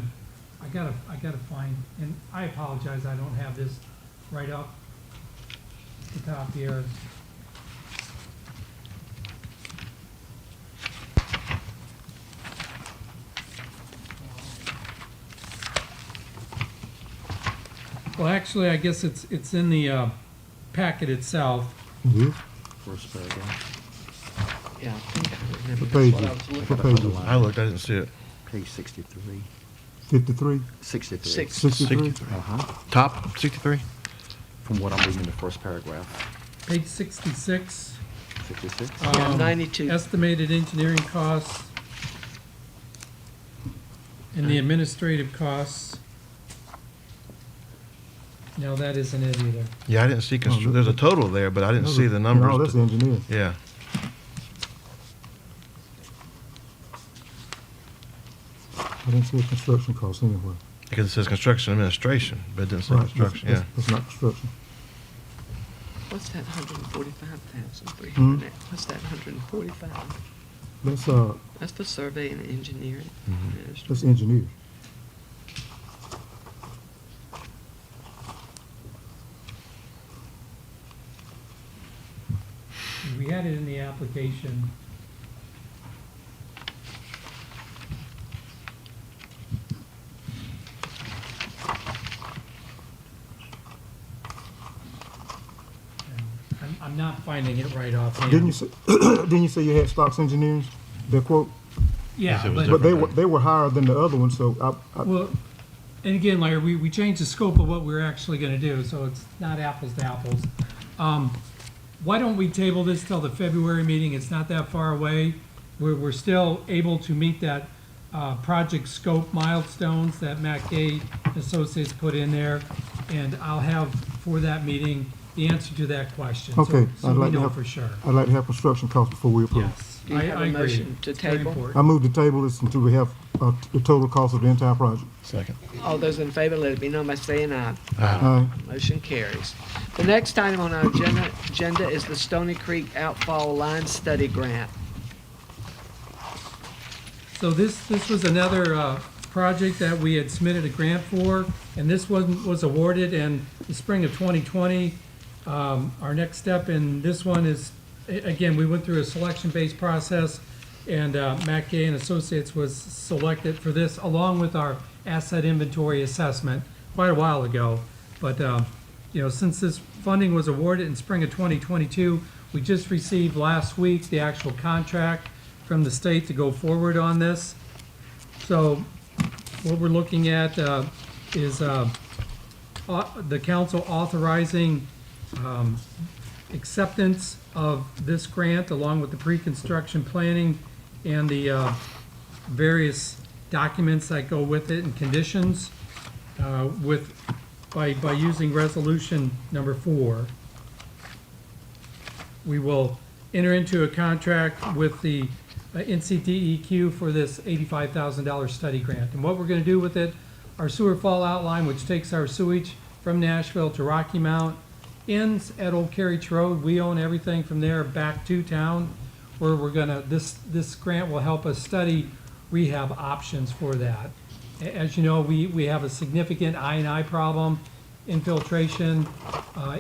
I gotta find, and I apologize, I don't have this right up the top here. Well, actually, I guess it's in the packet itself. It is? First paragraph, Yeah, I think I remember. What page That's is what I was it? looking What page is it? I looked, I didn't see it. page 63. 53? 63. 63? Uh-huh. Top 63? From what I'm reading in the first paragraph. Page 66. 66? Yeah, 92. Estimated engineering costs and the administrative costs. No, that isn't it either. Yeah, I didn't see, there's a total there, but I didn't see the numbers. No, that's the engineer. Yeah. I didn't see a construction cost anywhere. Because it says construction administration, but it didn't say Right, construction, yeah. That's not construction. What's that 145,300? Hmm? What's that 145? That's, That's for survey and engineering. that's engineer. We had it in the application. I'm not finding it right offhand. Didn't you say, didn't you say you had stocks engineers, their quote? Yeah, Yes, it was but, But they were higher than the other one, so well, and again, Larry, we changed the scope of what we're actually gonna do, so it's not apples to apples. Why don't we table this till the February meeting? It's not that far away. We're still able to meet that, project scope milestones that Matt Gay Associates put in there. And I'll have for that meeting the answer to that question. So- Okay, So I'd we like to know have- for sure. I'd like to have construction costs before we approve. Yes, Do you have a I agree. motion to It's very table? important. I move the table this until we have the total cost of the entire project. Second. All those in favor, let it be known by saying aye. Aye. Motion carries. The next item on our agenda is the Stony Creek Outfall Line Study Grant. So this was another project that we had submitted a grant for, and this one was awarded in the spring of 2020. Our next step in this one is, again, we went through a selection-based process, And Mackay and Associates was selected for this, along with our asset inventory assessment quite a while ago. But, since this funding was awarded in spring of 2022, we just received last week the actual contract from the state to go forward on this. So what we're looking at is the council authorizing acceptance of this grant along with the pre-construction planning and the various documents that go with it and conditions by using resolution number 4. We will enter into a contract with the NCDEQ for this $85,000 study grant. And what we're going to do with it, our sewer fallout line, which takes our sewage from Nashville to Rocky Mount, ends at Old Carriage Road. We own everything from there back to town, where we're gonna, this grant will help us study rehab options for that. As you know, we have a significant I&I problem, infiltration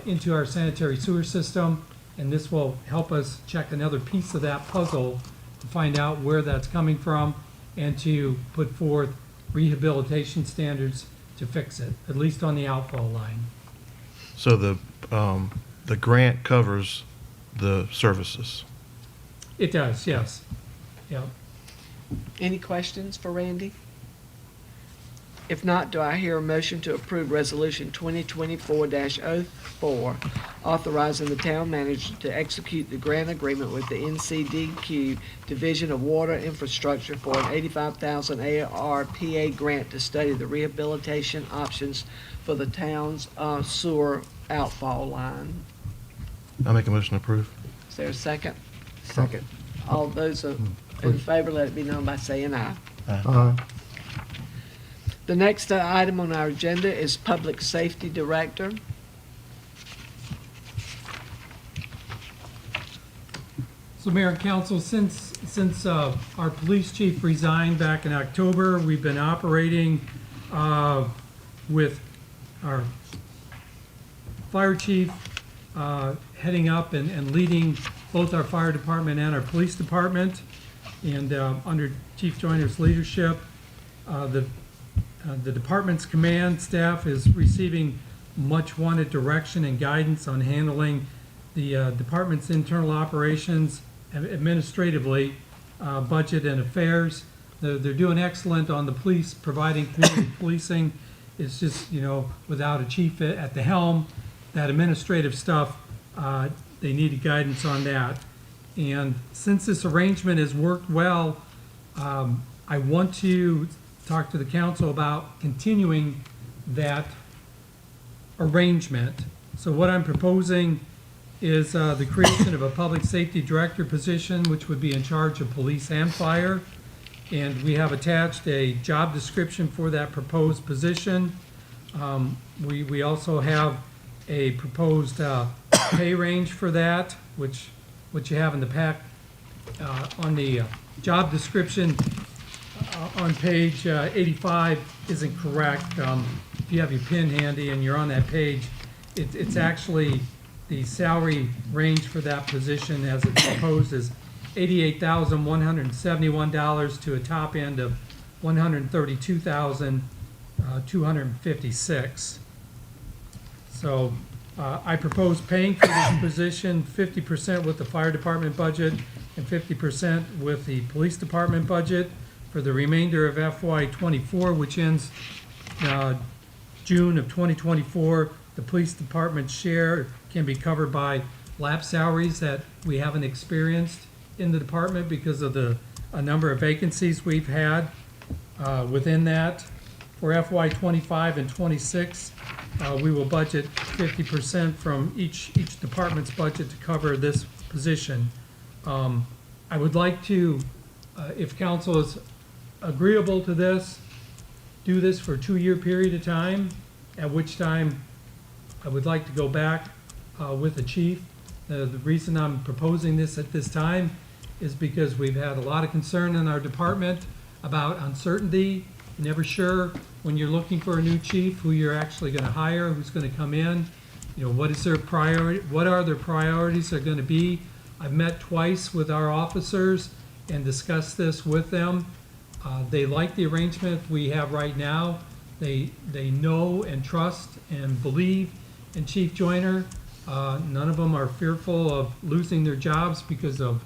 into our sanitary sewer system, and this will help us check another piece of that puzzle to find out where that's coming from and to put forth rehabilitation standards to fix it, at least on the outfall line. So the grant covers the services. It does, yes. Yeah. Any questions for Randy? If not, do I hear a motion to approve Resolution 2024-04, authorizing the town manager to execute the grant agreement with the NCDQ Division of Water Infrastructure for an $85,000 ARPA grant to study the rehabilitation options for the town's sewer outfall line? I make a motion to approve. Is there a second? Second. All those in favor, let it be known by saying aye. Aye. The next item on our agenda is Public Safety Director. So Mayor and Council, since our police chief resigned back in October, we've been operating with our fire chief heading up and leading both our fire department and our police department. And under Chief Joyner's leadership, the department's command staff is receiving much wanted direction and guidance on handling the department's internal operations, administratively, budget and affairs. They're doing excellent on the police, providing community policing. It's just, without a chief at the helm, that administrative stuff, they needed guidance on that. And since this arrangement has worked well, I want to talk to the council about continuing that arrangement. So what I'm proposing is the creation of a public safety director position, which would be in charge of police and fire. And we have attached a job description for that proposed position. We also have a proposed pay range for that, which you have in the pack. On the job description on page 85 isn't correct. If you have your pen handy and you're on that page, it's actually the salary range for that position as it's proposed is $88,171 to a top end of $132,256. So I propose paying for this position 50% with the fire department budget and 50% with the police department budget for the remainder of FY24, which ends June of 2024. The police department's share can be covered by lap salaries that we haven't experienced in the department because of a number of vacancies we've had within that. For FY25 and 26, we will budget 50% from each department's budget to cover this position. I would like to, if council is agreeable to this, do this for a 2-year period of time, at which time I would like to go back with the chief. The reason I'm proposing this at this time is because we've had a lot of concern in our department about uncertainty. You're never sure when you're looking for a new chief who you're actually going to hire, who's going to come in. What is their priority? What are their priorities are going to be? I've met twice with our officers, and discussed this with them. They like the arrangement we have right now. They know and trust and believe in Chief Joyner. None of them are fearful of losing their jobs because of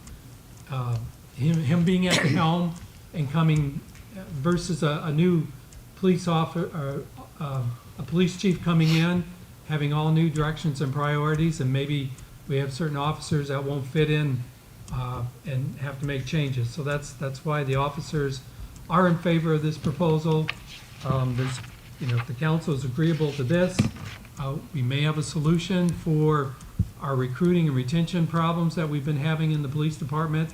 him being at the helm and coming versus a new police officer, a police chief coming in, having all new directions and priorities, and maybe we have certain officers that won't fit in and have to make changes. So that's why the officers are in favor of this proposal. There's, if the council is agreeable to this, we may have a solution for our recruiting and retention problems that we've been having in the police department,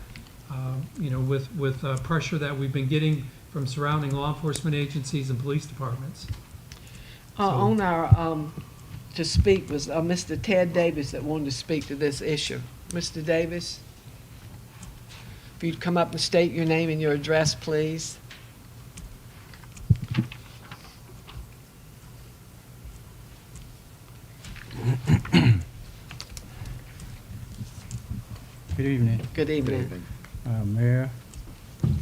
with pressure that we've been getting from surrounding law enforcement agencies and police departments. On our, to speak was Mr. Ted Davis that wanted to speak to this issue. Mr. Davis, if you'd come up and state your name and your address, please. Good evening, Good evening. Mayor,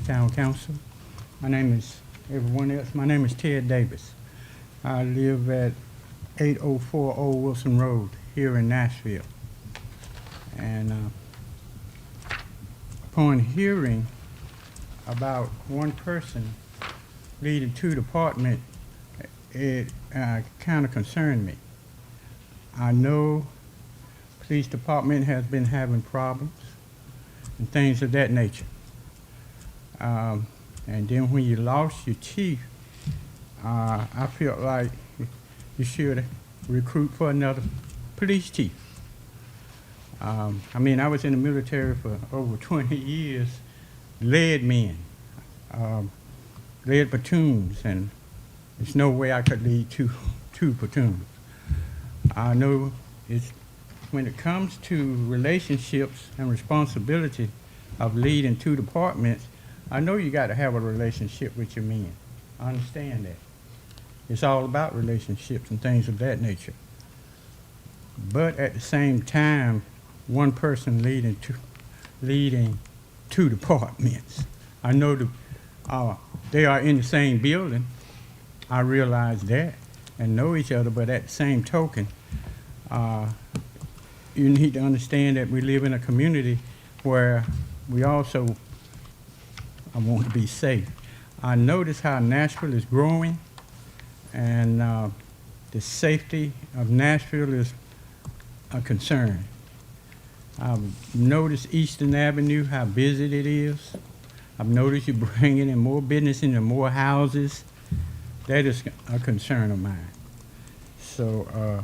Town Council. My name is, everyone else, my name is Ted Davis. I live at 8040 Old Wilson Road here in Nashville. And upon hearing about one person leading two departments, it kind of concerned me. I know police department has been having problems and things of that nature. And then when you lost your chief, I felt like you should recruit for another police chief. I was in the military for over 20 years, led men, led platoons, and there's no way I could lead two platoons. I know it's when it comes to relationships and responsibility of leading two departments, I know you got to have a relationship with your men. I understand that. It's all about relationships and things of that nature. But at the same time, one person leading two departments. I know they are in the same building. I realize that and know each other, but at the same token, you need to understand that we live in a community where we also want to be safe. I notice how Nashville is growing, and the safety of Nashville is a concern. I've noticed Eastern Avenue, how busy it is. I've noticed you bringing in more business into more houses. That is a concern of mine. So,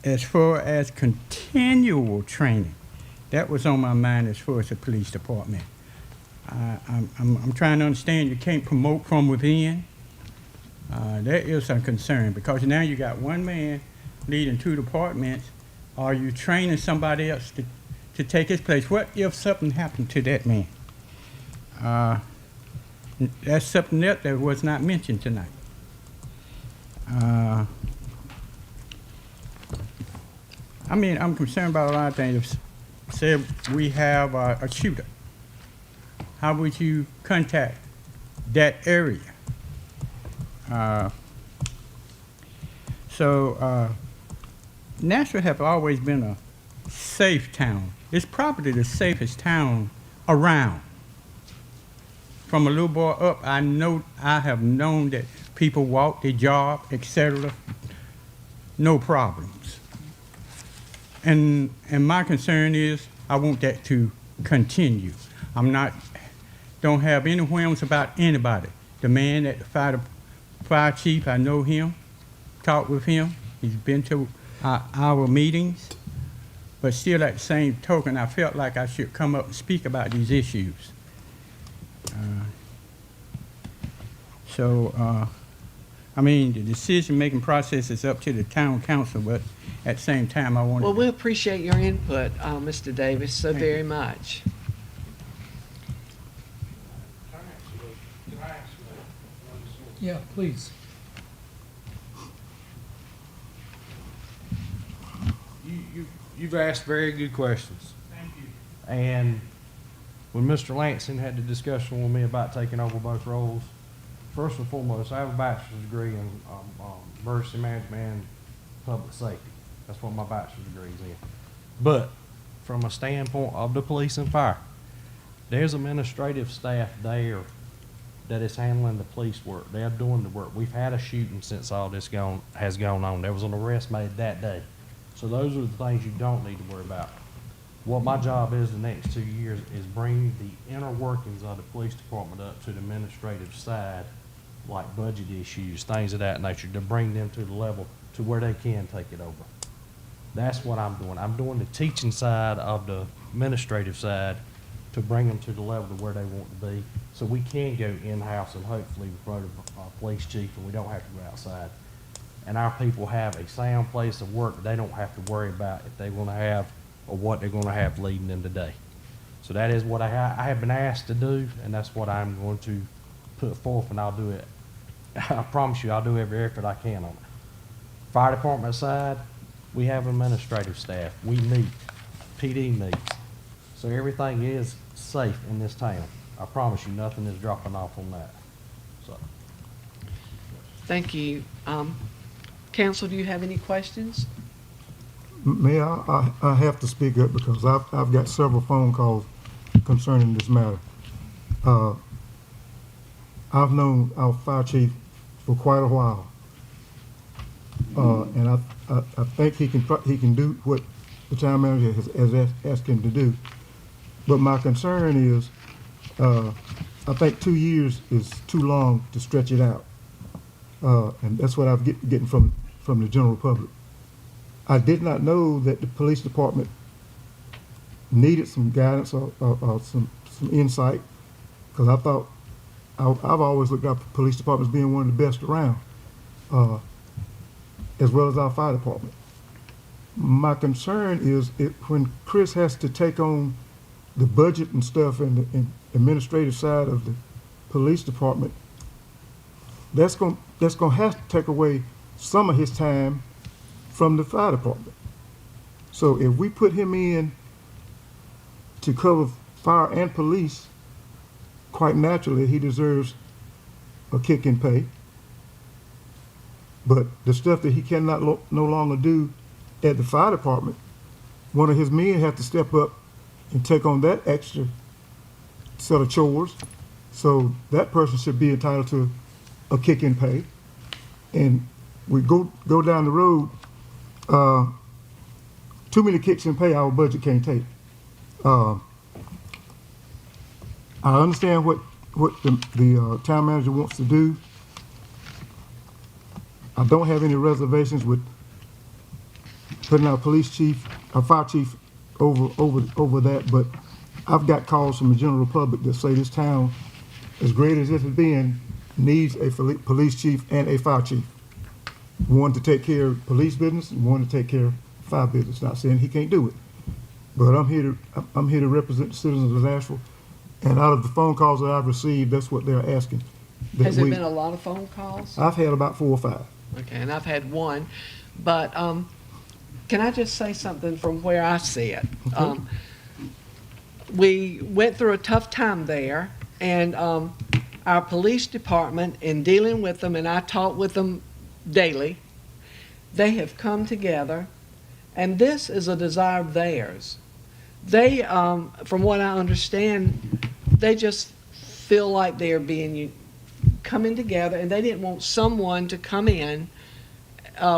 as far as continual training, that was on my mind as far as the police department. I'm trying to understand you can't promote from within. That is a concern because now you got one man leading two departments. Are you training somebody else to take his place? What if something happened to that man? That's something else that was not mentioned tonight. I'm concerned about a lot of things. Say we have a shooter. How would you contact that area? Nashville has always been a safe town. It's probably the safest town around. From a little boy up, I have known that people walk their job, etc. No problems. And my concern is I want that to continue. Don't have any whims about anybody. The man at the fire chief, I know him, talked with him. He's been to our meetings. But still at the same token, I felt like I should come up and speak about these issues. The decision-making process is up to the town council, but at the same time, I want Well, we appreciate your input, Mr. Davis, so very much. Yeah, please. You've asked very good questions. Thank you. And when Mr. Lansing had the discussion with me about taking over both roles, first and foremost, I have a bachelor's degree in emergency management and public safety. That's what my bachelor's degree is in. But from a standpoint of the police and fire, there's administrative staff there that is handling the police work. They're doing the work. We've had a shooting since all this has gone on. There was an arrest made that day. So those are the things you don't need to worry about. What my job is the next 2 years is bring the inner workings of the police department up to the administrative side, like budget issues, things of that nature, to bring them to the level to where they can take it over. That's what I'm doing. I'm doing the teaching side of the administrative side to bring them to the level to where they want to be, so we can go in-house and hopefully promote a police chief and we don't have to go outside. And our people have a sound place of work that they don't have to worry about if they want to have or what they're going to have leading in the day. So that is what I have been asked to do, and that's what I'm going to put forth, and I'll do it. I promise you, I'll do every effort I can on it. Fire department side, we have administrative staff. We meet, PD meets. So everything is safe in this town. I promise you, nothing is dropping off on that. So. Thank you. Council, do you have any questions? Mayor, I have to speak up because I've got several phone calls concerning this matter. I've known our fire chief for quite a while, and I think he can do what the town manager has asked him to do. But my concern is, I think 2 years is too long to stretch it out, and that's what I'm getting from the general public. I did not know that the police department needed some guidance or some insight, because I thought I've always looked at the police department as being one of the best around, as well as our fire department. My concern is when Chris has to take on the budget and stuff and the administrative side of the police department, that's going to have to take away some of his time from the fire department. So if we put him in to cover fire and police, quite naturally he deserves a kick in pay. But the stuff that he cannot no longer do at the fire department, one of his men have to step up and take on that extra set of chores. So that person should be entitled to a kick in pay. And we go down the road, too many kicks in pay our budget can't take. I understand what the town manager wants to do. I don't have any reservations with putting our police chief, our fire chief over that, but I've got calls from the general public that say this town, as great as it has been, needs a police chief and a fire chief. One to take care of police business and one to take care of fire business. Not saying he can't do it, but I'm here to represent the citizens of Nashville. And out of the phone calls that I've received, that's what they're asking. Has there been a lot of phone calls? I've had about 4 or 5. Okay, and I've had one, but can I just say something from where I see it? Okay. We went through a tough time there, and our police department, in dealing with them, and I talk with them daily, they have come together, and this is a desire of theirs. They, from what I understand, they just feel like they're being coming together, and they didn't want someone to come in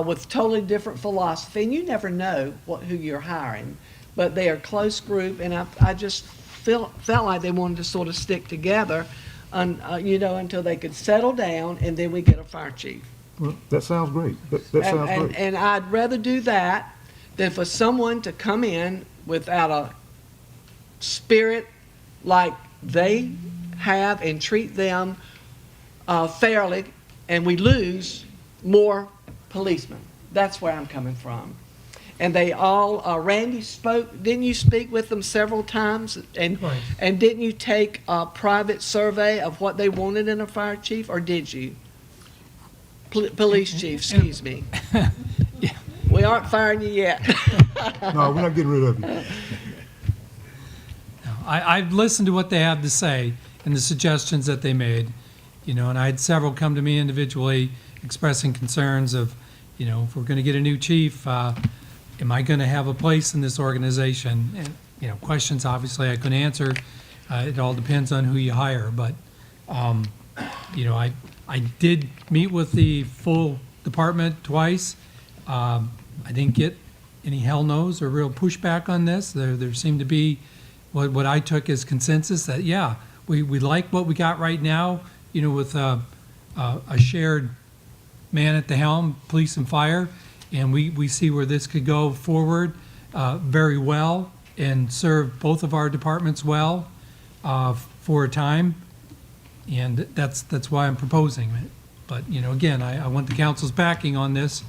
with totally different philosophy. And you never know who you're hiring, but they are a close group, and I just felt like they wanted to sort of stick together, until they could settle down, and then we get a fire chief. Well, that sounds great. That sounds great. And I'd rather do that than for someone to come in without a spirit like they have and treat them fairly, and we lose more policemen. That's where I'm coming from. And they all, Randy spoke, didn't you speak with them several times? And, Right. and didn't you take a private survey of what they wanted in a fire chief, or did you? Police chief, excuse me. We aren't firing you yet. No, we're not getting rid of you. I've listened to what they have to say and the suggestions that they made, and I had several come to me individually expressing concerns of, if we're going to get a new chief, am I going to have a place in this organization? And, questions obviously I couldn't answer. It all depends on who you hire, but, I did meet with the full department twice. I didn't get any hell no's or real pushback on this. There seemed to be what I took as consensus that, yeah, we like what we got right now, with a shared man at the helm, police and fire, and we see where this could go forward very well and serve both of our departments well for a time. And that's why I'm proposing it. But, again, I want the council's backing on this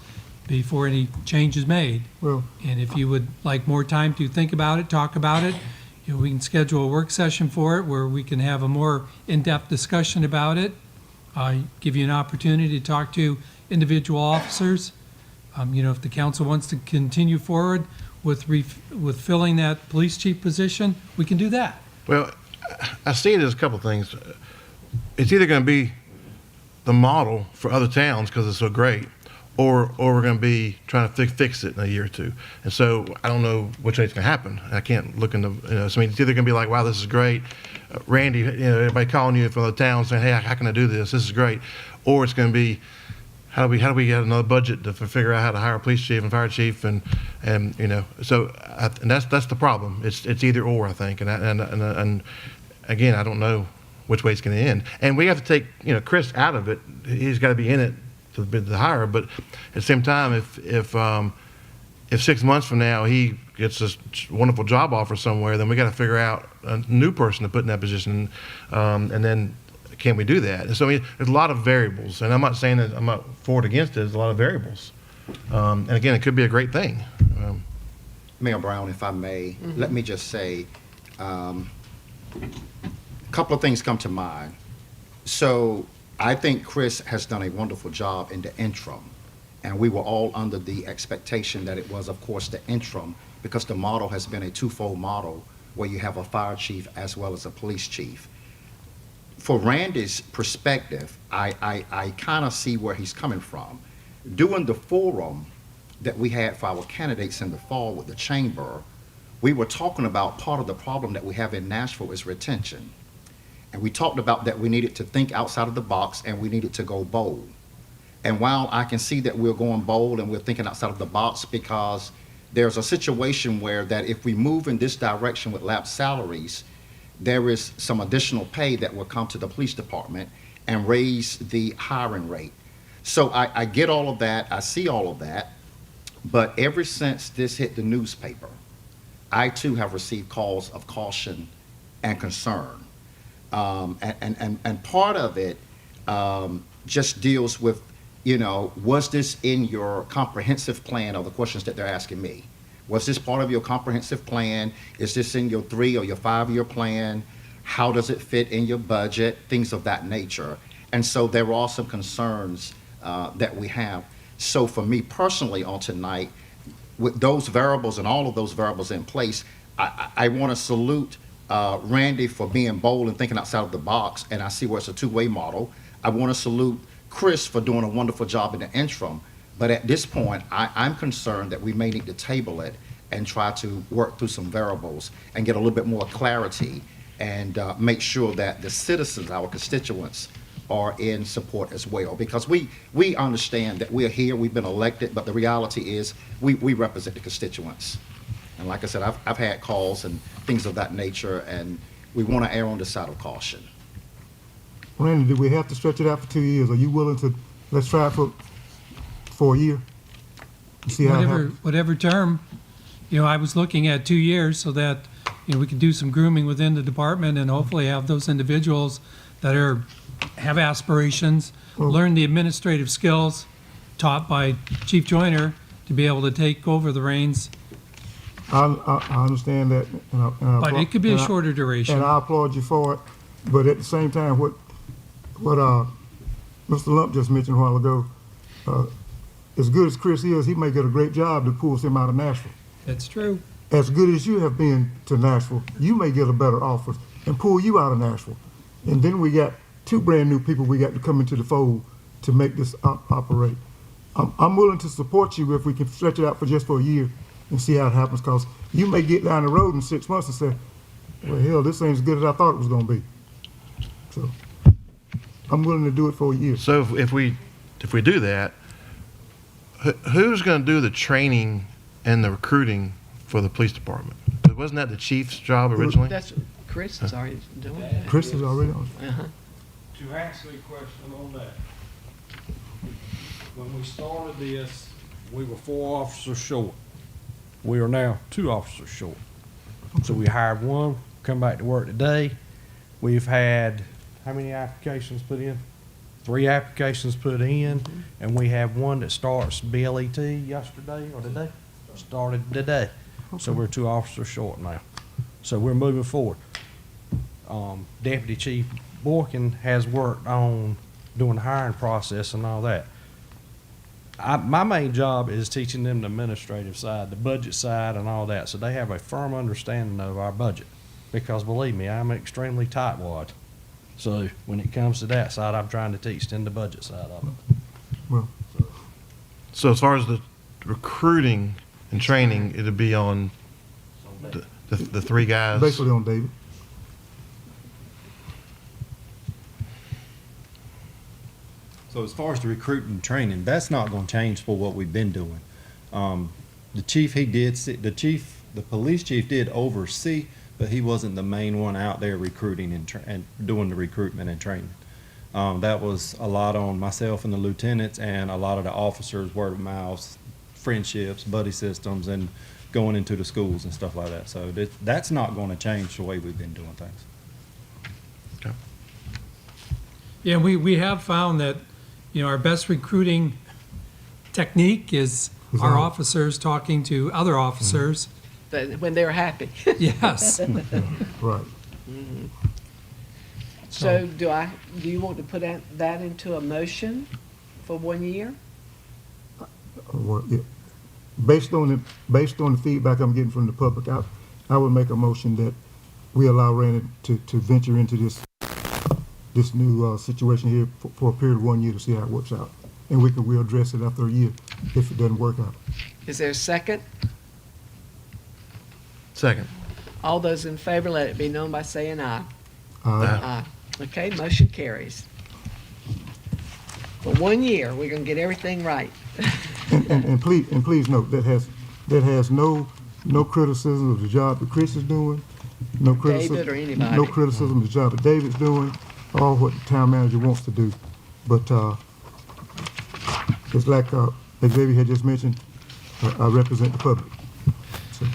before any change is made. Well, And if you would like more time to think about it, talk about it, we can schedule a work session for it where we can have a more in-depth discussion about it. Give you an opportunity to talk to individual officers. If the council wants to continue forward with filling that police chief position, we can do that. Well, I see it as a couple things. It's either going to be the model for other towns because it's so great, or we're going to be trying to fix it in a year or two. And so I don't know which way it's going to happen. I can't look into, so it's either going to be like, wow, this is great. Randy, everybody calling you from the town saying, hey, how can I do this? This is great. Or it's going to be, how do we get another budget to figure out how to hire a police chief and fire chief and so and that's the problem. It's either or, I think. And again, I don't know which way it's going to end. And we have to take, Chris out of it. He's got to be in it to hire. But at the same time, if 6 months from now he gets this wonderful job offer somewhere, then we got to figure out a new person to put in that position. And then can we do that? And so there's a lot of variables. And I'm not saying that I'm not for it against it. There's a lot of variables. And again, it could be a great thing. Mayor Brown, if I may, let me just say, a couple of things come to mind. So I think Chris has done a wonderful job in the interim, and we were all under the expectation that it was, of course, the interim, because the model has been a twofold model where you have a fire chief as well as a police chief. For Randy's perspective, I kind of see where he's coming from. During the forum that we had for our candidates in the fall with the chamber, we were talking about part of the problem that we have in Nashville is retention. And we talked about that we needed to think outside of the box and we needed to go bold. And while I can see that we're going bold and we're thinking outside of the box, because there's a situation where that if we move in this direction with lapsed salaries, there is some additional pay that will come to the police department and raise the hiring rate. So I get all of that, I see all of that, but ever since this hit the newspaper, I too have received calls of caution and concern. And part of it just deals with, was this in your comprehensive plan, are the questions that they're asking me. Was this part of your comprehensive plan? Is this in your 3 or your 5-year plan? How does it fit in your budget? Things of that nature. And so there are some concerns that we have. So for me personally on tonight, with those variables and all of those variables in place, I want to salute Randy for being bold and thinking outside of the box, and I see where it's a two-way model. I want to salute Chris for doing a wonderful job in the interim. But at this point, I'm concerned that we may need to table it and try to work through some variables and get a little bit more clarity and make sure that the citizens, our constituents, are in support as well. Because we understand that we're here, we've been elected, but the reality is we represent the constituents. And like I said, I've had calls and things of that nature, and we want to err on the side of caution. Randy, do we have to stretch it out for 2 years? Are you willing to, let's try it for a year? And see how it happens? Whatever term, I was looking at 2 years so that, we could do some grooming within the department and hopefully have those individuals that have aspirations, learn the administrative skills taught by Chief Joyner to be able to take over the reins. I understand that. But it could be a shorter duration. And I applaud you for it. But at the same time, what Mr. Lump just mentioned a while ago, as good as Chris is, he may get a great job that pulls him out of Nashville. That's true. as good as you have been to Nashville, you may get a better offer and pull you out of Nashville. And then we got 2 brand new people we got to come into the fold to make this operate. I'm willing to support you if we can stretch it out for just for a year and see how it happens, because you may get down the road in 6 months and say, well, hell, this ain't as good as I thought it was going to be. So I'm willing to do it for a year. So if we do that, who's going to do the training and the recruiting for the police department? 'Cause wasn't that the chief's job originally? That's, Chris is already doing that. Chris is already on. Uh-huh. To answer the question on that, when we started this, we were 4 officers short. We are now 2 officers short. So we hired one, come back to work today. We've had, how many applications put in? 3 applications put in, and we have one that starts BLET yesterday or today? Started today. So we're 2 officers short now. So we're moving forward. Deputy Chief Boykin has worked on doing the hiring process and all that. My main job is teaching them the administrative side, the budget side and all that, so they have a firm understanding of our budget. Because believe me, I'm extremely tightwad. So when it comes to that side, I'm trying to teach them the budget side of it. Well, So as far as the recruiting and training, it'll be on the 3 guys. basically on David. So as far as the recruiting and training, that's not going to change for what we've been doing. The chief, the police chief did oversee, but he wasn't the main one out there recruiting and doing the recruitment and training. That was a lot on myself and the lieutenants and a lot of the officers, word of mouth, friendships, buddy systems, and going into the schools and stuff like that. So that's not going to change the way we've been doing things. Yeah, we have found that, our best recruiting technique is our officers talking to other officers. When they're happy. Yes. Right. So do you want to put that into a motion for 1 year? Well, yeah. Based on the feedback I'm getting from the public, I would make a motion that we allow Randy to venture into this new situation here for a period of 1 year to see how it works out. And we'll address it after a year if it doesn't work out. Is there a second? Second. All those in favor, let it be known by saying aye. Aye. Aye. Okay, motion carries. For 1 year, we're gonna get everything right. And please note, that has no criticism of the job that Chris is doing, no criticism. David or anybody. No criticism of the job that David's doing, or what the town manager wants to do. But, it's like, Xavier had just mentioned, I represent the public. So,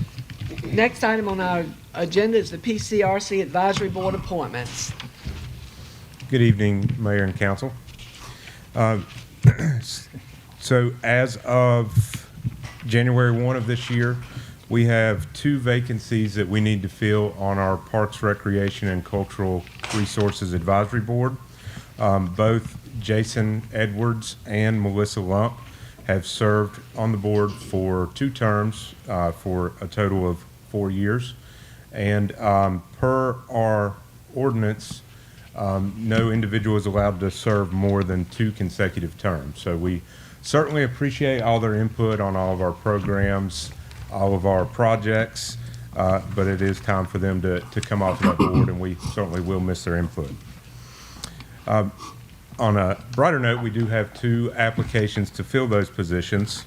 Next item on our agenda is the PCRC Advisory Board appointments. Good evening, Mayor and Council. So as of January 1 of this year, we have 2 vacancies that we need to fill on our Parks, Recreation, and Cultural Resources Advisory Board. Both Jason Edwards and Melissa Lump have served on the board for 2 terms for a total of 4 years. And per our ordinance, no individual is allowed to serve more than 2 consecutive terms. So we certainly appreciate all their input on all of our programs, all of our projects, but it is time for them to come off that board, and we certainly will miss their input. On a brighter note, we do have 2 applications to fill those positions.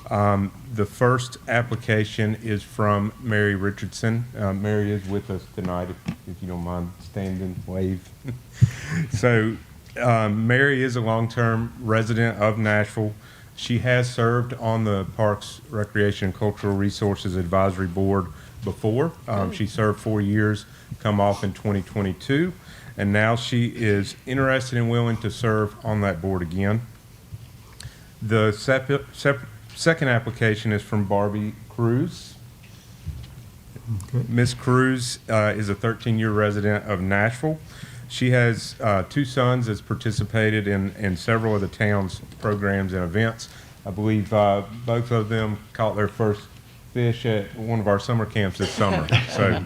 The first application is from Mary Richardson. Mary is with us tonight, if you don't mind standing, wave. So Mary is a long-term resident of Nashville. She has served on the Parks, Recreation, and Cultural Resources Advisory Board before. She served 4 years, come off in 2022, and now she is interested and willing to serve on that board again. The second application is from Barbie Cruz. Okay. Ms. Cruz is a 13-year resident of Nashville. She has 2 sons that's participated in several of the town's programs and events. I believe both of them caught their first fish at one of our summer camps this summer. So,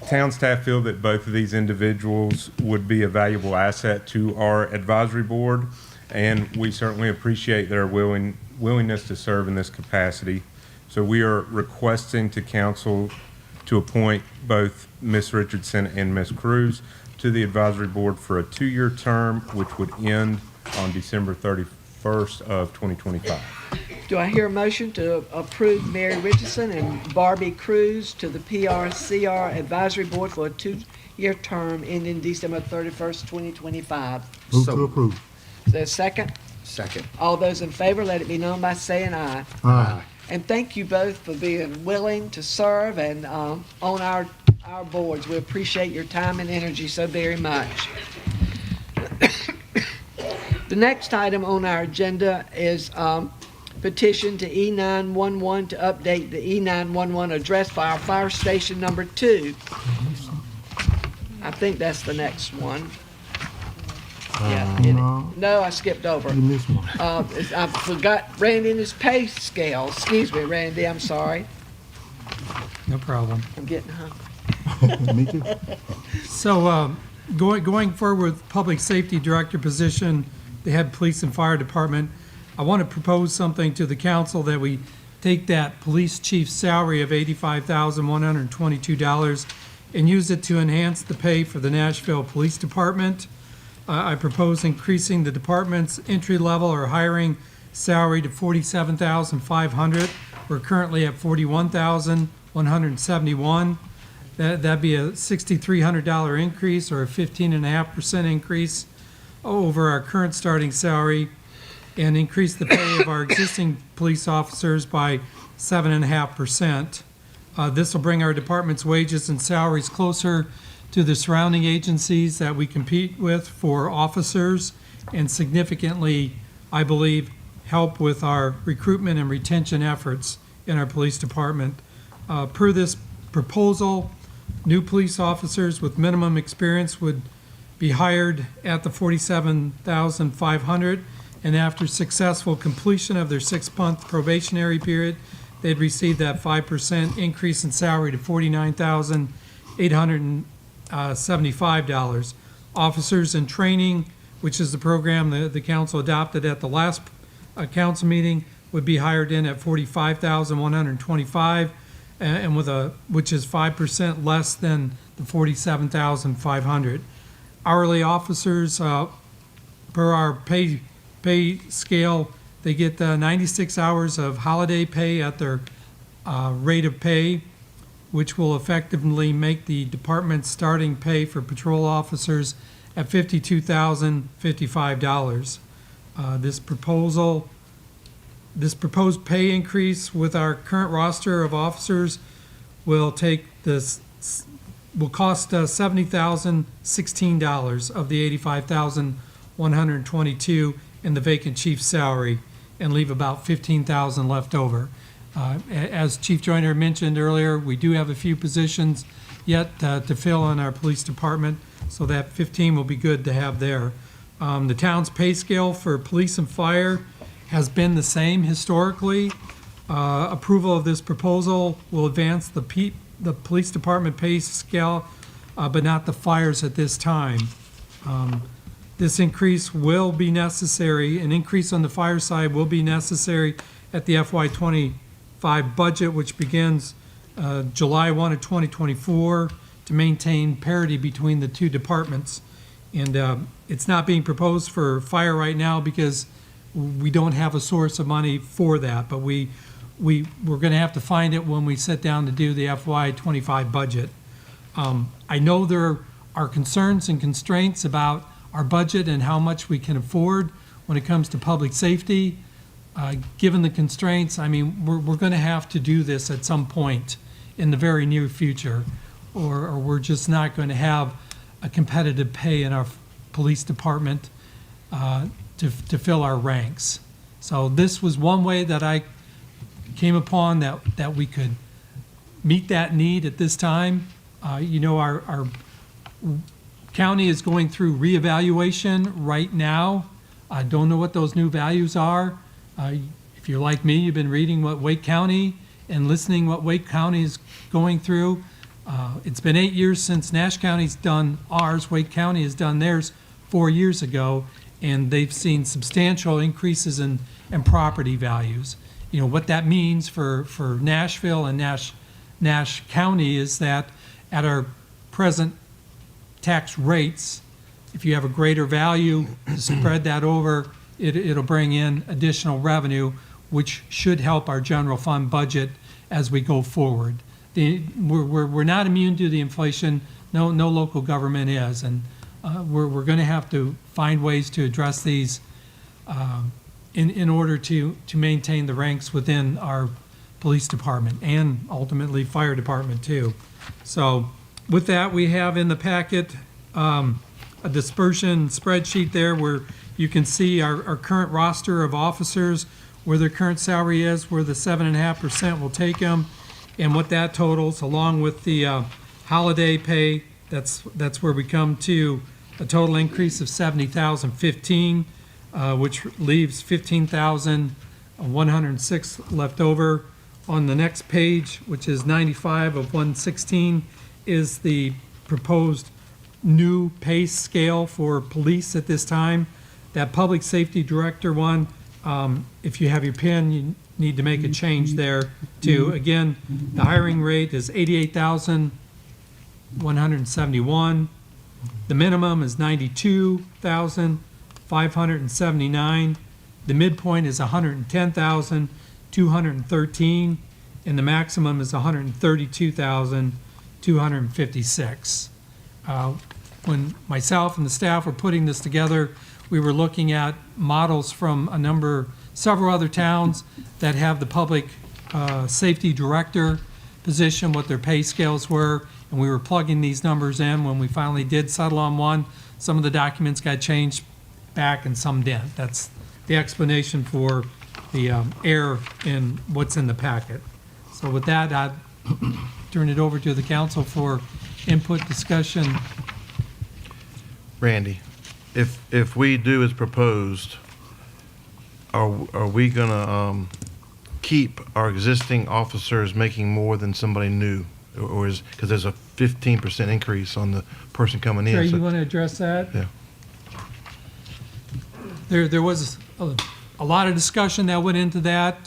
town staff feel that both of these individuals would be a valuable asset to our advisory board, and we certainly appreciate their willingness to serve in this capacity. So we are requesting to council to appoint both Ms. Richardson and Ms. Cruz to the advisory board for a 2-year term, which would end on December 31st of 2025. Do I hear a motion to approve Mary Richardson and Barbie Cruz to the PRCR Advisory Board for a 2-year term ending December 31st, 2025? Move So- to approve. Is there a second? Second. All those in favor, let it be known by saying aye. Aye. And thank you both for being willing to serve and on our boards. We appreciate your time and energy so very much. The next item on our agenda is petition to E911 to update the E911 address for our fire station number 2. I think that's the next one. Yeah. No, I skipped over. You missed one. I forgot Randy and his pay scale. Excuse me, Randy, I'm sorry. No problem. I'm getting hungry. Me too. So, going forward with Public Safety Director position, the head police and fire department, I want to propose something to the council that we take that police chief salary of $85,122 and use it to enhance the pay for the Nashville Police Department. I propose increasing the department's entry level or hiring salary to $47,500. We're currently at $41,171. That'd be a $6,300 increase or a 15.5% increase over our current starting salary, and increase the pay of our existing police officers by 7.5%. This will bring our department's wages and salaries closer to the surrounding agencies that we compete with for officers, and significantly, I believe, help with our recruitment and retention efforts in our police department. Per this proposal, new police officers with minimum experience would be hired at the $47,500, and after successful completion of their 6-month probationary period, they'd receive that 5% increase in salary to $49,875. Officers in training, which is the program the council adopted at the last council meeting, would be hired in at $45,125, and which is 5% less than the $47,500. Hourly officers, per our pay scale, they get 96 hours of holiday pay at their rate of pay, which will effectively make the department's starting pay for patrol officers at $52,055. This proposed pay increase with our current roster of officers will cost $70,016 of the $85,122 in the vacant chief's salary, and leave about $15,000 left over. As Chief Joyner mentioned earlier, we do have a few positions yet to fill in our police department, so that 15 will be good to have there. The town's pay scale for police and fire has been the same historically. Approval of this proposal will advance the police department pay scale, but not the fires at this time. This increase will be necessary. An increase on the fire side will be necessary at the FY25 budget, which begins July 1 of 2024, to maintain parity between the two departments. And it's not being proposed for fire right now because we don't have a source of money for that, but we're going to have to find it when we sit down to do the FY25 budget. I know there are concerns and constraints about our budget and how much we can afford when it comes to public safety. Given the constraints, I mean, we're going to have to do this at some point in the very near future, or we're just not going to have a competitive pay in our police department to fill our ranks. So this was one way that I came upon that we could meet that need at this time. Our county is going through reevaluation right now. I don't know what those new values are. If if you're like me, you've been reading what Wake County and listening what Wake County is going through. It's been 8 years since Nash County's done ours. Wake County has done theirs 4 years ago, and they've seen substantial increases in property values. You know, what that means for Nashville and Nash County is that at our present tax rates, if you have a greater value, spread that over, it'll bring in additional revenue, which should help our general fund budget as we go forward. We're not immune to the inflation. No local government is, and we're going to have to find ways to address these in order to maintain the ranks within our police department and ultimately fire department too. So with that, we have in the packet a dispersion spreadsheet there where you can see our current roster of officers, where their current salary is, where the 7.5% will take them, and what that totals, along with the holiday pay. That's where we come to a total increase of $70,015, which leaves $15,106 left over. On the next page, which is 95 of 116, is the proposed new pay scale for police at this time. That public safety director one, if you have your pen, you need to make a change there too. Again, the hiring rate is $88,171. The minimum is $92,579. The midpoint is $110,213, and the maximum is $132,256. When myself and the staff were putting this together, we were looking at models from several other towns that have the public safety director position, what their pay scales were, and we were plugging these numbers in. When we finally did settle on one, some of the documents got changed back and some didn't. That's the explanation for the error in what's in the packet. So with that, I'd turn it over to the council for input, discussion. Randy, if we do as proposed, are we gonna keep our existing officers making more than somebody new, or is, because there's a 15% increase on the person coming in? Trey, so- you want to address that? Yeah. There was a lot of discussion that went into that.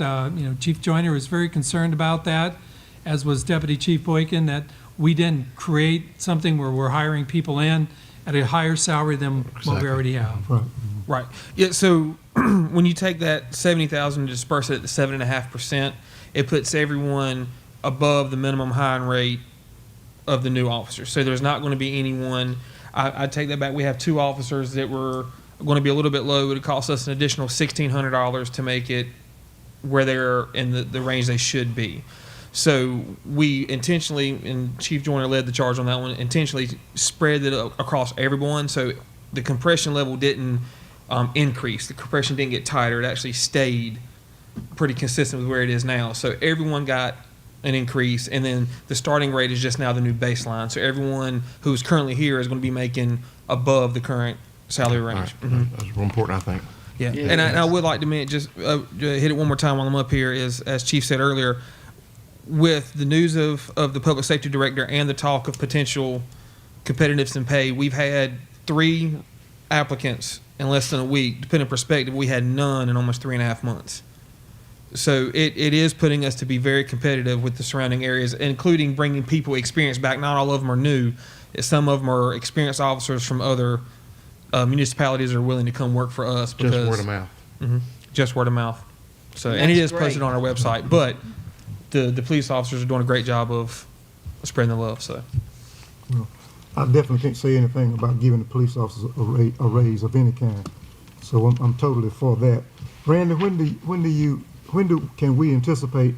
Chief Joyner was very concerned about that, as was Deputy Chief Boykin, that we didn't create something where we're hiring people in at a higher salary than what we already have. Right. Right. Yeah. So when you take that 70,000 and disperse it at the 7.5%, it puts everyone above the minimum hiring rate of the new officers. So there's not going to be anyone. I take that back. We have 2 officers that were going to be a little bit low. It would cost us an additional $1,600 to make it where they're in the range they should be. So we intentionally, and Chief Joyner led the charge on that one, intentionally spread it across everyone. So the compression level didn't increase. The compression didn't get tighter. It actually stayed pretty consistent with where it is now. So everyone got an increase, and then the starting rate is just now the new baseline. So everyone who's currently here is going to be making above the current salary range. All right. That's real important, I think. Yeah, and I would like to just hit it one more time while I'm up here. Is, as Chief said earlier, with the news of the public safety director and the talk of potential competitiveness in pay, we've had 3 applicants in less than a week. To put in perspective, we had none in almost 3.5 months. So it is putting us to be very competitive with the surrounding areas, including bringing people experience back. Not all of them are new. Some of them are experienced officers from other municipalities are willing to come work for us. Because, Just word of mouth. Just word of mouth. So, and it is posted on our website, but the police officers are doing a great job of spreading the love. So, Well, I definitely can't say anything about giving the police officers a raise of any kind. So I'm totally for that. Randy, when can we anticipate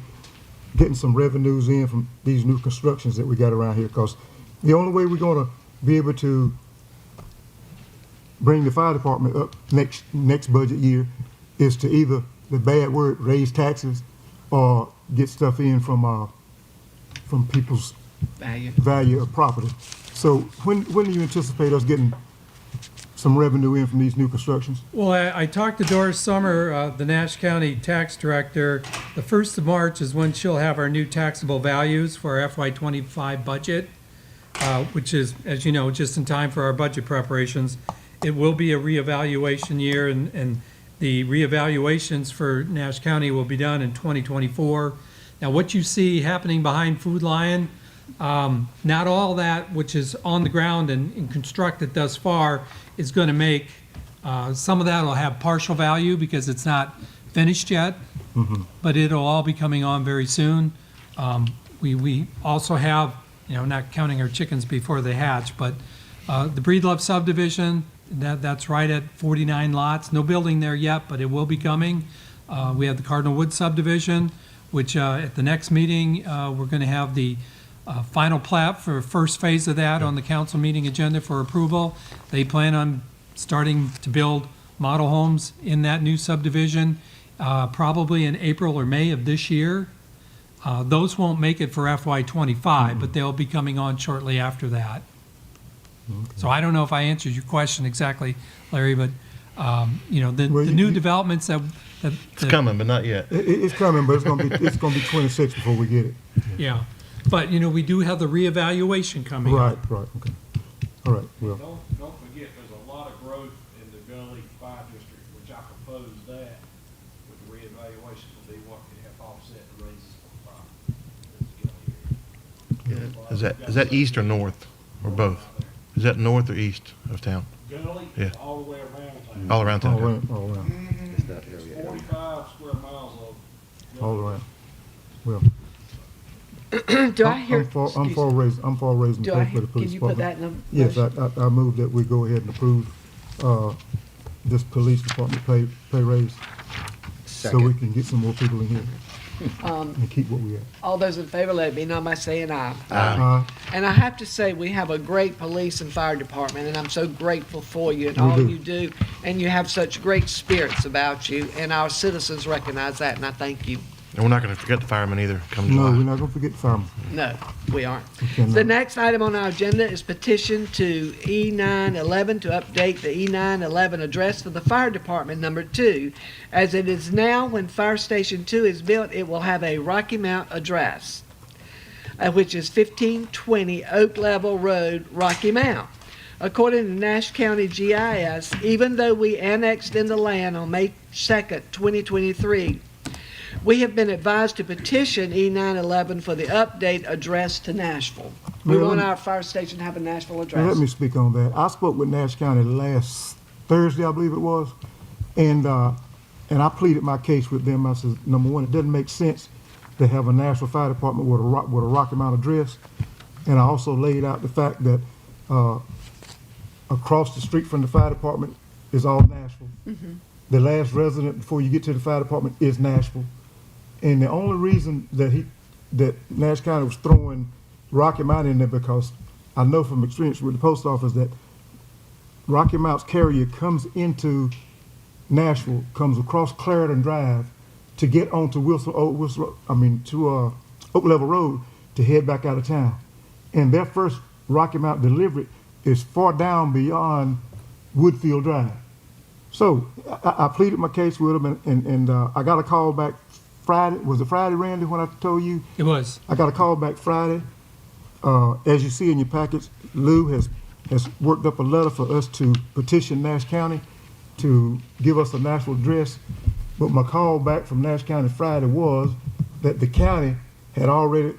getting some revenues in from these new constructions that we got around here? Because the only way we're going to be able to bring the fire department up next budget year is to either, the bad word, raise taxes, or get stuff in from people's value of property. So when do you anticipate us getting some revenue in from these new constructions? Well, I talked to Doris Summer, the Nash County Tax Director. The 1st of March is when she'll have our new taxable values for our FY25 budget, which is, as you know, just in time for our budget preparations. It will be a reevaluation year, and the reevaluations for Nash County will be done in 2024. Now, what you see happening behind Food Lion, not all that which is on the ground and constructed thus far is going to make, some of that will have partial value because it's not finished yet, but it'll all be coming on very soon. We also have, not counting our chickens before they hatch, but the Breedlove subdivision, that's right at 49 lots. No building there yet, but it will be coming. We have the Cardinal Woods subdivision, which at the next meeting, we're going to have the final plat for first phase of that on the council meeting agenda for approval. They plan on starting to build model homes in that new subdivision, probably in April or May of this year. Those won't make it for FY25, but they'll be coming on shortly after that. So I don't know if I answered your question exactly, Larry, but, the new developments that It's coming, but not yet. It's coming, but it's gonna be 26 before we get it. Yeah, but, we do have the reevaluation coming up. Right, okay. All right, well, Don't forget, there's a lot of growth in the Gully Fire District, which I proposed that with the reevaluation will be what could help offset the raises for the fire. Is that east or north, or both? Is that north or east of town? Gully, Yeah. all the way around town. All around town? all around, It's 45 square miles of. all around. Well, Do I hear? I'm for raising Do pay I, for the police can you put department. that in a Yes, motion? I move that we go ahead and approve, this police department pay raise. So we can get some more people in here and keep what we have. All those in favor, let it be known by saying aye. Uh, And I have to say, we have a great police and fire department, and I'm so grateful for you and We all do. you do. And you have such great spirits about you, and our citizens recognize that, and I thank you. And we're not gonna forget the firemen either, come No, we're July. not gonna forget the firemen. No, we aren't. cannot. The next item on our agenda is petition to E911 to update the E911 address for the fire department number 2. As it is now, when Fire Station 2 is built, it will have a Rocky Mount address, which is 1520 Oak Level Road, Rocky Mount. According to Nash County GIS, even though we annexed in the land on May 2nd, 2023, we have been advised to petition E911 for the update address to Nashville. We Well, want let me- our fire station to have a Nashville Now, address. let me speak on that. I spoke with Nash County last Thursday, I believe it was, and I pleaded my case with them. I said, number one, it doesn't make sense to have a Nashville Fire Department with a Rocky Mount address. And I also laid out the fact that across the street from the fire department is all Nashville. The last resident before you get to the fire department is Nashville. And the only reason that Nash County was throwing Rocky Mount in there, because I know from experience with the post office that Rocky Mount's carrier comes into Nashville, comes across Clarendon Drive to get onto Oak Level Road to head back out of town. And their first Rocky Mount delivery is far down beyond Woodfield Drive. So I pleaded my case with them, and I got a call back Friday. Was it Friday, Randy, when I told you? It was. I got a call back Friday. As you see in your package, Lou has worked up a letter for us to petition Nash County to give us a Nashville address. But my call back from Nash County Friday was that the county had already,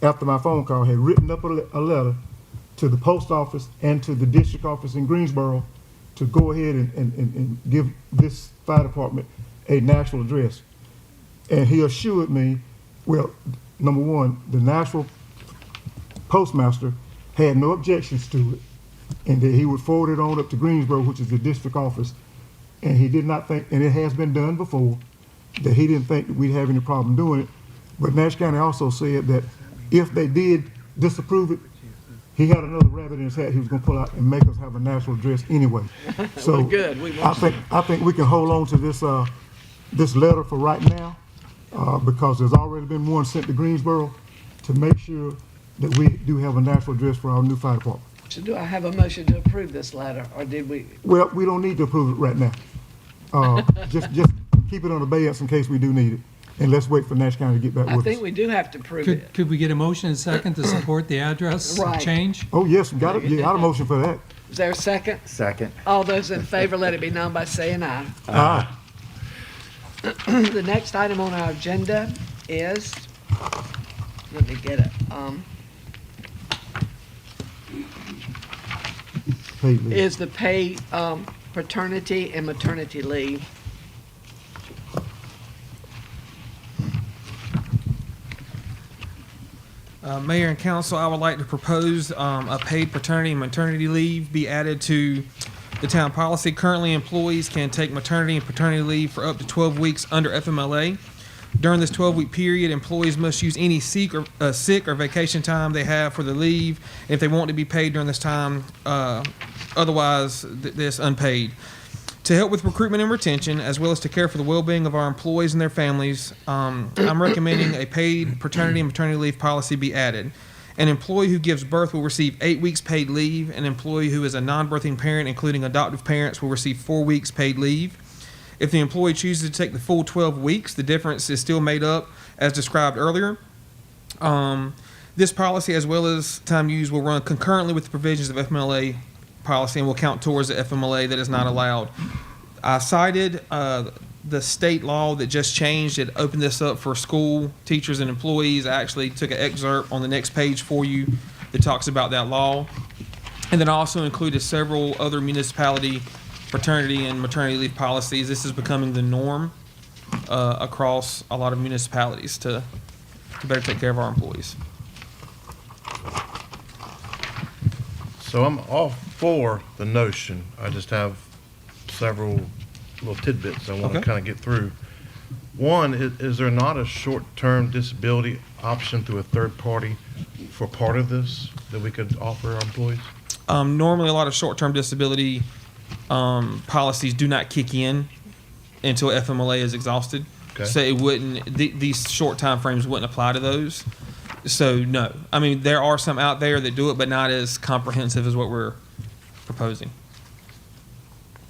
after my phone call, had written up a letter to the post office and to the district office in Greensboro to go ahead and give this fire department a Nashville address. And he assured me, well, number one, the Nashville postmaster had no objections to it, and that he would forward it on up to Greensboro, which is the district office. And he did not think, and it has been done before, that he didn't think that we'd have any problem doing it. But Nash County also said that if they did disapprove it, he had another rabbit in his hat he was gonna pull out and make us have a Nashville address anyway. So Well, good. We want I think we can hold on to this letter for right now, because there's already been one sent to Greensboro to make sure that we do have a Nashville address for our new fire department. So do I have a motion to approve this letter, or did we? Well, we don't need to approve it right now. Just keep it on abeyance in case we do need it. And let's wait for Nash County to get back I with think us. we do have to prove Could, it. could we get a motion and second to support the address Right. change? Oh, yes, got a motion for that. Is there a second? Second. All those in favor, let it be known by saying aye. Aye. The next item on our agenda is, let me get it, Paid leave. is the paid paternity and maternity leave. Mayor and council, I would like to propose a paid paternity and maternity leave be added to the town policy. Currently, employees can take maternity and paternity leave for up to 12 weeks under FMLA. During this 12-week period, employees must use any sick or vacation time they have for the leave if they want to be paid during this time. Otherwise, this unpaid. To help with recruitment and retention, as well as to care for the well-being of our employees and their families, I'm recommending a paid paternity and maternity leave policy be added. An employee who gives birth will receive 8 weeks paid leave. An employee who is a non-birthing parent, including adoptive parents, will receive 4 weeks paid leave. If the employee chooses to take the full 12 weeks, the difference is still made up as described earlier. This policy, as well as time used, will run concurrently with the provisions of FMLA policy and will count towards the FMLA that is not allowed. I cited the state law that just changed. It opened this up for school teachers and employees. I actually took an excerpt on the next page for you that talks about that law. And then I also included several other municipality paternity and maternity leave policies. This is becoming the norm across a lot of municipalities to better take care of our employees. So I'm all for the notion. I just have several little tidbits I want to Okay. kind of get through. One, is there not a short-term disability option through a third party for part of this that we could offer our employees? Normally, a lot of short-term disability policies do not kick in until FMLA is exhausted. Okay. So it wouldn't, these short time frames wouldn't apply to those. So no, I mean, there are some out there that do it, but not as comprehensive as what we're proposing.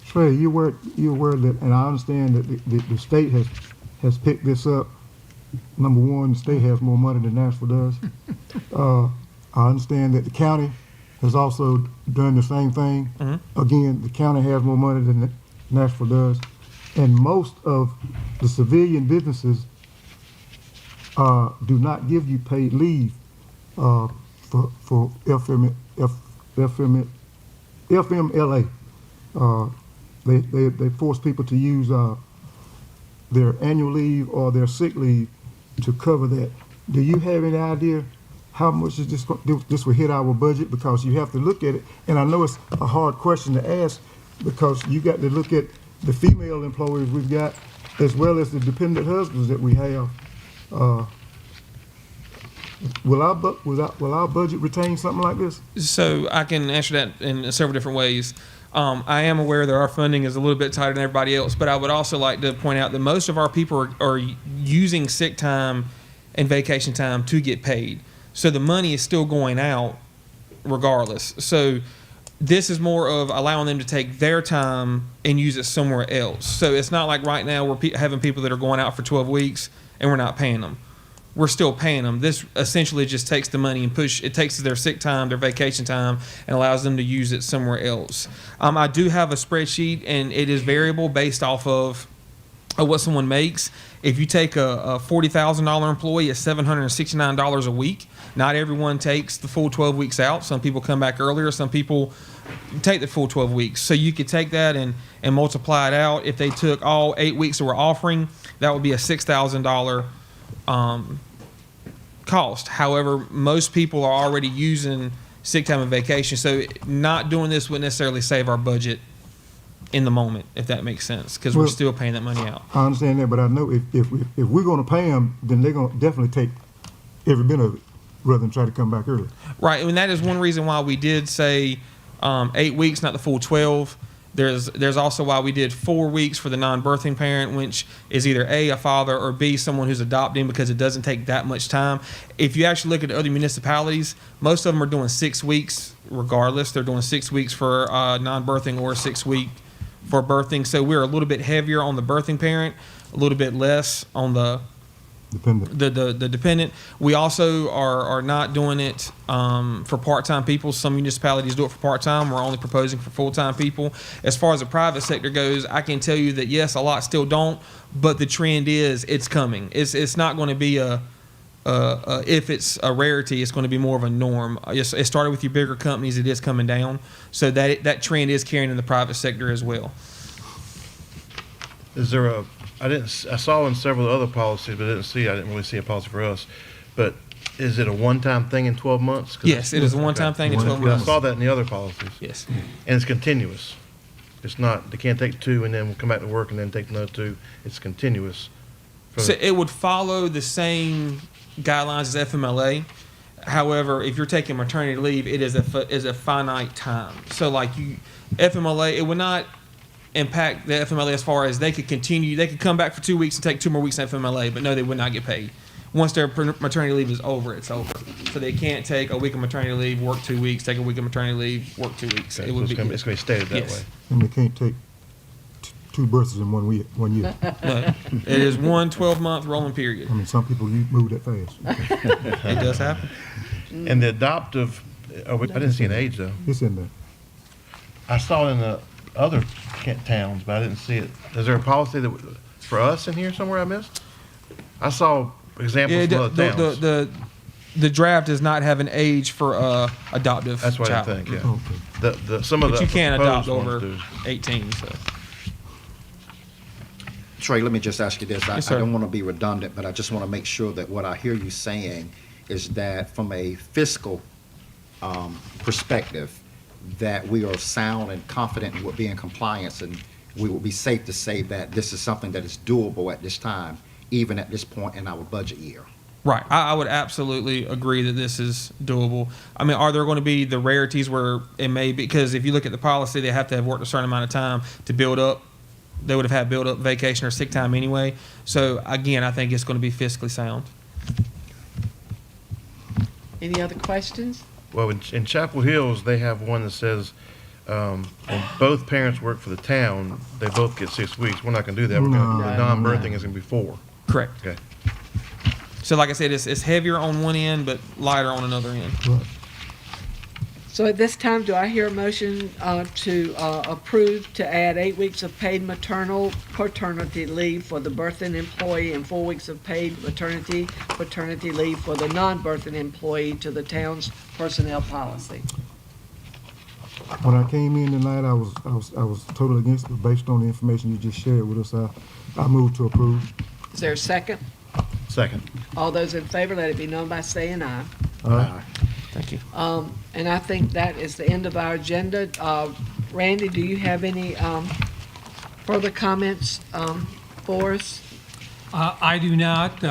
Trey, you're aware that, and I understand that the state has picked this up. Number one, the state has more money than Nashville does. I understand that the county has also done the same thing. Mm-hmm. Again, the county has more money than Nashville does. And most of the civilian businesses do not give you paid leave for FMLA. They force people to use their annual leave or their sick leave to cover that. Do you have any idea how much is this will hit our budget? Because you have to look at it, and I know it's a hard question to ask because you got to look at the female employees we've got as well as the dependent husbands that we have. Will our budget retain something like this? So I can answer that in several different ways. I am aware that our funding is a little bit tighter than everybody else, but I would also like to point out that most of our people are using sick time and vacation time to get paid. So the money is still going out regardless. So this is more of allowing them to take their time and use it somewhere else. So it's not like right now we're having people that are going out for 12 weeks and we're not paying them. We're still paying them. This essentially just takes the money and it takes their sick time, their vacation time, and allows them to use it somewhere else. I do have a spreadsheet, and it is variable based off of what someone makes. If you take a $40,000 employee, it's $769 a week. Not everyone takes the full 12 weeks out. Some people come back earlier. Some people take the full 12 weeks. So you could take that and multiply it out. If they took all 8 weeks that we're offering, that would be a $6,000 cost. However, most people are already using sick time and vacation, so not doing this would necessarily save our budget in the moment, if that makes sense, because we're still paying that money out. I understand that, but I know if we're going to pay them, then they're going to definitely take every bit of it rather than try to come back early. Right, and that is one reason why we did say 8 weeks, not the full 12. There's also why we did 4 weeks for the non-birthing parent, which is either a father, or B, someone who's adopting, because it doesn't take that much time. If you actually look at other municipalities, most of them are doing 6 weeks regardless. They're doing 6 weeks for non-birthing or 6 week for birthing. So we're a little bit heavier on the birthing parent, a little bit less on the the dependent. We also are not doing it for part-time people. Some municipalities do it for part-time. We're only proposing for full-time people. As far as the private sector goes, I can tell you that yes, a lot still don't, but the trend is it's coming. It's not going to be if it's a rarity, it's going to be more of a norm. It started with your bigger companies. It is coming down, so that trend is carrying in the private sector as well. Is there I saw in several other policies, but I didn't really see a policy for us. But is it a one-time thing in 12 months? Yes, it is a one-time thing in 12 months. I saw that in the other policies. Yes. And it's continuous. It's not, they can't take 2 and then we'll come back to work and then take another 2. It's continuous. So it would follow the same guidelines as FMLA. However, if you're taking maternity leave, it is a finite time. So like FMLA, it would not impact the FMLA as far as they could come back for 2 weeks and take 2 more weeks in FMLA, but no, they would not get paid. Once their maternity leave is over, it's over. So they can't take a week of maternity leave, work 2 weeks, take a week of maternity leave, work 2 weeks. Okay, It would so be it's going to be stated that way. And they can't take 2 births in 1 year. No, it is 1 12-month rolling period. I mean, some people move that fast. It does happen. And the adoptive, I didn't see an age though. It's in there. I saw it in the other towns, but I didn't see it. Is there a policy for us in here somewhere I missed? I saw examples from other towns. The draft does not have an age for adoptive That's what child. I think, yeah. Some of But the you can adopt proposed ones over do. 18. So. Trey, let me just ask you this. Yes, I sir. don't want to be redundant, but I just want to make sure that what I hear you saying is that from a fiscal perspective, that we are sound and confident and will be in compliance, and we will be safe to say that this is something that is doable at this time, even at this point in our budget year. Right. I would absolutely agree that this is doable. I mean, are there going to be the rarities where it may be? Because if you look at the policy, they have to have worked a certain amount of time to build up. They would have had build up vacation or sick time anyway. So, again, I think it's going to be fiscally sound. Any other questions? Well, in Chapel Hills, they have one that says, when both parents work for the town, they both get 6 weeks. We're not going to do that. The non-birthing is going to be 4. Correct. Okay. So, like I said, it's heavier on one end, but lighter on another end. So at this time, do I hear a motion to approve to add 8 weeks of paid maternal paternity leave for the birthing employee and 4 weeks of paid maternity paternity leave for the non-birthing employee to the town's personnel policy? When I came in tonight, I was totally against it, but based on the information you just shared with us, I moved to approve. Is there a second? Second. All those in favor, let it be known by saying aye. Aye. Thank you. And I think that is the end of our agenda. Randy, do you have any further comments for us? I do not.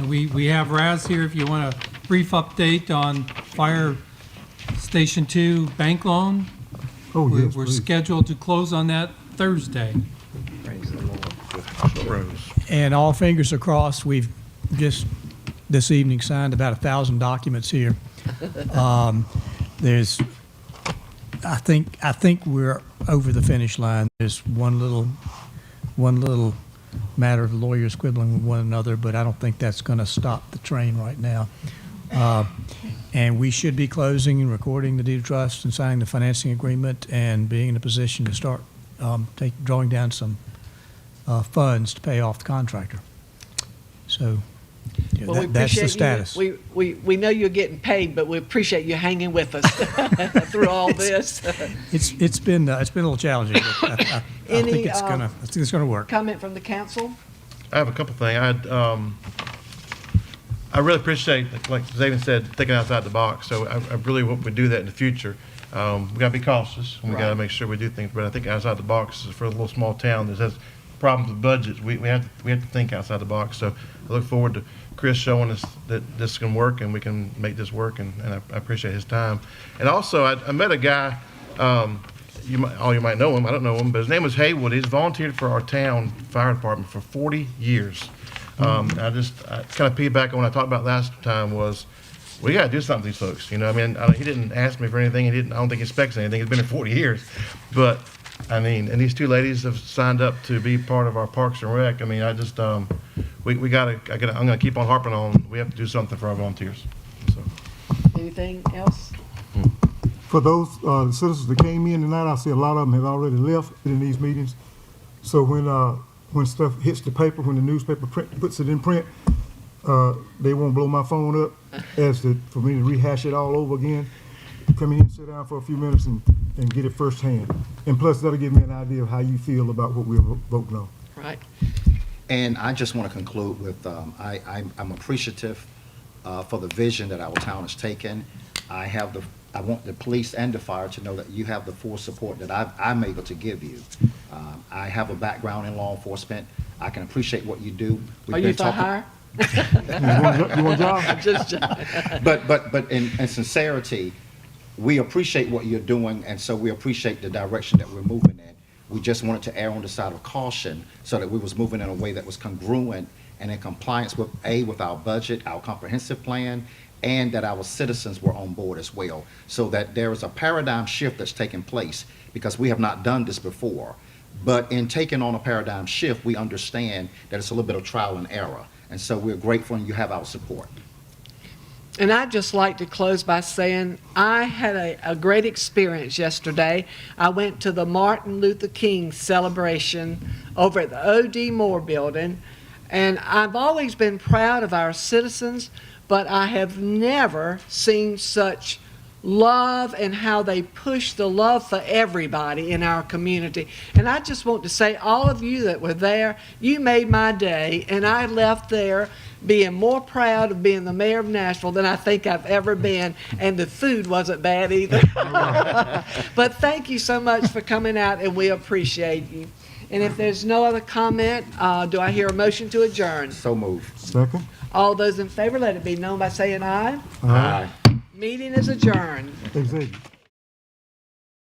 We have Raz here if you want a brief update on Fire Station 2 bank loan. Oh, yes, We're please. scheduled to close on that Thursday. Praise the Lord. And all fingers are crossed. We've just this evening signed about 1,000 documents here. There's, I think we're over the finish line. There's one little matter of lawyers quibbling with one another, but I don't think that's going to stop the train right now. And we should be closing and recording the deed of trust and signing the financing agreement and being in a position to start drawing down some funds to pay off the contractor. So yeah, Well, we that's the appreciate status. you. We know you're getting paid, but we appreciate you hanging with us through all this. It's been a little challenging. But I Any, think it's gonna work. Comment from the council? I have a couple things. I really appreciate, like Zayden said, thinking outside the box. So I really hope we do that in the future. We got to be cautious, and we got to make sure we do things. But I think outside the box, for a little small town that has problems with budgets, we have to think outside the box. So I look forward to Chris showing us that this can work and we can make this work, and I appreciate his time. And also, I met a guy you might know him. I don't know him, but his name was Haywood. He's volunteered for our town fire department for 40 years. I kind of piggyback on what I talked about last time was, we got to do something with these folks. You know, I mean, he didn't ask me for anything. I don't think he expects anything. He's been here 40 years. But, I mean, and these two ladies have signed up to be part of our Parks and Rec. I mean, I'm going to keep on harping on, we have to do something for our volunteers. So. Anything else? For those citizens that came in tonight, I see a lot of them have already left in these meetings. So when stuff hits the paper, when the newspaper puts it in print, they won't blow my phone up for me to rehash it all over again. Come in, sit down for a few minutes and get it firsthand. And plus, that'll give me an idea of how you feel about what we're voting on. Right. And I just want to conclude with, I'm appreciative for the vision that our town has taken. I want the police and the fire to know that you have the full support that I'm able to give you. I have a background in law enforcement. I can appreciate what you do. Are you for hire? You want a job? Just But in sincerity, we appreciate what you're doing, and so we appreciate the direction that we're moving in. We just wanted to err on the side of caution so that we was moving in a way that was congruent and in compliance with our budget, our comprehensive plan, and that our citizens were on board as well, so that there is a paradigm shift that's taking place, because we have not done this before. But in taking on a paradigm shift, we understand that it's a little bit of trial and error. And so we're grateful, and you have our support. And I'd just like to close by saying I had a great experience yesterday. I went to the Martin Luther King celebration over at the O.D. Moore building, and I've always been proud of our citizens, but I have never seen such love and how they push the love for everybody in our community. And I just want to say, all of you that were there, you made my day, and I left there being more proud of being the mayor of Nashville than I think I've ever been, and the food wasn't bad either. But thank you so much for coming out, and we appreciate you. And if there's no other comment, do I hear a motion to adjourn? So moved. Second. All those in favor, let it be known by saying aye. Aye. Meeting is adjourned. Exactly.